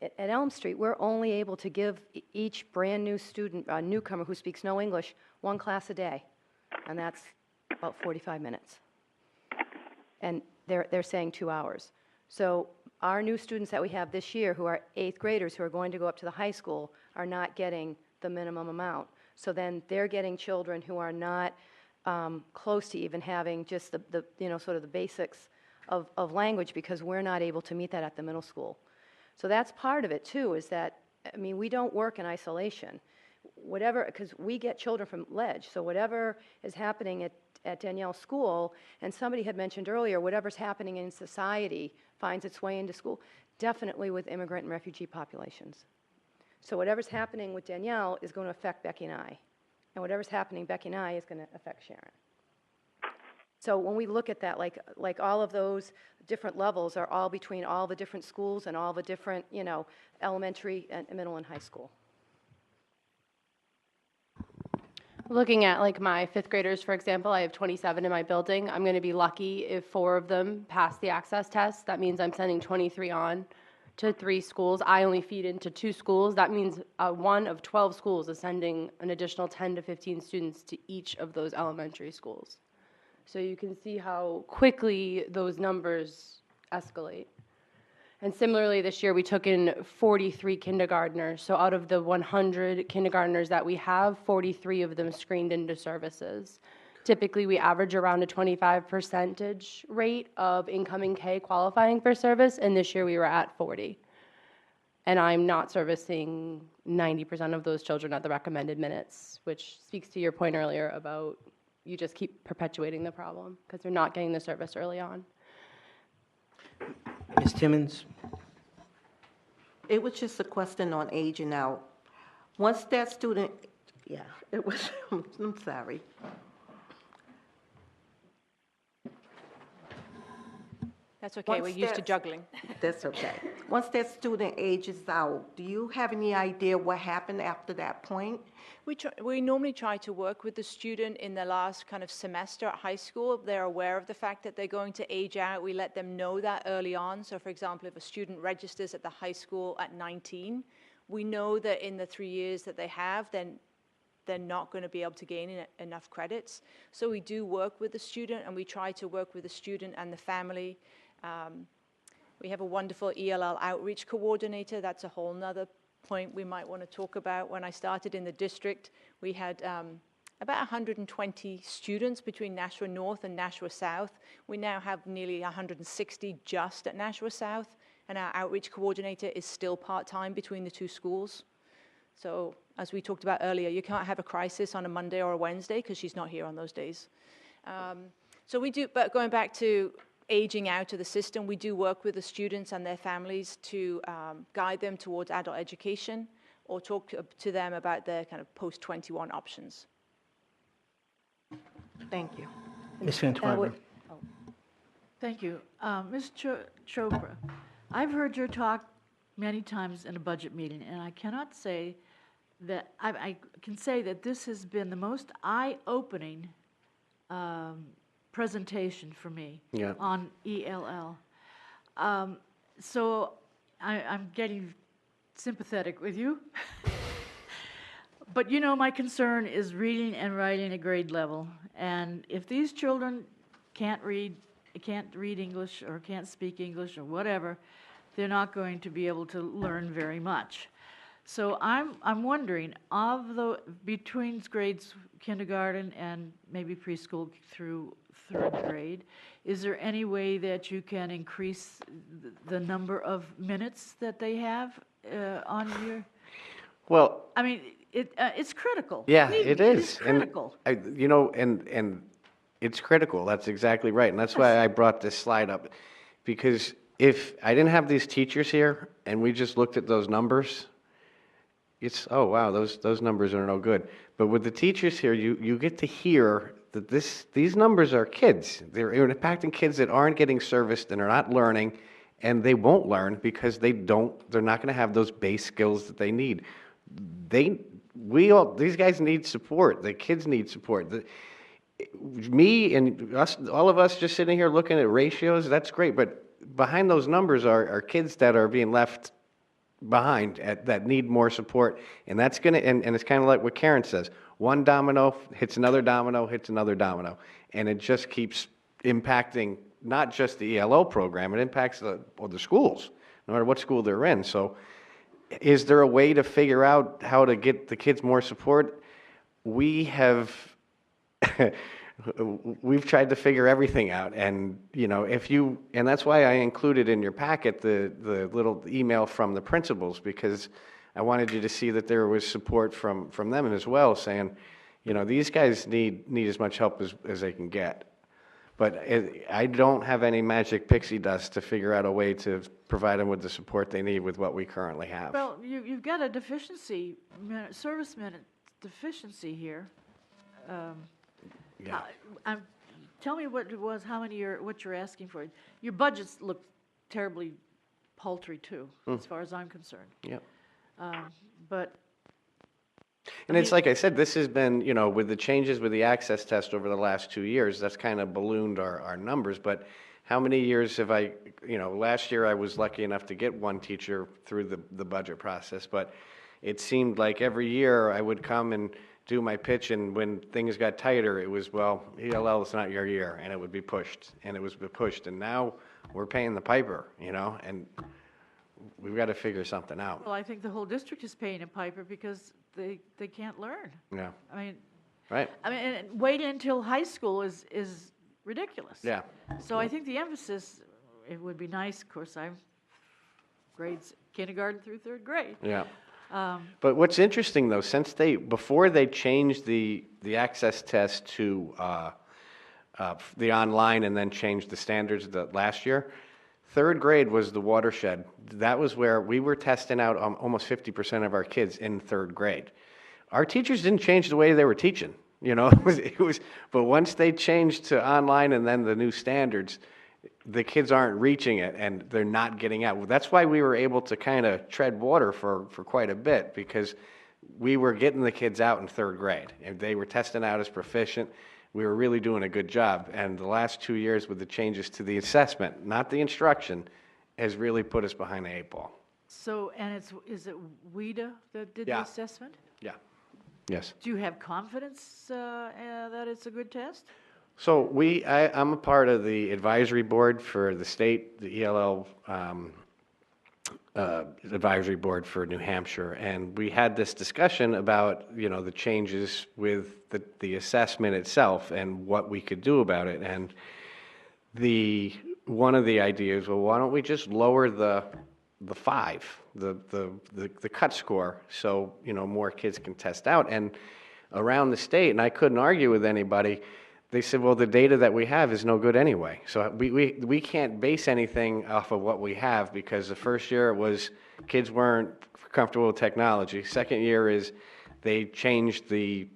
At Elm Street, we're only able to give each brand new student, a newcomer who speaks no English, 1 class a day, and that's about 45 minutes. And they're saying 2 hours. So our new students that we have this year who are 8th graders who are going to go up to the high school are not getting the minimum amount. So then they're getting children who are not close to even having just the sort of the basics of language because we're not able to meet that at the middle school. So that's part of it too, is that, we don't work in isolation. Whatever, because we get children from Ledge, so whatever is happening at Danielle's school, and somebody had mentioned earlier, whatever's happening in society finds its way into school, definitely with immigrant and refugee populations. So whatever's happening with Danielle is going to affect Becky and I. And whatever's happening Becky and I is going to affect Sharon. So when we look at that, like all of those different levels are all between all the different schools and all the different, elementary and middle and high school. Looking at my 5th graders, for example, I have 27 in my building. I'm going to be lucky if 4 of them pass the access test. That means I'm sending 23 on to 3 schools. I only feed into 2 schools. That means 1 of 12 schools is sending an additional 10 to 15 students to each of those elementary schools. So you can see how quickly those numbers escalate. And similarly, this year we took in 43 kindergartners. So out of the 100 kindergartners that we have, 43 of them screened into services. Typically, we average around a 25% rate of incoming K qualifying for service, and this year we were at 40. And I'm not servicing 90% of those children at the recommended minutes, which speaks to your point earlier about you just keep perpetuating the problem because they're not getting the service early on. Ms. Timmons? It was just a question on aging out. Once that student, it was, I'm sorry. That's okay, we're used to juggling. That's okay. Once that student ages out, do you have any idea what happened after that point? We normally try to work with the student in the last kind of semester at high school. They're aware of the fact that they're going to age out. We let them know that early on. So for example, if a student registers at the high school at 19, we know that in the 3 years that they have, then they're not going to be able to gain enough credits. So we do work with the student, and we try to work with the student and the family We have a wonderful ELL outreach coordinator. That's a whole nother point we might want to talk about. When I started in the district, we had about 120 students between Nashua North and Nashua South. We now have nearly 160 just at Nashua South, and our outreach coordinator is still part-time between the two schools. So as we talked about earlier, you can't have a crisis on a Monday or a Wednesday because she's not here on those days. So we do, but going back to aging out of the system, we do work with the students and their families to guide them towards adult education or talk to them about their kind of post-21 options. Thank you. Ms. Van Twyver. Thank you. Ms. Chopra, I've heard your talk many times in a budget meeting, and I cannot say that, I can say that this has been the most eye-opening presentation for me on ELL. So I'm getting sympathetic with you. But you know, my concern is reading and writing at grade level. And if these children can't read English or can't speak English or whatever, they're not going to be able to learn very much. So I'm wondering, between grades kindergarten and maybe preschool through third grade, is there any way that you can increase the number of minutes that they have on your? Well, I mean, it's critical. yeah, Believe it me, is. It is critical. And, you know, and it's critical. That's exactly right. And that's why I brought this slide up. Because if I didn't have these teachers here and we just looked at those numbers, it's, oh, wow, those numbers are no good. But with the teachers here, you get to hear that these numbers are kids. They're impacting kids that aren't getting serviced and are not learning, and they won't learn because they're not going to have those base skills that they need. These guys need support. The kids need support. Me and us, all of us just sitting here looking at ratios, that's great. But behind those numbers are kids that are being left behind that need more support. And that's going to, and it's kind of like what Karen says, one domino hits another domino, hits another domino. And it just keeps impacting not just the ELO program, it impacts the schools, no matter what school they're in. So is there a way to figure out how to get the kids more support? We have, we've tried to figure everything out. And, you know, and that's why I included in your packet the little email from the principals, because I wanted you to see that there was support from them as well, saying, you know, these guys need as much help as they can get. But I don't have any magic pixie dust to figure out a way to provide them with the support they need with what we currently have. Well, you've got a deficiency, service minute deficiency here. Yeah. Tell me what it was, what you're asking for. Your budgets look terribly paltry too, as far as I'm concerned. Yep. But. And it's like I said, this has been, you know, with the changes with the access test over the last 2 years, that's kind of ballooned our numbers. But how many years have last year I was lucky enough to get one teacher through the budget process, but it seemed like every year I would come and do my pitch, and when things got tighter, it was, well, ELL is not your year, and it would be pushed, and it was pushed. And now we're paying the piper, you know, and we've got to figure something out. Well, I think the whole district is paying a piper because they can't learn. Yeah. I mean. Right. I mean, and waiting until high school is ridiculous. Yeah. So I think the emphasis, it would be nice, of course, I'm grades kindergarten through third grade. Yeah. But what's interesting though, before they changed the access test to the online and then changed the standards last year, third grade was the watershed. That was where we were testing out almost 50% of our kids in third grade. Our teachers didn't change the way they were teaching, you know. But once they changed to online and then the new standards, the kids aren't reaching it and they're not getting out. That's why we were able to kind of tread water for quite a bit, because we were getting the kids out in third grade and they were testing out as proficient. We were really doing a good job. And the last 2 years with the changes to the assessment, not the instruction, has really put us behind the 8 ball. So, and is it WIDA that did the assessment? Yeah. Yes. Do you have confidence that it's a good test? So I'm a part of the advisory board for the state, the ELL advisory board for New Hampshire, and we had this discussion about, you know, the changes with the assessment itself and what we could do about it. And one of the ideas, well, why don't we just lower the cut score, so, you know, more kids can test out. And around the state, and I couldn't argue with anybody, they said, well, the data that we have is no good anyway. So we can't base anything off of what we have, because the first year it was kids weren't comfortable with technology. Second year is they changed the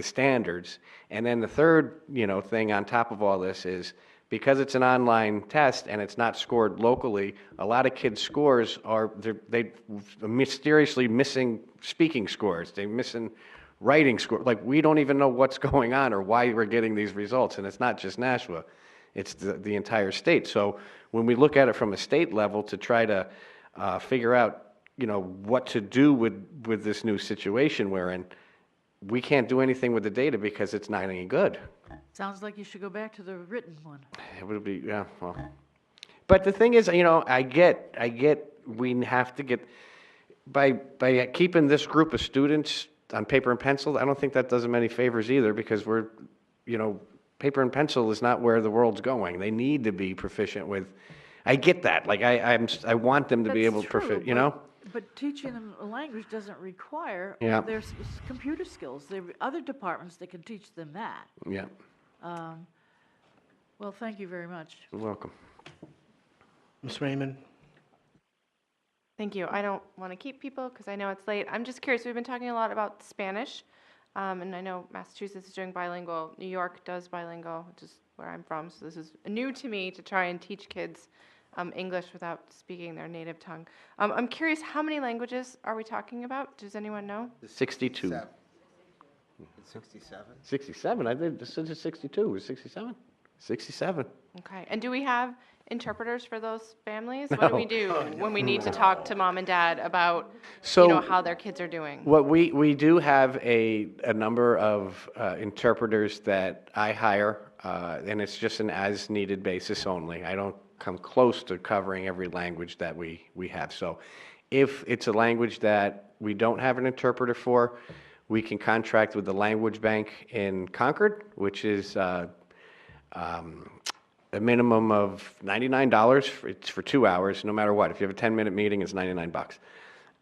standards. And then the third, you know, thing on top of all this is, because it's an online test and it's not scored locally, a lot of kids' scores are, they mysteriously missing speaking scores. They're missing writing score. Like, we don't even know what's going on or why we're getting these results. And it's not just Nashua, it's the entire state. So when we look at it from a state level to try to figure out, you know, what to do with this new situation we're in, we can't do anything with the data because it's not any good. Sounds like you should go back to the written one. It would be, yeah, well. But the thing is, you know, I get, we have to get, by keeping this group of students on paper and pencil, I don't think that does them any favors either, because we're, you know, paper and pencil is not where the world's going. They need to be proficient with, I get that, like, I want them to be able to proficient, you know? But teaching them a language doesn't require Yeah. their computer skills. There are other departments that can teach them that. Yeah, Well, thank you very much. you're welcome. Ms. Raymond? Thank you. I don't want to keep people because I know it's late. I'm just curious, we've been talking a lot about Spanish, and I know Massachusetts is doing bilingual. New York does bilingual, which is where I'm from, so this is new to me to try and teach kids English without speaking their native tongue. I'm curious, how many languages are we talking about? Does anyone know? 62. 67? 67, I think this is 62, is 67? 67. Okay. And do we have interpreters for those families? What do we do when we need to talk to mom and dad about, you know, how their kids are doing? What we do have a number of interpreters that I hire, and it's just an as-needed basis only. I don't come close to covering every language that we have. So if it's a language that we don't have an interpreter for, we can contract with the language bank in Concord, which is a minimum of $99. It's for 2 hours, no matter what. If you have a 10-minute meeting, it's $99.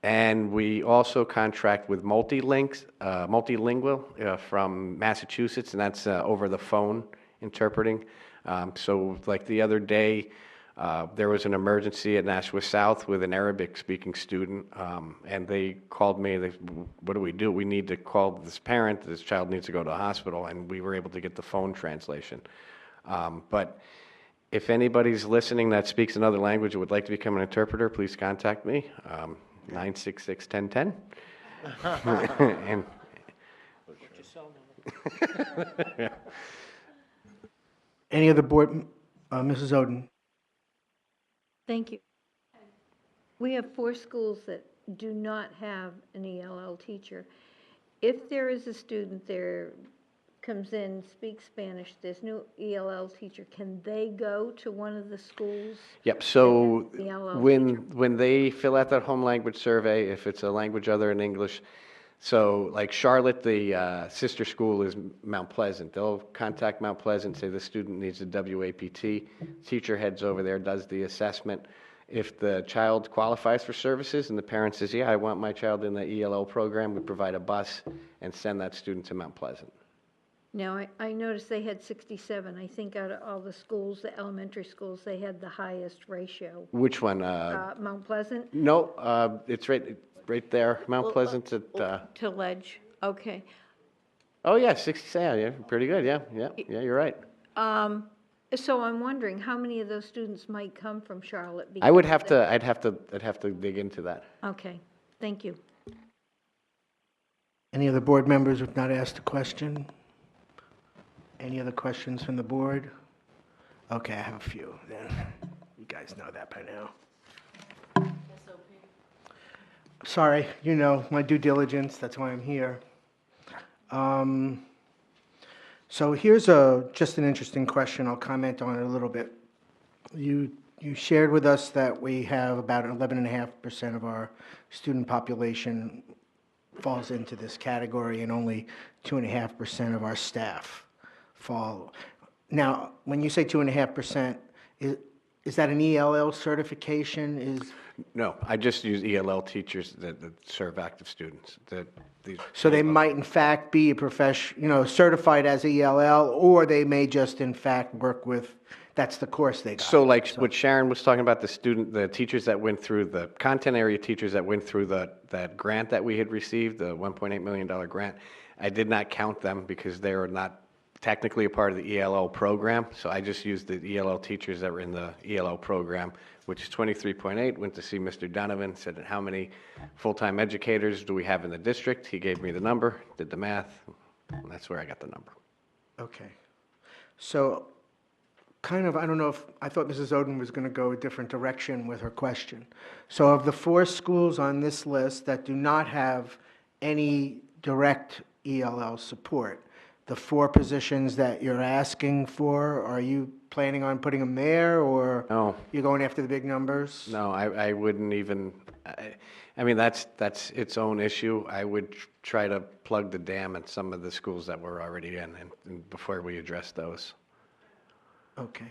And we also contract with Multilingual from Massachusetts, and that's over the phone interpreting. So like the other day, there was an emergency at Nashua South with an Arabic-speaking student, and they called me. What do? We need to call this parent. This child needs to go to the hospital, and we were able to get the phone translation. But if anybody's listening that speaks another language and would like to become an interpreter, please contact me, 966-1010. And Any other board, Mrs. Oden? Thank you. We have 4 schools that do not have an ELL teacher. If there is a student there, comes in, speaks Spanish, there's no ELL teacher, can they go to one of the schools? Yep, so The ELL when they fill out that home language survey, if it's a language other than English, so like Charlotte, the sister school is Mount Pleasant. They'll contact Mount Pleasant, say the student needs a WAPT. Teacher heads over there, does the assessment. If the child qualifies for services and the parent says, yeah, I want my child in the ELL program, we provide a bus and send that student to Mount Pleasant. Now, I noticed they had 67. I think out of all the schools, the elementary schools, they had the highest ratio. Which one? Mount Pleasant? No, it's right there, Mount Pleasant at... To Ledge, okay. Oh, yeah, 67, yeah, pretty good, yeah, you're right. So I'm wondering, how many of those students might come from Charlotte? I'd have to dig into that. Okay, thank you. Any other board members who have not asked a question? Any other questions from the board? Okay, I have a few then. You guys know that by now. Sorry, you know, my due diligence, that's why I'm here. So here's just an interesting question. I'll comment on it a little bit. You shared with us that we have about 11.5% of our student population falls into this category, and only 2.5% of our staff fall. Now, when you say 2.5%, is that an ELL certification? No, I just use ELL teachers that serve active students. So they might in fact be a certified as ELL, or they may just in fact work with, that's the course they got. So like what Sharon was talking about, the teachers that went through, the content area teachers that went through that grant that we had received, the $1.8 million grant, I did not count them because they are not technically a part of the ELL program. So I just used the ELL teachers that were in the ELL program, which is 23.8. Went to see Mr. Donovan, said, how many full-time educators do we have in the district? He gave me the number, did the math, and that's where I got the number. Okay. So I don't know if, I thought Mrs. Oden was going to go a different direction with her question. So of the 4 schools on this list that do not have any direct ELL support, the 4 positions that you're asking for, are you planning on putting them there, or No. you're going after the big numbers? No, I wouldn't even, I mean, that's its own issue. I would try to plug the dam at some of the schools that we're already in and before we address those. Okay.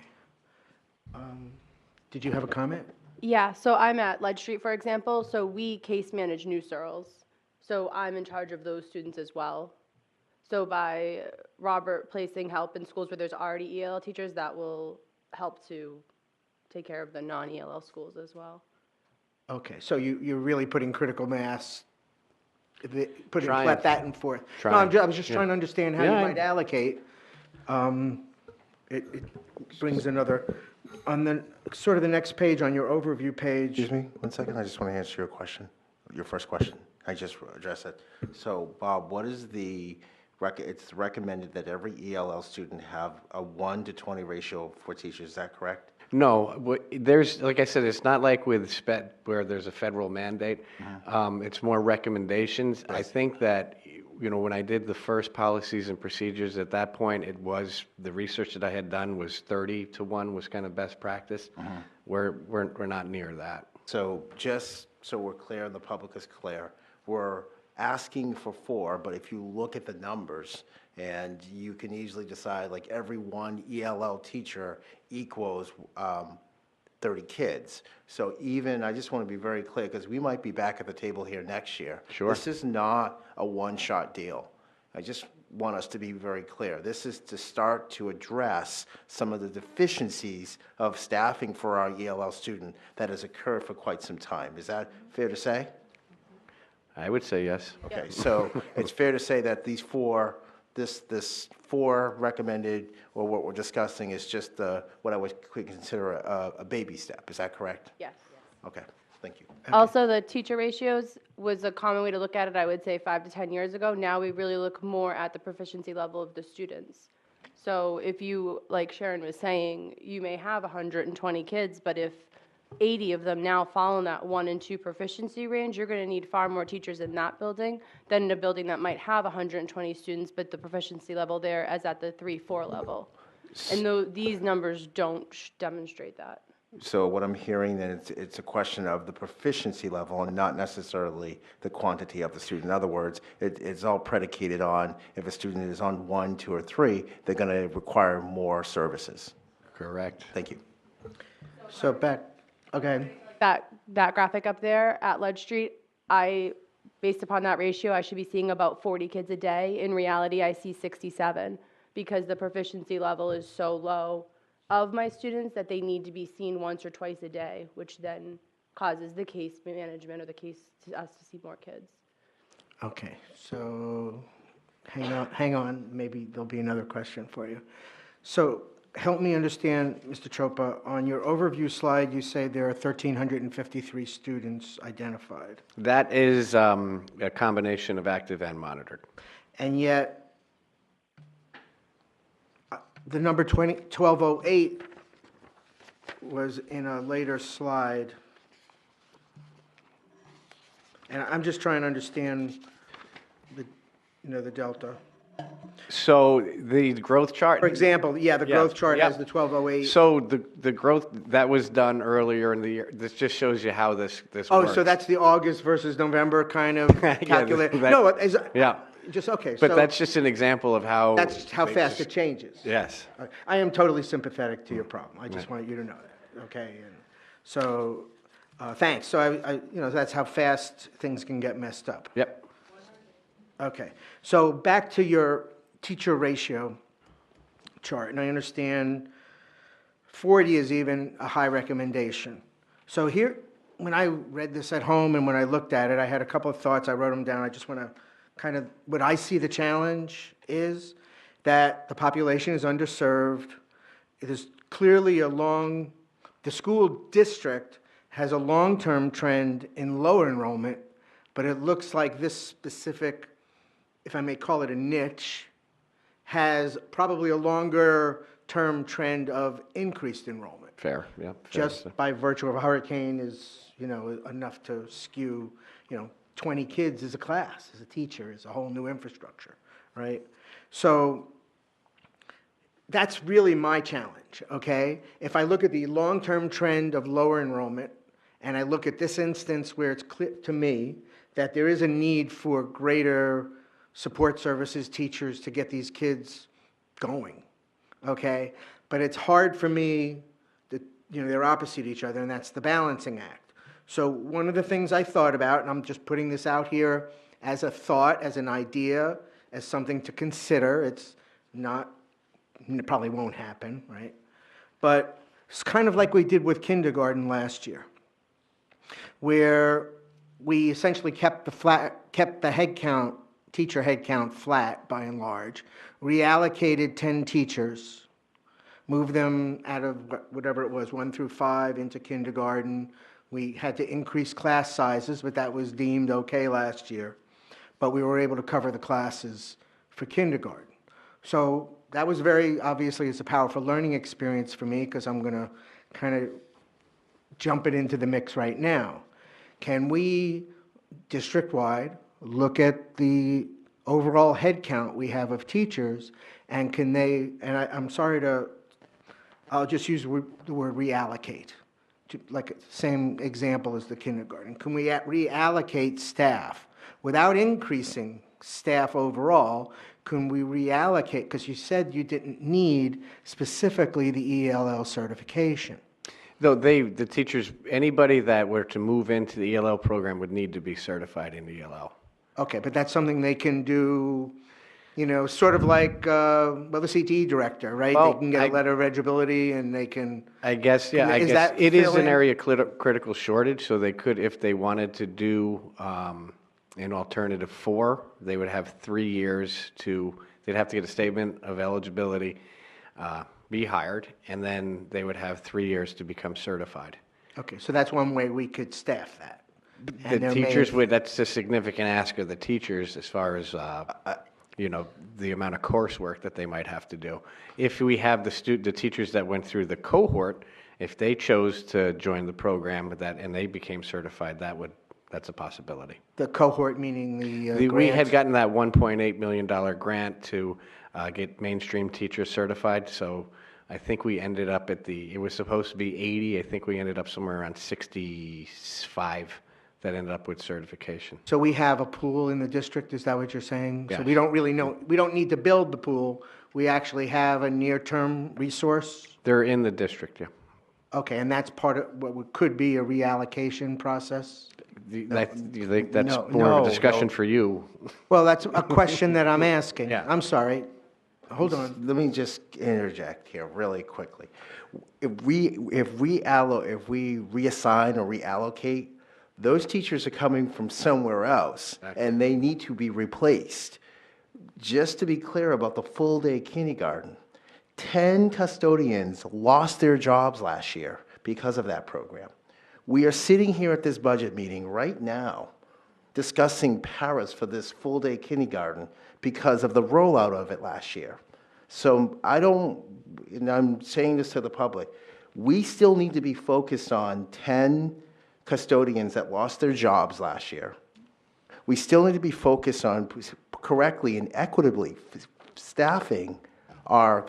Did you have a comment? Yeah, so I'm at Ledge Street, for example, so we case manage new Searles. So I'm in charge of those students as well. So by Robert placing help in schools where there's already ELL teachers, that will help to take care of the non-ELL schools as well. Okay, so you're really putting critical mass, putting Trying. that and forth. No, Trying. I was just trying to understand how you Yeah. might allocate. It brings another, on the, sort of the next page, on your overview page. Excuse me, 1 second, I just want to answer your question, your first question. I just addressed it. So, Bob, what is it's recommended that every ELL student have a 1-to-20 ratio for teachers, is that correct? No, there's, like I said, it's not like with SPED where there's a federal mandate. It's more recommendations. I think that, when I did the first policies and procedures, at that point, it was, the research that I had done was 30-to-1 was kind of best practice. We're not near that. So just so we're clear and the public is clear, we're asking for 4, but if you look at the numbers, and you can easily decide, like, every one ELL teacher equals 30 kids. So even, I just want to be very clear, because we might be back at the table here next year. Sure. This is not a one-shot deal. I just want us to be very clear. This is to start to address some of the deficiencies of staffing for our ELL student that has occurred for quite some time. Is that fair to say? I would say yes. Okay, so it's fair to say that these 4, this 4 recommended, or what we're discussing is just what I would consider a baby step. Is that correct? Yes. Okay, thank you. Also, the teacher ratios was a common way to look at it, I would say 5 to 10 years ago. Now we really look more at the proficiency level of the students. So if you, like Sharon was saying, you may have 120 kids, but if 80 of them now fall in that 1 and 2 proficiency range, you're going to need far more teachers in that building than in a building that might have 120 students, but the proficiency level there is at the 3-4 level. And these numbers don't demonstrate that. So what I'm hearing, then, it's a question of the proficiency level and not necessarily the quantity of the student. In other words, it's all predicated on if a student is on 1, 2, or 3, they're going to require more services. Correct. Thank you. So back, okay. That graphic up there at Ledge Street, based upon that ratio, I should be seeing about 40 kids a day. In reality, I see 67 because the proficiency level is so low of my students that they need to be seen once or twice a day, which then causes the case management or the case to us to see more kids. Okay, so hang on, maybe there'll be another question for you. So help me understand, Mr. Chopa, on your overview slide, you say there are 1,353 students identified. That is a combination of active and monitored. And yet, the number 1208 was in a later slide. And I'm just trying to understand the delta. So the growth chart. For example, yeah, the growth chart has the 1208. So the growth, that was done earlier in the year. This just shows you how this works. Oh, so that's the August versus November kind of calculation? No, yeah. just, okay. But so that's just an example of how. that's how fast it changes. Yes. I am totally sympathetic to your problem. I just want you to know that, okay? And so, thanks. So that's how fast things can get messed up. Yep. Okay. So back to your teacher ratio chart, and I understand 40 is even a high recommendation. So here, when I read this at home and when I looked at it, I had a couple of thoughts. I wrote them down. I just want to kind of, what I see the challenge is that the population is underserved. It is clearly the school district has a long-term trend in lower enrollment, but it looks like this specific, if I may call it a niche, has probably a longer-term trend of increased enrollment. Fair, yeah. Just by virtue of a hurricane is, enough to skew, 20 kids as a class, as a teacher, is a whole new infrastructure, right? So that's really my challenge, okay? If I look at the long-term trend of lower enrollment, and I look at this instance where it's clear to me that there is a need for greater support services, teachers, to get these kids going, okay? But it's hard for me, they're opposite each other, and that's the balancing act. So one of the things I thought about, and I'm just putting this out here as a thought, as an idea, as something to consider. It probably won't happen, right? But it's kind of like we did with kindergarten last year, where we essentially kept the head count, teacher head count flat by and large, reallocated 10 teachers, moved them out of whatever it was, 1 through 5 into kindergarten. We had to increase class sizes, but that was deemed okay last year. But we were able to cover the classes for kindergarten. So that was obviously, it's a powerful learning experience for me, because I'm going to kind of jump it into the mix right now. Can we, district-wide, look at the overall head count we have of teachers, and can they, and I'm sorry I'll just use the word reallocate, like same example as the kindergarten. Can we reallocate staff without increasing staff overall? Can we reallocate, because you said you didn't need specifically the ELL certification. No, the teachers, anybody that were to move into the ELL program would need to be certified in ELL. Okay, but that's something they can do, sort of like, the CTE director, right? Well, they can get a letter of eligibility, and they can. I guess, yeah, I guess it is an area critical shortage, so they could, if they wanted to do an alternative 4, they would have 3 years they'd have to get a statement of eligibility, be hired, and then they would have 3 years to become certified. Okay, so that's one way we could staff that. The teachers that's a significant ask of the teachers as far as, the amount of coursework that they might have to do. If we have the teachers that went through the cohort, if they chose to join the program and they became certified, that's a possibility. The cohort meaning the We had gotten that $1.8 million grant to get mainstream teachers certified, so I think we ended up it was supposed to be 80, I think we ended up somewhere around 65 that ended up with certification. So we have a pool in the district, is that what you're saying? Yes. So we don't really know, we don't need to build the pool, we actually have a near-term resource? They're in the district, yeah. Okay, and that's part of what could be a reallocation process? That's more of a discussion for you. Well, that's a question that I'm asking. Yeah. I'm sorry. Hold on. Let me just interject here really quickly. If we reassign or reallocate, those teachers are coming from somewhere else, and they need to be replaced. Just to be clear about the full-day kindergarten, 10 custodians lost their jobs last year because of that program. We are sitting here at this budget meeting right now discussing paras for this full-day kindergarten because of the rollout of it last year. So and I'm saying this to the public, we still need to be focused on 10 custodians that lost their jobs last year. we still need to be focused on correctly and equitably staffing our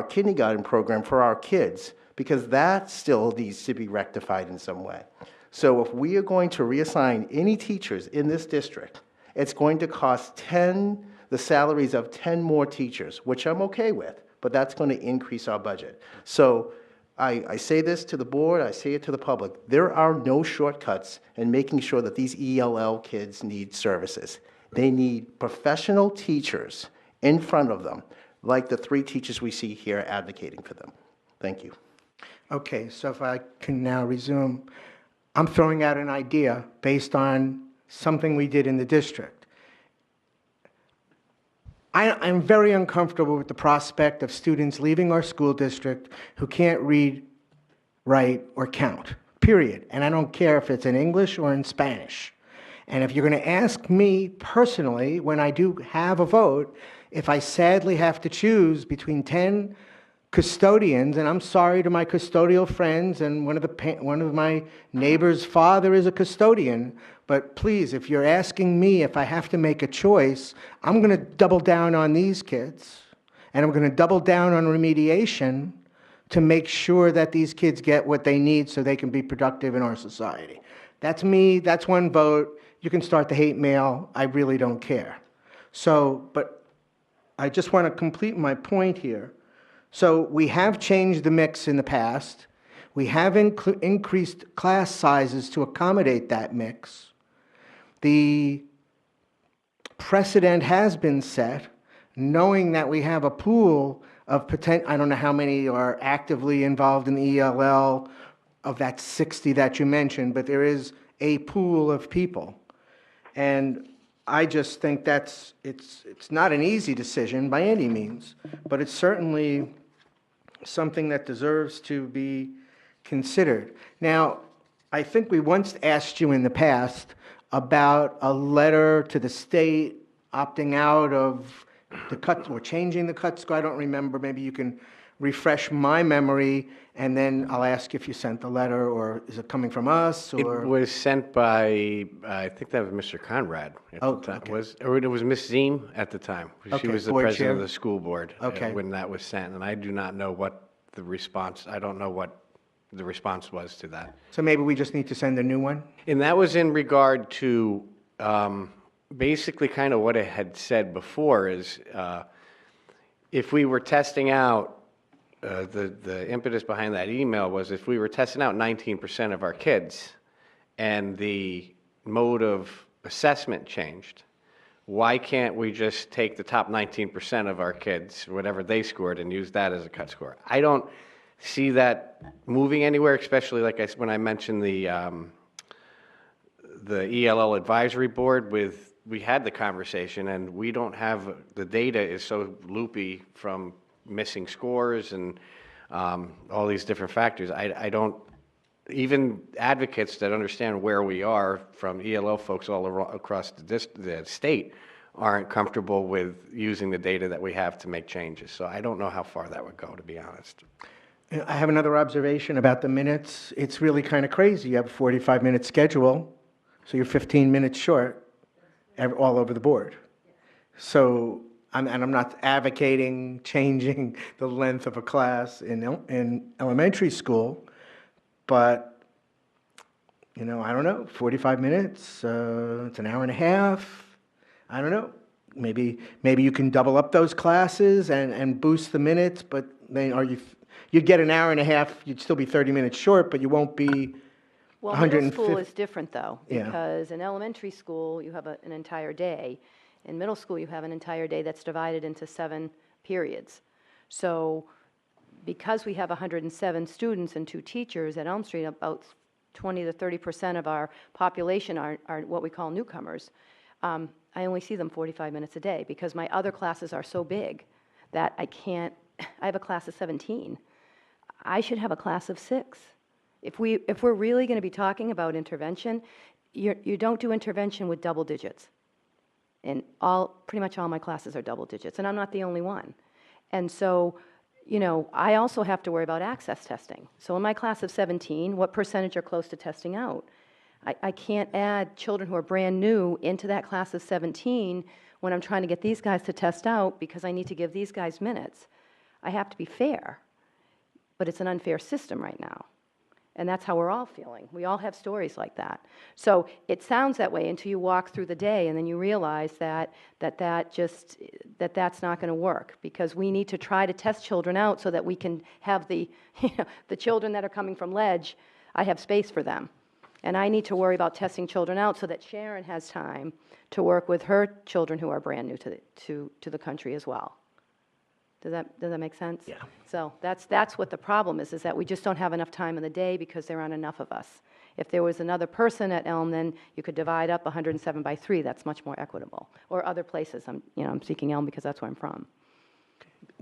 kindergarten program for our kids, because that still needs to be rectified in some way. So if we are going to reassign any teachers in this district, it's going to cost the salaries of 10 more teachers, which I'm okay with, but that's going to increase our budget. So I say this to the board, I say it to the public, there are no shortcuts in making sure that these ELL kids need services. They need professional teachers in front of them, like the 3 teachers we see here advocating for them. Thank you. Okay, So if I can now resume, I'm throwing out an idea based on something we did in the district. I'm very uncomfortable with the prospect of students leaving our school district who can't read, write, or count, period. And I don't care if it's in English or in Spanish. And if you're going to ask me personally, when I do have a vote, if I sadly have to choose between 10 custodians, and I'm sorry to my custodial friends, and one of my neighbor's father is a custodian, but please, if you're asking me if I have to make a choice, I'm going to double down on these kids, and I'm going to double down on remediation to make sure that these kids get what they need so they can be productive in our society. That's me, that's one vote. You can start the hate mail, I really don't care. So, but I just want to complete my point here. So we have changed the mix in the past. We have increased class sizes to accommodate that mix. The precedent has been set, knowing that we have a pool of I don't know how many are actively involved in the ELL of that 60 that you mentioned, but there is a pool of people. And I just think it's not an easy decision by any means, but it's certainly something that deserves to be considered. Now, I think we once asked you in the past about a letter to the state opting out of the cut or changing the cut score. I don't remember. Maybe you can refresh my memory, and then I'll ask if you sent the letter, or is it coming from us? Or It was sent by, I think that was Mr. Conrad at the time. Okay. Or it was Miss Zeem at the time. She Okay, was the board president chair. of the school board Okay. when that was sent, and I do not know what the response, I don't know what the response was to that. So maybe we just need to send a new one? And that was in regard to basically kind of what I had said before is if we were testing out, the impetus behind that email was if we were testing out 19% of our kids and the mode of assessment changed, why can't we just take the top 19% of our kids, whatever they scored, and use that as a cut score? I don't see that moving anywhere, especially like when I mentioned the ELL advisory board we had the conversation, and we don't have, the data is so loopy from missing scores and all these different factors. I don't, even advocates that understand where we are from ELL folks all across the state aren't comfortable with using the data that we have to make changes. So I don't know how far that would go, to be honest. I have another observation about the minutes. It's really kind of crazy. You have a 45-minute schedule, so you're 15 minutes short all over the board. So, and I'm not advocating changing the length of a class in elementary school, but, you know, I don't know, 45 minutes, it's an hour and a half, I don't know. Maybe you can double up those classes and boost the minutes, but then you'd get an hour and a half, you'd still be 30 minutes short, but you won't be Well, 150. middle school is different, though, Yeah. because in elementary school, you have an entire day. In middle school, you have an entire day that's divided into 7 periods. So because we have 107 students and 2 teachers at Elm Street, about 20 to 30% of our population are what we call newcomers. I only see them 45 minutes a day because my other classes are so big that I have a class of 17. I should have a class of 6. If we're really going to be talking about intervention, you don't do intervention with double digits. And pretty much all my classes are double digits, and I'm not the only one. And so, you know, I also have to worry about access testing. So in my class of 17, what percentage are close to testing out? I can't add children who are brand new into that class of 17 when I'm trying to get these guys to test out because I need to give these guys minutes. I have to be fair, but it's an unfair system right now. And that's how we're all feeling. We all have stories like that. So it sounds that way until you walk through the day and then you realize that's not going to work, because we need to try to test children out so that we can have the children that are coming from Ledge, I have space for them. And I need to worry about testing children out so that Sharon has time to work with her children who are brand new to the country as well. Does that make sense? Yeah. So that's what the problem is that we just don't have enough time in the day because there aren't enough of us. If there was another person at Elm, then you could divide up 107 by 3. That's much more equitable. Or other places. I'm seeking Elm because that's where I'm from.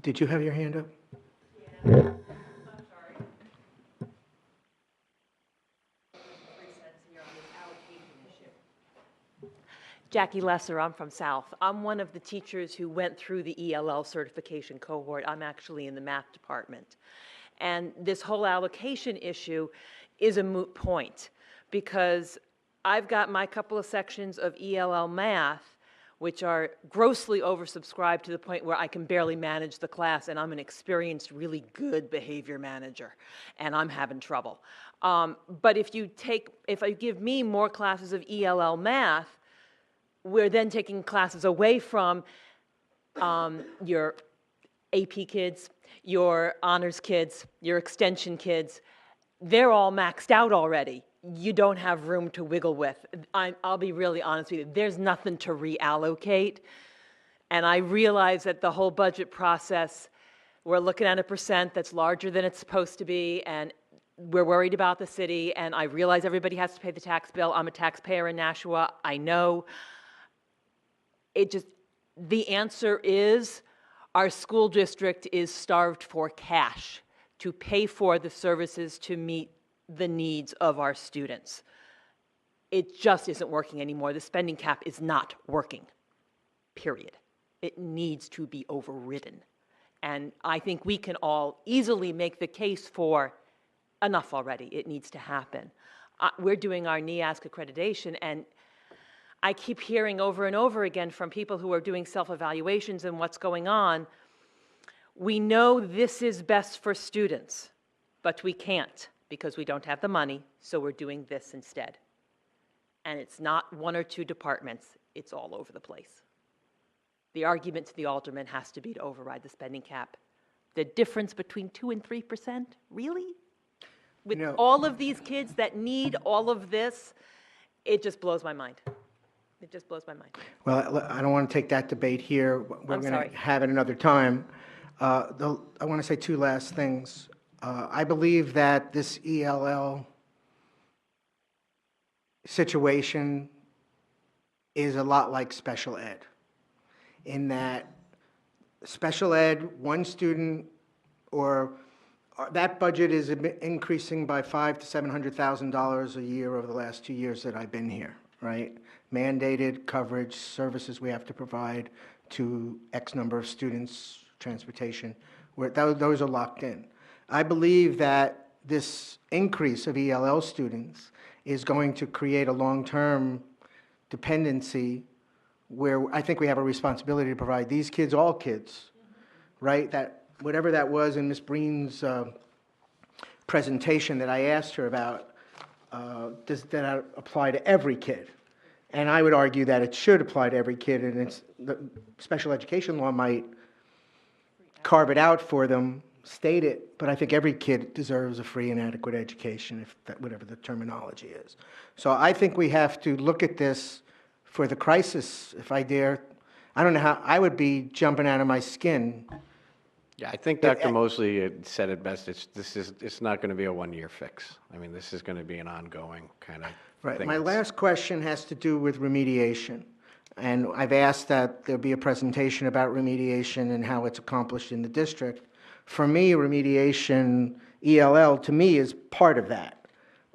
Did you have your hand up? Jackie Lesser, I'm from South. I'm one of the teachers who went through the ELL certification cohort. I'm actually in the math department. And this whole allocation issue is a moot point, because I've got my couple of sections of ELL math which are grossly oversubscribed to the point where I can barely manage the class, and I'm an experienced, really good behavior manager, and I'm having trouble. But if you give me more classes of ELL math, we're then taking classes away from your AP kids, your honors kids, your extension kids. They're all maxed out already. You don't have room to wiggle with. I'll be really honest with you. There's nothing to reallocate. And I realize that the whole budget process, we're looking at a percent that's larger than it's supposed to be, and we're worried about the city, and I realize everybody has to pay the tax bill. I'm a taxpayer in Nashua. I know. The answer is our school district is starved for cash to pay for the services to meet the needs of our students. It just isn't working anymore. The spending cap is not working, period. It needs to be overridden. And I think we can all easily make the case for enough already. It needs to happen. We're doing our NEASC accreditation, and I keep hearing over and over again from people who are doing self-evaluations and what's going on. We know this is best for students, but we can't because we don't have the money, so we're doing this instead. And it's not one or two departments, it's all over the place. The argument to the alderman has to be to override the spending cap. The difference between 2% and 3%, really? With all of these kids that need all of this, it just blows my mind. It just blows my mind. Well, I don't want to take that debate here. We're going to have it another time. I want to say two last things. I believe that this ELL situation is a lot like special ed, in that special ed, one student, or that budget is increasing by $500,000 to $700,000 a year over the last 2 years that I've been here, right? Mandated coverage, services we have to provide to X number of students, transportation, those are locked in. I believe that this increase of ELL students is going to create a long-term dependency where I think we have a responsibility to provide these kids, all kids, right? That whatever that was in Ms. Breen's presentation that I asked her about, does that apply to every kid? And I would argue that it should apply to every kid, and the special education law might carve it out for them, state it, but I think every kid deserves a free and adequate education, whatever the terminology is. So I think we have to look at this for the crisis, if I dare. I don't know how, I would be jumping out of my skin. Yeah, I think Dr. Mosley said it best. It's not going to be a one-year fix. I mean, this is going to be an ongoing kind of Right. thing. My last question has to do with remediation. And I've asked that there be a presentation about remediation and how it's accomplished in the district. For me, remediation, ELL, to me, is part of that,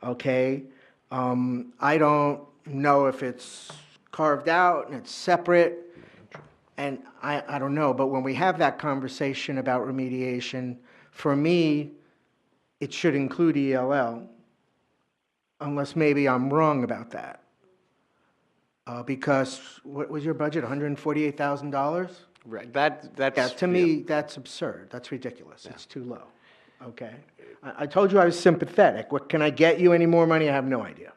okay? I don't know if it's carved out and it's separate, and I don't know. But when we have that conversation about remediation, for me, it should include ELL. unless maybe I'm wrong about that. Because what was your budget, $148,000? Right, that's. Yeah, to me, that's absurd. That's ridiculous. It's too low. Okay? I told you I was sympathetic. What, can I get you any more money? I have no idea.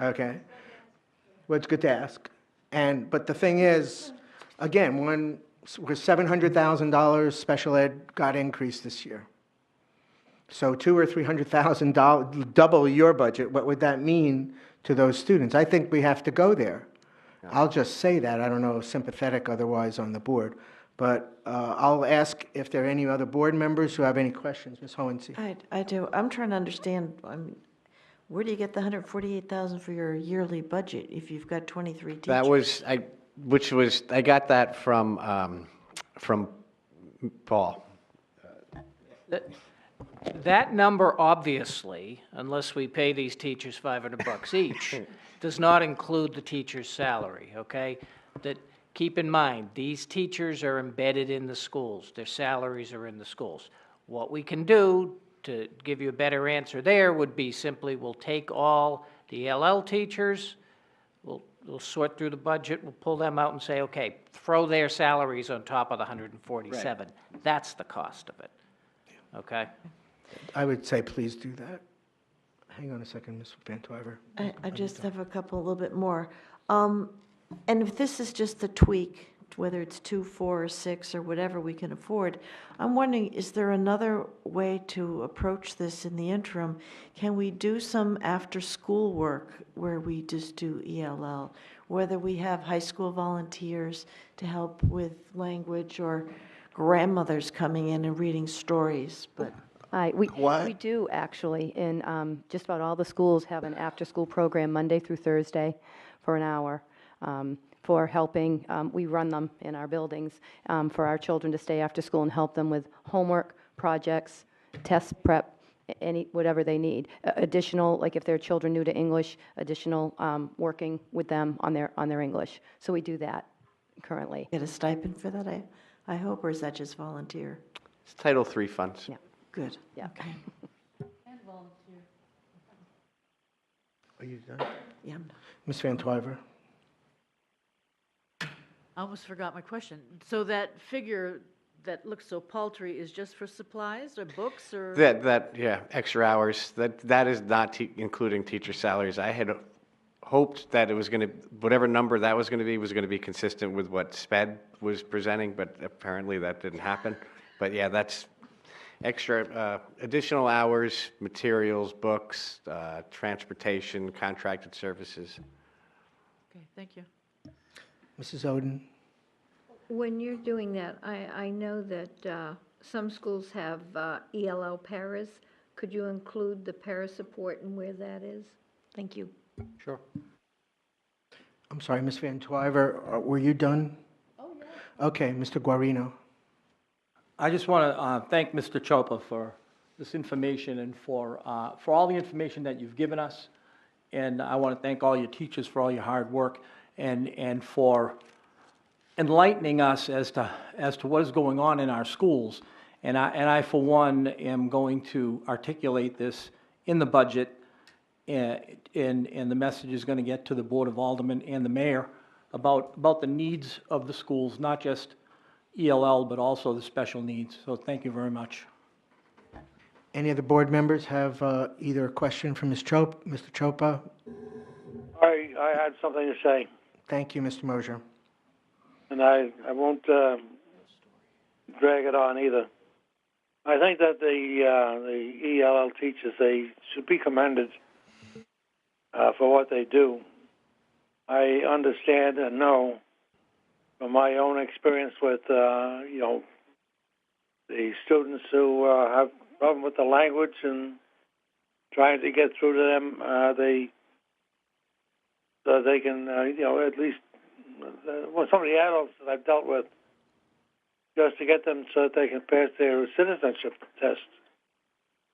Okay? Well, it's good to ask. But the thing is, again, when $700,000 special ed got increased this year. So $200,000 or $300,000, double your budget, what would that mean to those students? I think we have to go there. I'll just say that. I don't know, sympathetic otherwise on the board. But I'll ask if there are any other board members who have any questions. Ms. Hohensee. I do. I'm trying to understand, where do you get the $148,000 for your yearly budget if you've got 23 teachers? That was, I got that from Paul. That number, obviously, unless we pay these teachers $500 each, does not include the teacher's salary, okay? Keep in mind, these teachers are embedded in the schools. Their salaries are in the schools. What we can do to give you a better answer there would be simply we'll take all the ELL teachers, we'll sort through the budget, we'll pull them out and say, okay, throw their salaries on top of the 147. Right. That's the cost of it, okay? I would say please do that. Hang on a second, Ms. Van Twyver. I just have a couple, a little bit more. And if this is just a tweak, whether it's 2, 4, or 6, or whatever we can afford, I'm wondering, is there another way to approach this in the interim? Can we do some after-school work where we just do ELL? Whether we have high school volunteers to help with language, or grandmothers coming in and reading stories, but... We do, actually, in just about all the schools have an after-school program Monday through Thursday for an hour for helping. We run them in our buildings for our children to stay after school and help them with homework, projects, test prep, whatever they need. Additional, like if they're children new to English, additional working with them on their English. So we do that currently. Get a stipend for that, I hope, or is that just volunteer? It's Title III funds. Yeah. Good. Yeah. Okay. And volunteer. Are you done? Yeah, I'm done. Ms. Van Twyver. I almost forgot my question. So that figure that looks so paltry is just for supplies or books or? Yeah, extra hours. That is not including teacher salaries. I had hoped that it was going to, whatever number that was going to be consistent with what SPED was presenting, but apparently that didn't happen. But yeah, that's extra, additional hours, materials, books, transportation, contracted services. Okay, thank you. Mrs. Oden. When you're doing that, I know that some schools have ELL paras. Could you include the para support and where that is? Thank you. Sure. I'm sorry, Ms. Van Twyver, were you done? Oh, yeah. Okay, Mr. Guarino. I just want to thank Mr. Chopa for this information and for all the information that you've given us. And I want to thank all your teachers for all your hard work and for enlightening us as to what is going on in our schools. And I, for one, am going to articulate this in the budget, and the message is going to get to the Board of Aldermen and the mayor about the needs of the schools, not just ELL, but also the special needs. So thank you very much. Any other board members have either a question for Mr. Chopa? I had something to say. Thank you, Mr. Mosier. And I won't drag it on either. I think that the ELL teachers, they should be commended for what they do. I understand and know from my own experience with, the students who have problem with the language and trying to get through to them, they can, at least, some of the adults that I've dealt with, just to get them so that they can pass their citizenship test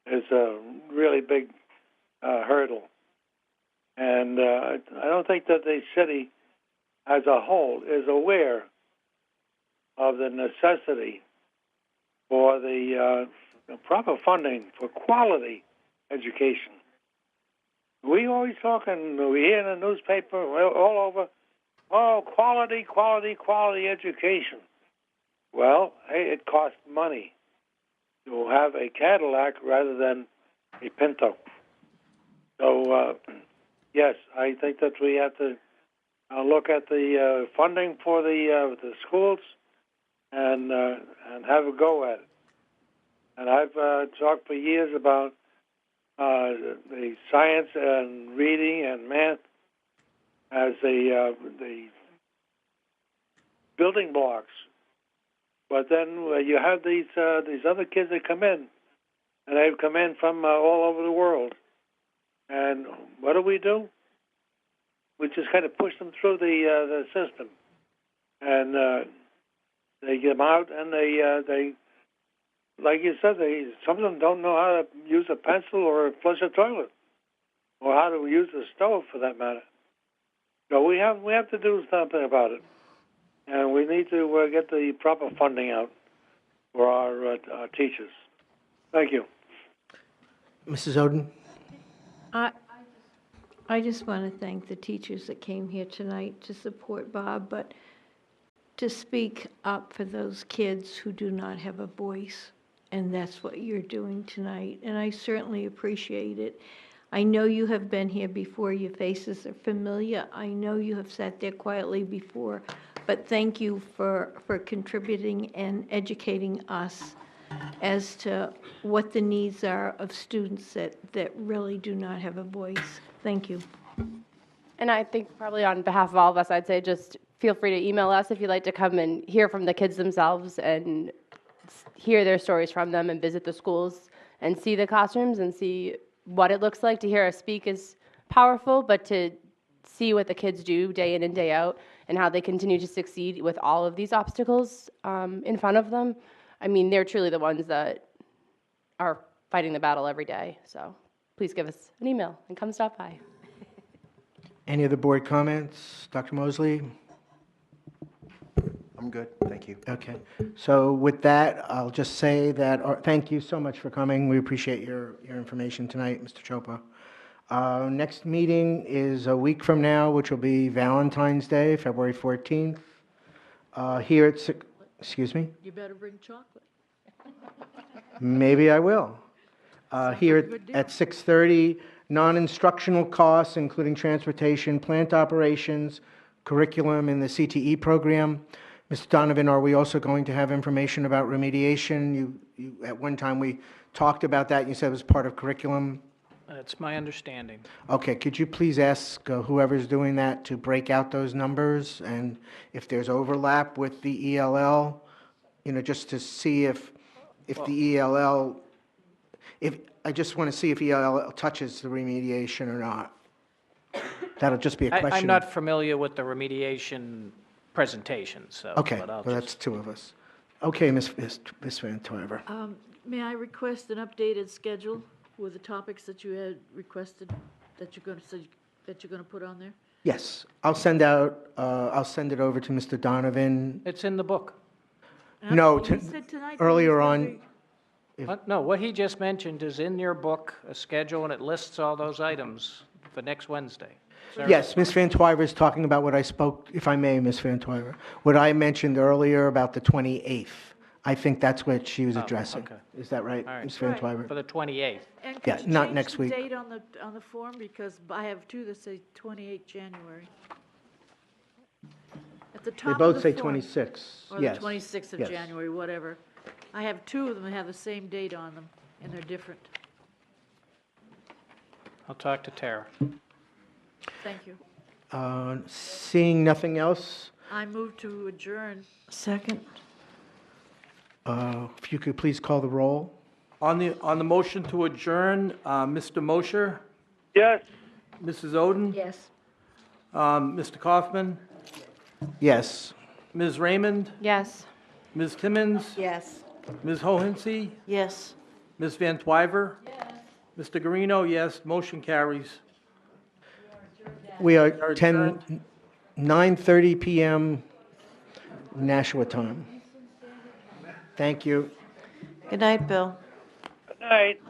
is a really big hurdle. And I don't think that the city as a whole is aware of the necessity for the proper funding for quality education. We always talking, we hear in the newspaper all over, oh, quality education. Well, hey, it costs money to have a Cadillac rather than a Pinto. So, yes, I think that we have to look at the funding for the schools and have a go at it. And I've talked for years about the science and reading and math as the building blocks. But then you have these other kids that come in, and they've come in from all over the world. And what do? We just kind of push them through the system, and they get them out, and they like you said, some of them don't know how to use a pencil or flush a toilet, or how to use a stove for that matter. So we have to do something about it, and we need to get the proper funding out for our teachers. Thank you. Mrs. Oden? I just want to thank the teachers that came here tonight to support Bob, but to speak up for those kids who do not have a voice, and that's what you're doing tonight, and I certainly appreciate it. I know you have been here before, your faces are familiar, I know you have sat there quietly before, but thank you for contributing and educating us as to what the needs are of students that really do not have a voice. Thank you. And I think probably on behalf of all of us, I'd say just feel free to email us if you'd like to come and hear from the kids themselves and hear their stories from them and visit the schools and see the classrooms and see what it looks like. To hear us speak is powerful, but to see what the kids do day in and day out and how they continue to succeed with all of these obstacles in front of them, I mean, they're truly the ones that are fighting the battle every day. So please give us an email and come stop by. Any other board comments? Dr. Mosley? I'm good, thank you. Okay. So with that, I'll just say that, thank you so much for coming. We appreciate your information tonight, Mr. Chopa. Next meeting is a week from now, which will be Valentine's Day, February 14th. Here at, excuse me? You better bring chocolate. Maybe I will. Here at 6:30, non-instructional costs, including transportation, plant operations, curriculum, and the CTE program. Mr. Donovan, are we also going to have information about remediation? You at one time we talked about that. You said it was part of curriculum. That's my understanding. Okay, could you please ask whoever's doing that to break out those numbers, and if there's overlap with the ELL, just to see if the ELL, I just want to see if ELL touches the remediation or not. That'll just be a question. I'm not familiar with the remediation presentation, so. Okay, but I'll well, that's two of us. Okay, Ms. Van Toiver. May I request an updated schedule with the topics that you had requested that you're going to put on there? Yes, I'll send it over to Mr. Donovan. It's in the book. No, He said tonight that earlier he's gonna on, be- No, what he just mentioned is in your book, a schedule, and it lists all those items for next Wednesday. yes, Ms. Van Twyver is talking about what I spoke, if I may, Ms. Van Twyver, what I mentioned earlier about the 28th. I think that's what she was addressing. okay. Is that right, All right. Ms. Van Right. Twyver? For the 28th. And Yeah, could you not change next the week. date on the form, because I have two that say 28 January. At the They top of both the say form. 26, Or yes. the 26th of Yes. January, whatever. I have two of them that have the same date on them, and they're different. I'll talk to Tara. Thank you. Seeing nothing else, I move to adjourn. Second. if you could please call the roll. On the motion to adjourn, Mr. Mosher, Yes. Mrs. Oden, Yes. Mr. Kaufman, Yes. Ms. Raymond, Yes. Ms. Timmons, Yes. Ms. Hohensie, Yes. Ms. Van Twyver. Mr. Guarino, yes, motion carries. We are Are 9:30 PM Nashua time. Thank you. Good night, Bill. Good night.